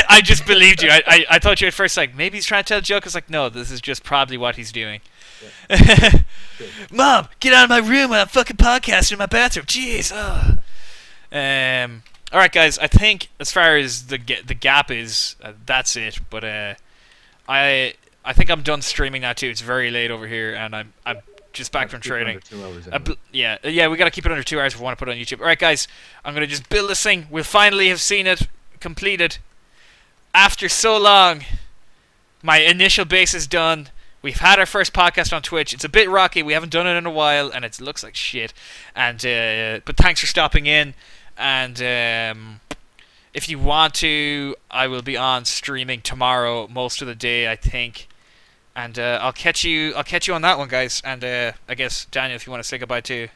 I just believed you. I thought you at first like maybe he's trying to tell a joke. I was like, no, this is just probably what he's doing. Yeah. Mom, get out of my room! I'm fucking podcasting in my bathroom. Jeez. All right, guys. I think as far as the gap is, that's it. But I think I'm done streaming now too. It's very late over here, and I'm just back from trading. 2 hours anyway. Yeah, we gotta keep it under 2 hours if we want to put it on YouTube. All right, guys. I'm gonna just build this thing. We'll finally have seen it completed after so long. My initial base is done. We've had our first podcast on Twitch. It's a bit rocky. We haven't done it in a while, and it looks like shit. And but thanks for stopping in. And if you want to, I will be on streaming tomorrow most of the day, I think. And I'll catch you on that one, guys. And I guess Daniel, if you want to say goodbye too.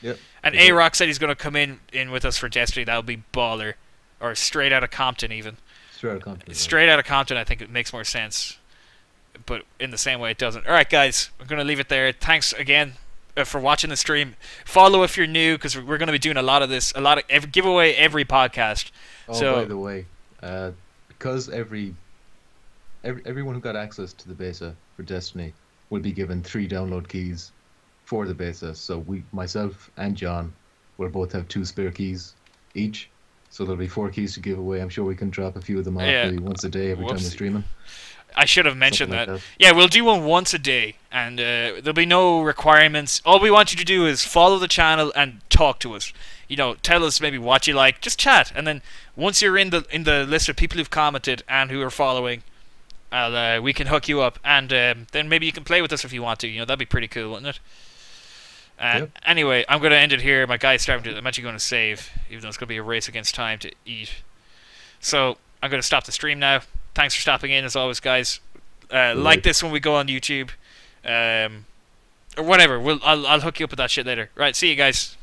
Yep. And A-Rock said he's going to come in with us for Destiny. That'll be baller, or straight out of Compton even. Straight out of Compton. Straight out of Compton, I think it makes more sense. But in the same way, it doesn't. All right, guys, I'm going to leave it there. Thanks again for watching the stream. Follow if you're new, because we're going to be doing a lot of this, giveaway every podcast. Oh, so, by the way, because everyone who got access to the beta for Destiny will be given 3 download keys for the beta. So myself and John will both have 2 spare keys each. So there'll be 4 keys to give away. I'm sure we can drop a few of them off maybe once a day every time we're streaming. I should have mentioned like that. Yeah, we'll do one once a day, and there'll be no requirements. All we want you to do is follow the channel and talk to us. You know, tell us maybe what you like. Just chat, and then once you're in the list of people who've commented and who are following, we can hook you up, and then maybe you can play with us if you want to. You know, that'd be pretty cool, wouldn't it? Yep. Anyway, I'm going to end it here. My guy's starting to... I'm actually going to save, even though it's going to be a race against time to eat. So, I'm going to stop the stream now. Thanks for stopping in, as always, guys. Like this when we go on YouTube. Or whatever. I'll hook you up with that shit later. Right, see you guys.